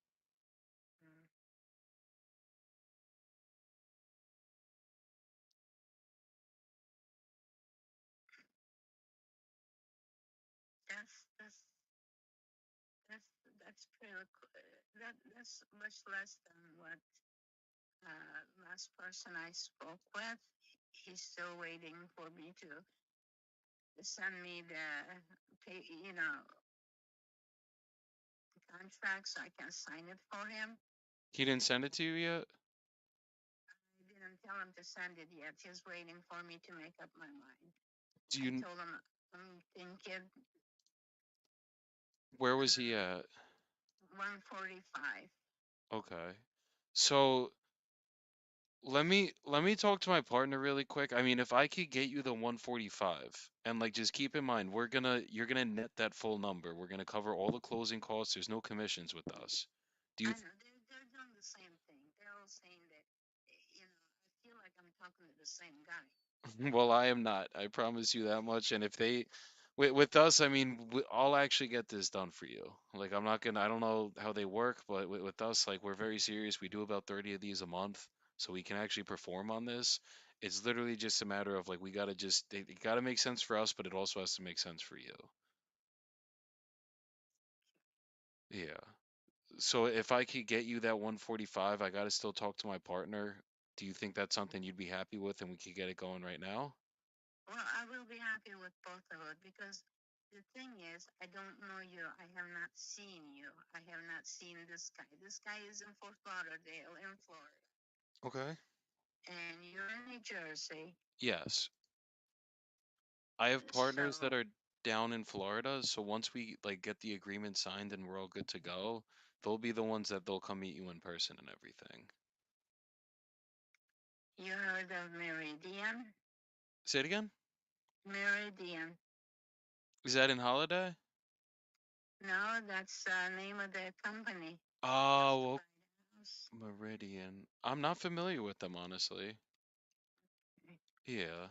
That's that's that's pretty. That's much less than what Last person I spoke with, he's still waiting for me to send me the pay, contract so I can sign it for him. He didn't send it to you yet? I didn't tell him to send it yet. He's waiting for me to make up my mind. Do I you told him I'm thinking Where was he at? 145. Okay. So let me talk to my partner really quick. I mean, if I could get you the 145, and like just keep in mind, you're gonna net that full number. We're gonna cover all the closing costs. There's no commissions with us. Do I you know they're doing the same thing. They're all saying that, I feel like I'm talking to the same guy. Well, I am not. I promise you that much. And if they, with us, I mean, I'll actually get this done for you. Like, I'm not gonna, I don't know how they work, but with us, like, we're very serious. We do about 30 of these a month, so we can actually perform on this. It's literally just a matter of like, we gotta just, it gotta make sense for us, but it also has to make sense for you. Yeah. So if I could get you that 145, I gotta still talk to my partner. Do you think that's something you'd be happy with and we could get it going right now? Well, I will be happy with both of it because the thing is, I don't know you. I have not seen you. I have not seen this guy. This guy is in Fort Lauderdale, in Florida, Okay. and you're in New Jersey. Yes. I have partners that So are down in Florida, so once we like get the agreement signed and we're all good to go, they'll be the ones that they'll come meet you in person and everything. you heard of Meridian? Say it again? Meridian. Is that in Holiday? No, that's the name of the company. Wants to Oh, buy the house. Meridian. I'm not familiar with them, honestly. Yeah.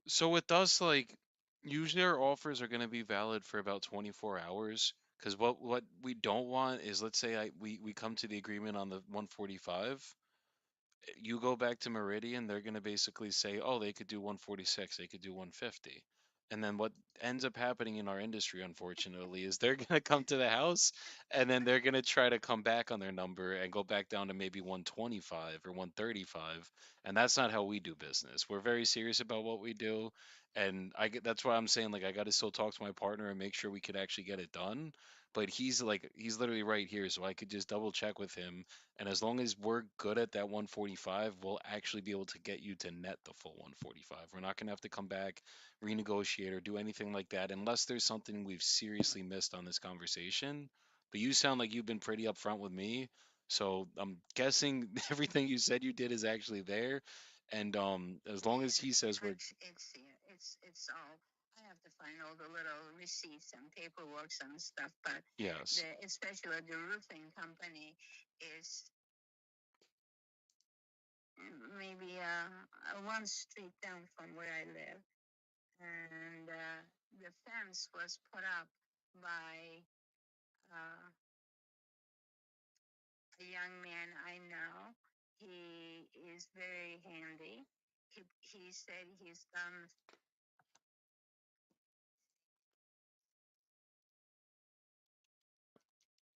So with us, like, usually our offers are going to be valid for about 24 hours. Because what we don't want is, let's say we come to the agreement on the 145. You go back to Meridian, they're going to basically say, oh, they could do 146, they could do 150. And then what ends up happening in our industry, unfortunately, is they're going to come to the house and then they're going to try to come back on their number and go back down to maybe 125 or 135. And that's not how we do business. We're very serious about what we do. And that's why I'm saying, like, I got to still talk to my partner and make sure we could actually get it done. But he's literally right here. So I could just double check with him, and as long as we're good at that 145, we'll actually be able to get you to net the full 145. We're not going to have to come back, renegotiate, or do anything like that unless there's something we've seriously missed on this conversation. But you sound like you've been pretty upfront with me. So I'm guessing everything you said you did is actually there. And as long as he says we're, It's all. I have to find all the little receipts and paperwork and stuff, but yes. especially the roofing company is maybe one street down from where I live, and the fence was put up by uh, a young man I know. He is very handy. He said he's done.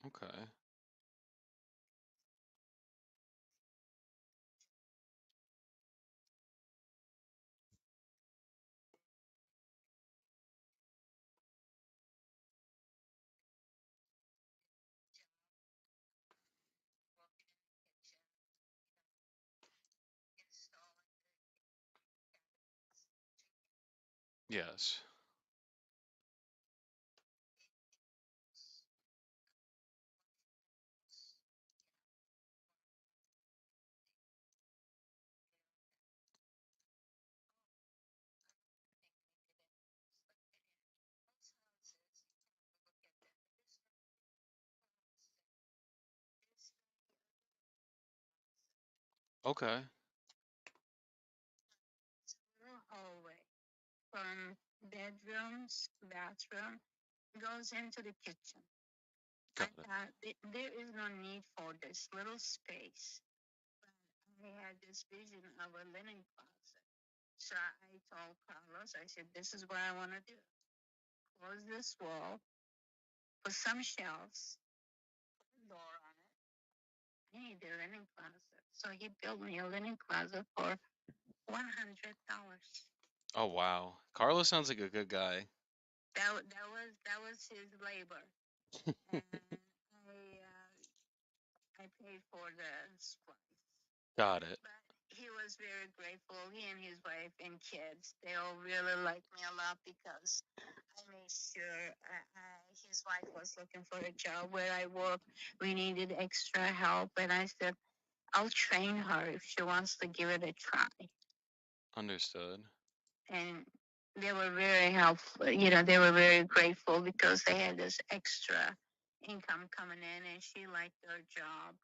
Okay. Yes. Okay. Hallway from bedrooms, bathroom, goes into the kitchen. I Got it. thought there is no need for this little space. But I had this vision of a linen closet. So I told Carlos, I said, this is what I want to do. Close this wall, put some shelves, put a door on it, I need a linen closet. So he built me a linen closet for $100. Oh wow. Carlos sounds like a good guy. That was his labor, and I paid for the supplies. Got it. But he was very grateful. He and his wife and kids, they all really liked me a lot because I made sure his wife was looking for a job where I work. We needed extra help, and I said, I'll train her if she wants to give it a try. Understood. And they were very helpful. They were very grateful because they had this extra income coming in, and she liked their job.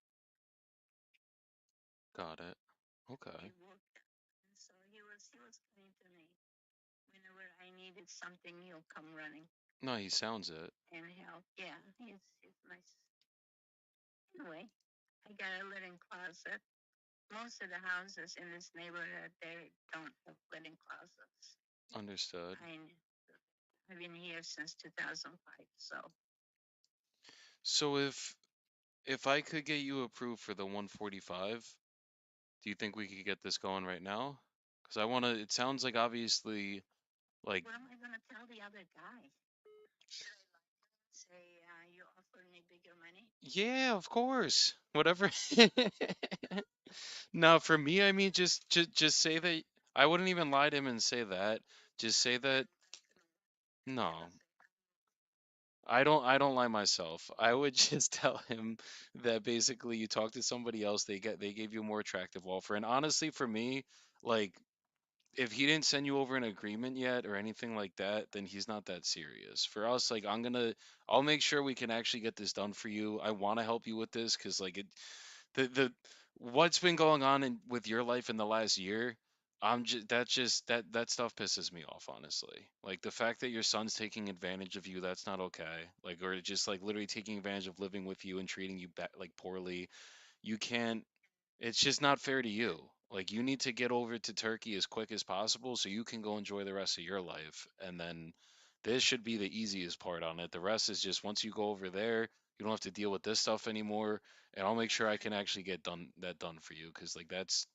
Got it. He Okay. worked, and so he was kind to me. Whenever I needed something, he'll come running No, he sounds it. and help. Yeah, he's nice. Anyway, I got a linen closet. Most of the houses in this neighborhood, they don't have linen closets. Understood. I, I've been here since 2005, so So if I could get you approved for the 145, do you think we could get this going right now? Because I want to. It sounds like obviously like what am I going to tell the other guy? Should I say you offered me bigger money? yeah, of course. Whatever. No, for me, I mean, just say that. I wouldn't even lie to him and say that. Just say that. No, I don't lie myself. I would just tell him that basically you talked to somebody else, they gave you a more attractive offer. And honestly, for me, like if he didn't send you over an agreement yet or anything like that, then he's not that serious. For us, like I'll make sure we can actually get this done for you. I want to help you with this because like the what's been going on with your life in the last year, just that stuff pisses me off, honestly. Like the fact that your son's taking advantage of you, that's not okay. Like or just like literally taking advantage of living with you and treating you like poorly. You can't, it's just not fair to you. Like you need to get over to Turkey as quick as possible so you can go enjoy the rest of your life. And then this should be the easiest part on it. The rest is just once you go over there, you don't have to deal with this stuff anymore. And I'll make sure I can actually get done for you because like that's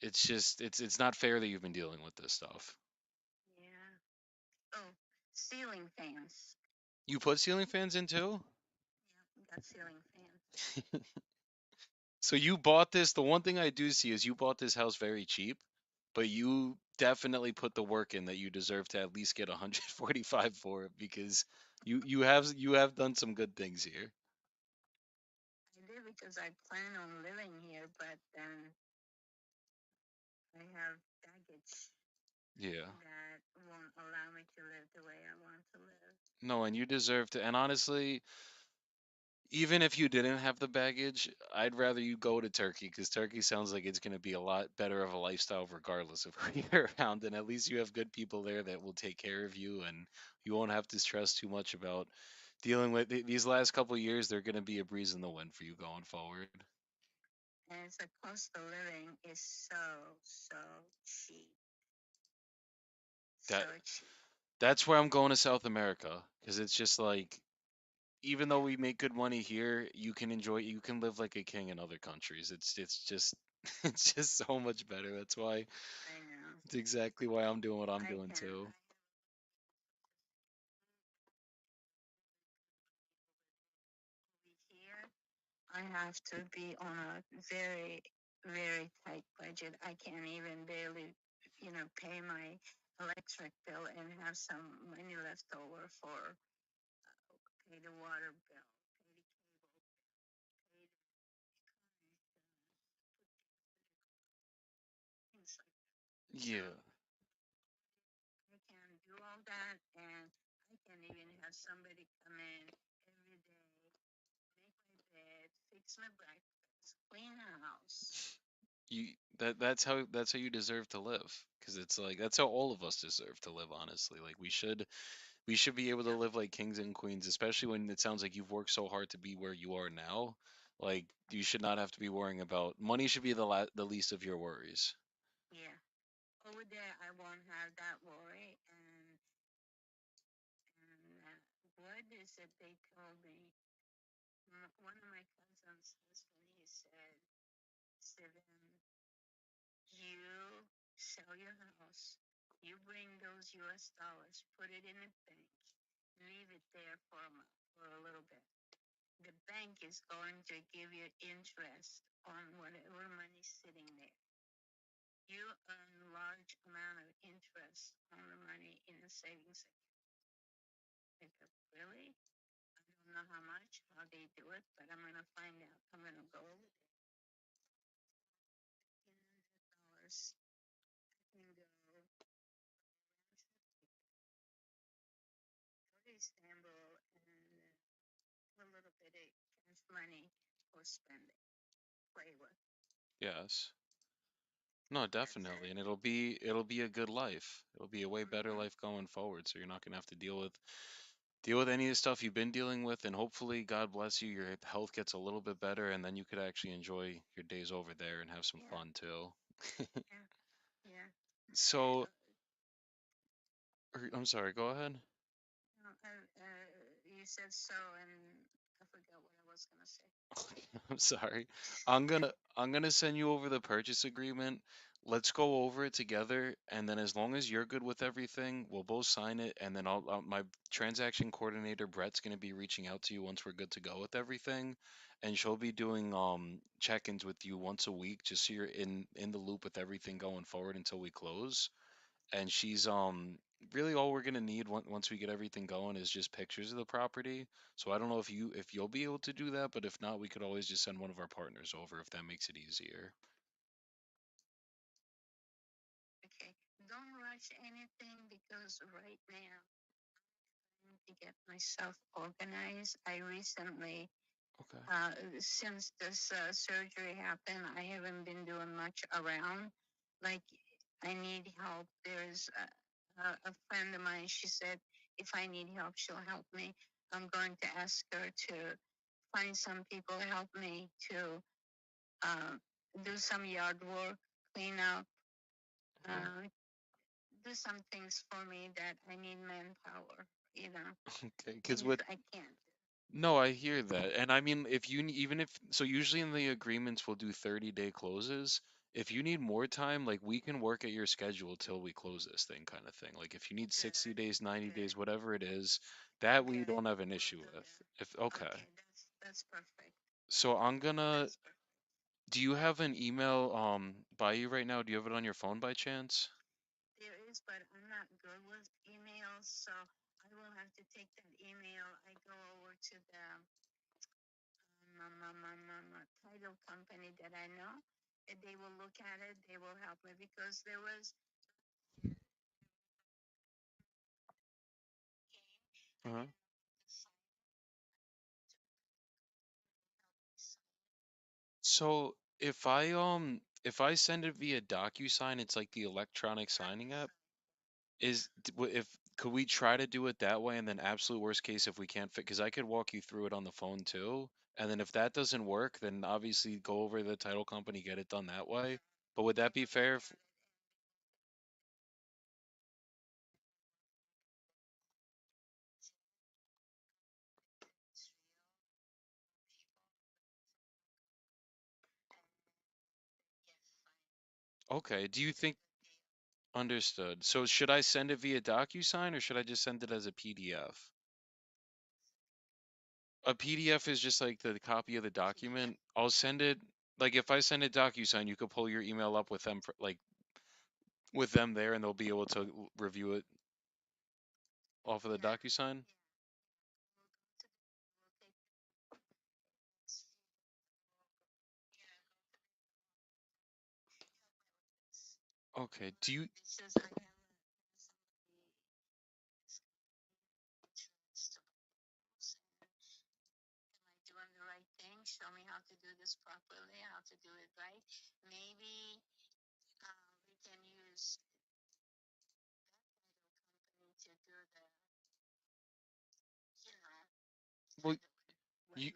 it's just it's not fair that you've been dealing with this stuff. Yeah. Oh, ceiling fans. You put ceiling fans in too? Yeah, we got ceiling fans. So you bought this. The one thing I do see is you bought this house very cheap, but you definitely put the work in that you deserve to at least get 145 for it because you have done some good things here. I did because I plan on living here, but then I have baggage Yeah. that won't allow me to live the way I want to live. No, and you deserve to. And honestly, even if you didn't have the baggage, I'd rather you go to Turkey because Turkey sounds like it's going to be a lot better of a lifestyle regardless of who you're around. And at least you have good people there that will take care of you and you won't have to stress too much about dealing with these last couple of years. They're going to be a breeze in the wind for you going forward. And the cost of living is so cheap. So That cheap. that's where I'm going to South America because it's just like even though we make good money here, you can live like a king in other countries. It's just it's just so much better. That's why I know. it's exactly why I'm doing what I'm I doing can. too. Be here. I have to be on a very, very tight budget. I can't even barely, pay my electric bill and have some money left over for pay the water bill, pay the cable, pay the things like that. So Yeah. I can do all that, and I can even have somebody come in every day, make my bed, fix my breakfast, clean the house. You that's how you deserve to live because it's like that's how all of us deserve to live honestly. Like we should be able to Yeah, live like kings and queens, especially when it sounds like you've worked so hard to be where you are now. Like you should not have to be worrying about money should be the least of your worries. yeah. Over there, I won't have that worry. And what is it they told me? One of my cousins' husband, said to them, you sell your house, you bring those US dollars, put it in a bank, leave it there for a little bit. The bank is going to give you interest on whatever money's sitting there. You earn large amount of interest on the money in a savings account. I go, really? I don't know how much, how they do it, but I'm going to find out. I'm going to go over there. $1,500. I can go to Istanbul and a little bit of cash money for spending, play with. Yes. No, That's definitely. it. And it'll be a good life. It'll be a way better Mm-hmm. life going forward. So you're not gonna have to deal with any of the stuff you've been dealing with, and hopefully, God bless you, your health gets a little bit better, and then you could actually enjoy your days over there and have some Yeah, fun too. yeah, yeah. So, I'm sorry, go ahead. You said so, and I forgot what I was gonna say. I'm sorry. I'm gonna send you over the purchase agreement. Let's go over it together, and then as long as you're good with everything, we'll both sign it, and then my transaction coordinator Brett's gonna be reaching out to you once we're good to go with everything, and she'll be doing check-ins with you once a week, just so you're in the loop with everything going forward until we close. And she's really all we're gonna need once we get everything going is just pictures of the property. So I don't know if you'll be able to do that, but if not, we could always just send one of our partners over if that makes it easier. Okay, don't rush anything because right now I need to get myself organized. I recently, Okay. since this surgery happened, I haven't been doing much around. Like, I need help. There's a friend of mine. She said if I need help, she'll help me. I'm going to ask her to find some people to help me to uh, do some yard work, clean up, Okay. uh, do some things for me that I need manpower, you know, Okay. Because things with I can't do. no, I hear that, and I mean, if you even if so, usually in the agreements we'll do 30-day closes. If you need more time, like we can work at your schedule till we close this thing, kind of thing. Like if you need 60 Good, days, 90 good, days, whatever it is, that we good. don't have an We'll issue do with. that. If okay. Okay, that's perfect. So I'm gonna That's perfect. Do you have an email by you right now? Do you have it on your phone by chance? There is, but I'm not good with emails, so I will have to take that email. I go over to the title company that I know, and they will look at it. They will help me because there was I Uh-huh. didn't So if I send it via DocuSign, it's like the electronic signing app. If could we try to do it that way, and then absolute worst case if we can't fit, because I could walk you through it on the phone too, and then if that doesn't work, then obviously go over to the title company, get it done that way. But would that be fair? Okay. Do you think understood? So should I send it via DocuSign or should I just send it as a PDF? A PDF is just like the copy of the PDF. document. I'll send it like if I send it DocuSign, you could pull your email up with them like with them there, and they'll be able to review it off of the Yeah, DocuSign. we'll take this. Yeah, Okay. Do you this is I have somebody is insurance to books, and am I doing the right thing? Show me how to do this properly, how to do it right. Maybe we can use that title company to do the, you know, well title. What you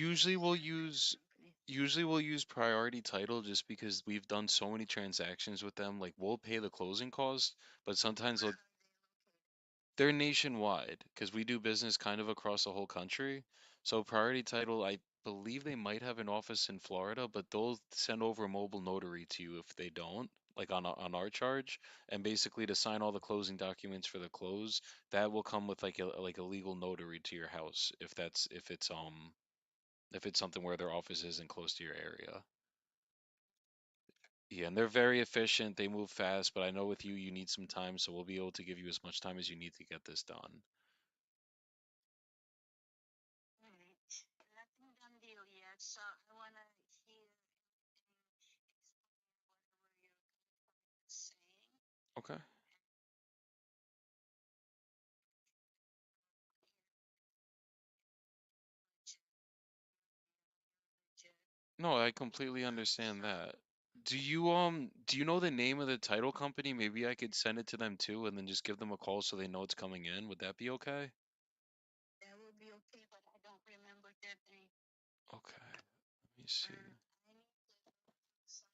what usually is we'll that title use company? usually we'll use priority title just because we've done so many transactions with them. Like we'll pay the closing cost, but sometimes Where they'll are they located? they're nationwide because we do business kind of across the whole country. So priority title, believe they might have an office in Florida, but they'll send over a mobile notary to you if they don't, like on our charge. And basically, to sign all the closing documents for the close, that will come with like a legal notary to your house if it's something where their office isn't close to your area. Yeah, and they're very efficient. They move fast, but I know with you, you need some time, so we'll be able to give you as much time as you need to get this done. All right. Nothing done deal yet, so I want to hear explain whatever you're saying. Okay. No, I completely understand that. Do you know the name of the title company? Maybe I could send it to them too and then just give them a call so they know it's coming in. Would that be okay? That will be okay, but I don't remember their name. Okay. Let me see. I need some.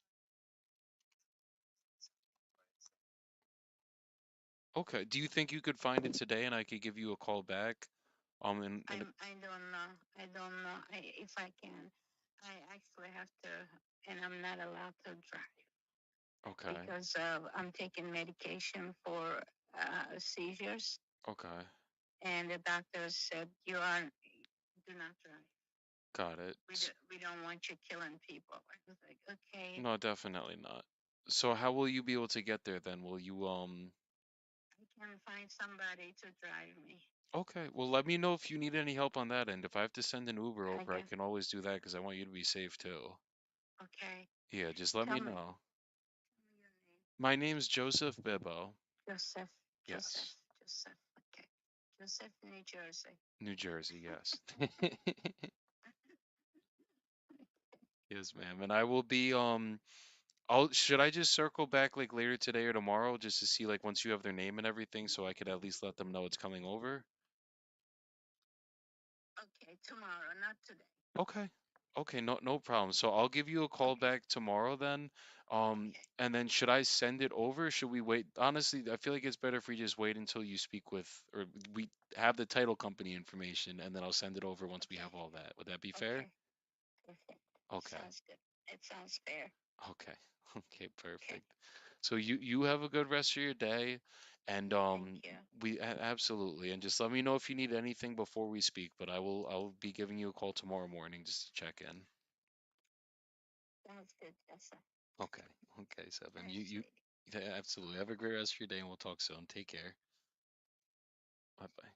Okay. Do you think you could find it today and I could give you a call back? And I don't know. I don't know if I can. I actually have to, and I'm not allowed to drive okay. because I'm taking medication for seizures, Okay. and the doctor said you are do not drive. Got it. We don't want you killing people. I was like, okay, No, definitely not. So how will you be able to get there then? Will you I can find somebody to drive me. Okay, well let me know if you need any help on that end. If I have to send an Uber I over, I can. can always do that because I want you to be safe too. Okay. Yeah, just let me know. Tell me your name. My name's Joseph Bibbo. Joseph. Joseph. Yes. Joseph. Okay. Joseph, New Jersey. New Jersey, yes. Yes, ma'am. And I will be I'll should I just circle back like later today or tomorrow just to see like once you have their name and everything so I could at least let them know it's coming over? Okay, tomorrow, not today. Okay. Okay, no problem. So I'll give you a call Okay. back tomorrow then. Okay. And then should I send it over? Should we wait? Honestly, I feel like it's better if we just wait until you speak with or we have the title company information and then I'll send it over once we Okay. have all that. Would that be fair? Okay. Perfect. Okay. Sounds good. It sounds fair. Okay. Okay, Okay. perfect. So you have a good rest of your day and Thank you. absolutely and just let me know if you need anything before we speak, but I'll be giving you a call tomorrow morning just to check in. Sounds good, Jessa. Okay. Okay, Seven. Nice You lady. yeah, absolutely. Have a great rest of your day and we'll talk soon. Take care. Bye bye.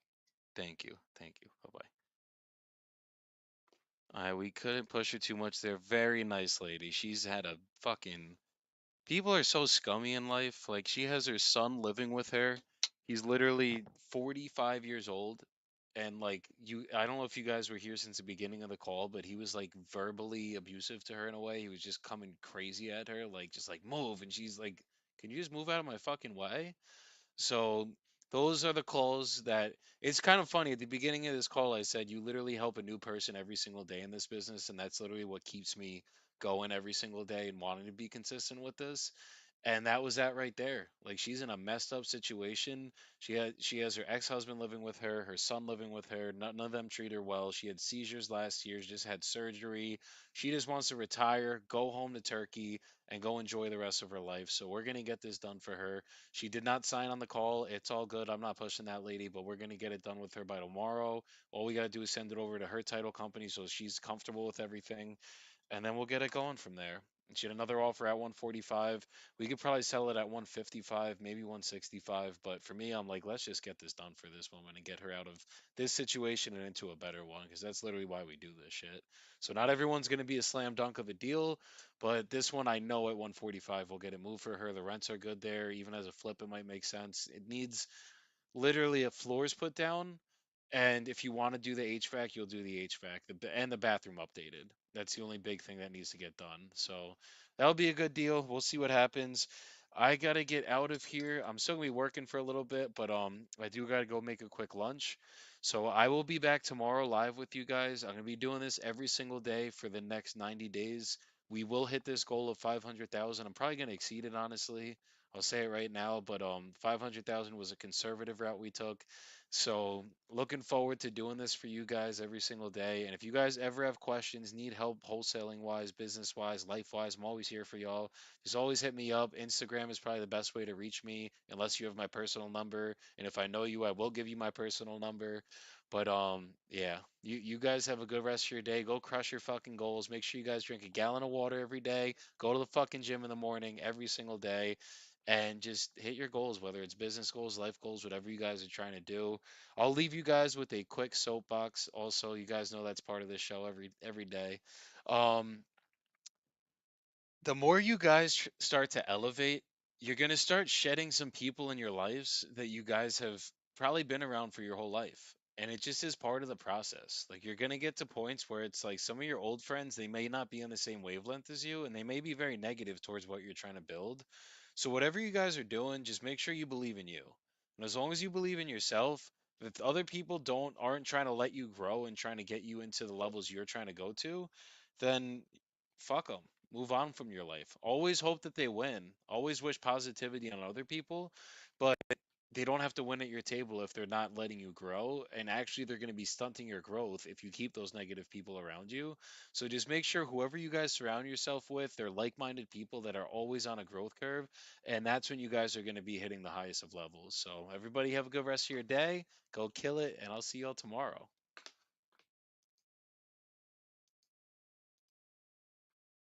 Thank you. Thank you. Bye bye. We couldn't push her too much there. Very nice lady. She's had a fucking people are so scummy in life. Like she has her son living with her. He's literally 45 years old. And like I don't know if you guys were here since the beginning of the call, but he was like verbally abusive to her in a way. He was just coming crazy at her, like just like move. And she's like, can you just move out of my fucking way? So those are the calls that it's kind of funny. At the beginning of this call, I said you literally help a new person every single day in this business, and that's literally what keeps me going every single day and wanting to be consistent with this. And that was that right there. Like she's in a messed up situation. She has her ex-husband living with her son living with her. None of them treat her well. She had seizures last year, just had surgery. She just wants to retire, go home to Turkey, and go enjoy the rest of her life. So we're gonna get this done for her. She did not sign on the call. It's all good. I'm not pushing that lady, but we're gonna get it done with her by tomorrow. All we gotta do is send it over to her title company so she's comfortable with everything and then we'll get it going from there. And she had another offer at 145. We could probably sell it at 155, maybe 165. But for me, I'm like, let's just get this done for this woman and get her out of this situation and into a better one because that's literally why we do this shit. So not everyone's going to be a slam dunk of a deal, but this one I know at 145 we'll get it moved for her. The rents are good there. Even as a flip, it might make sense. It needs literally a floors put down and if you want to do the HVAC, you'll do the HVAC and the bathroom updated. That's the only big thing that needs to get done. So that'll be a good deal. We'll see what happens. I gotta get out of here. I'm still gonna be working for a little bit, but I do gotta go make a quick lunch. So I will be back tomorrow live with you guys. I'm gonna be doing this every single day for the next 90 days. We will hit this goal of 500,000. I'm probably gonna exceed it honestly. I'll say it right now, but 500,000 was a conservative route we took. So looking forward to doing this for you guys every single day. And if you guys ever have questions, need help wholesaling wise, business wise, life wise, I'm always here for y'all. Just always hit me up. Instagram is probably the best way to reach me, unless you have my personal number. And if I know you, I will give you my personal number. But yeah, you guys have a good rest of your day. Go crush your fucking goals. Make sure you guys drink a gallon of water every day. Go to the fucking gym in the morning every single day and just hit your goals, whether it's business goals, life goals, whatever you guys are trying to do. I'll leave you guys with a quick soapbox. Also, you guys know that's part of the show every day. Um, the more you guys start to elevate, you're going to start shedding some people in your lives that you guys have probably been around for your whole life. And it just is part of the process. Like you're going to get to points where it's like some of your old friends, they may not be on the same wavelength as you and they may be very negative towards what you're trying to build. So whatever you guys are doing, just make sure you believe in you. And as long as you believe in yourself, if other people aren't trying to let you grow and trying to get you into the levels you're trying to go to, then fuck them. Move on from your life. Always hope that they win. Always wish positivity on other people, but they don't have to win at your table if they're not letting you grow. And actually, they're going to be stunting your growth if you keep those negative people around you. So just make sure whoever you guys surround yourself with, they're like minded people that are always on a growth curve. And that's when you guys are going to be hitting the highest of levels. So everybody have a good rest of your day. Go kill it. And I'll see y'all tomorrow.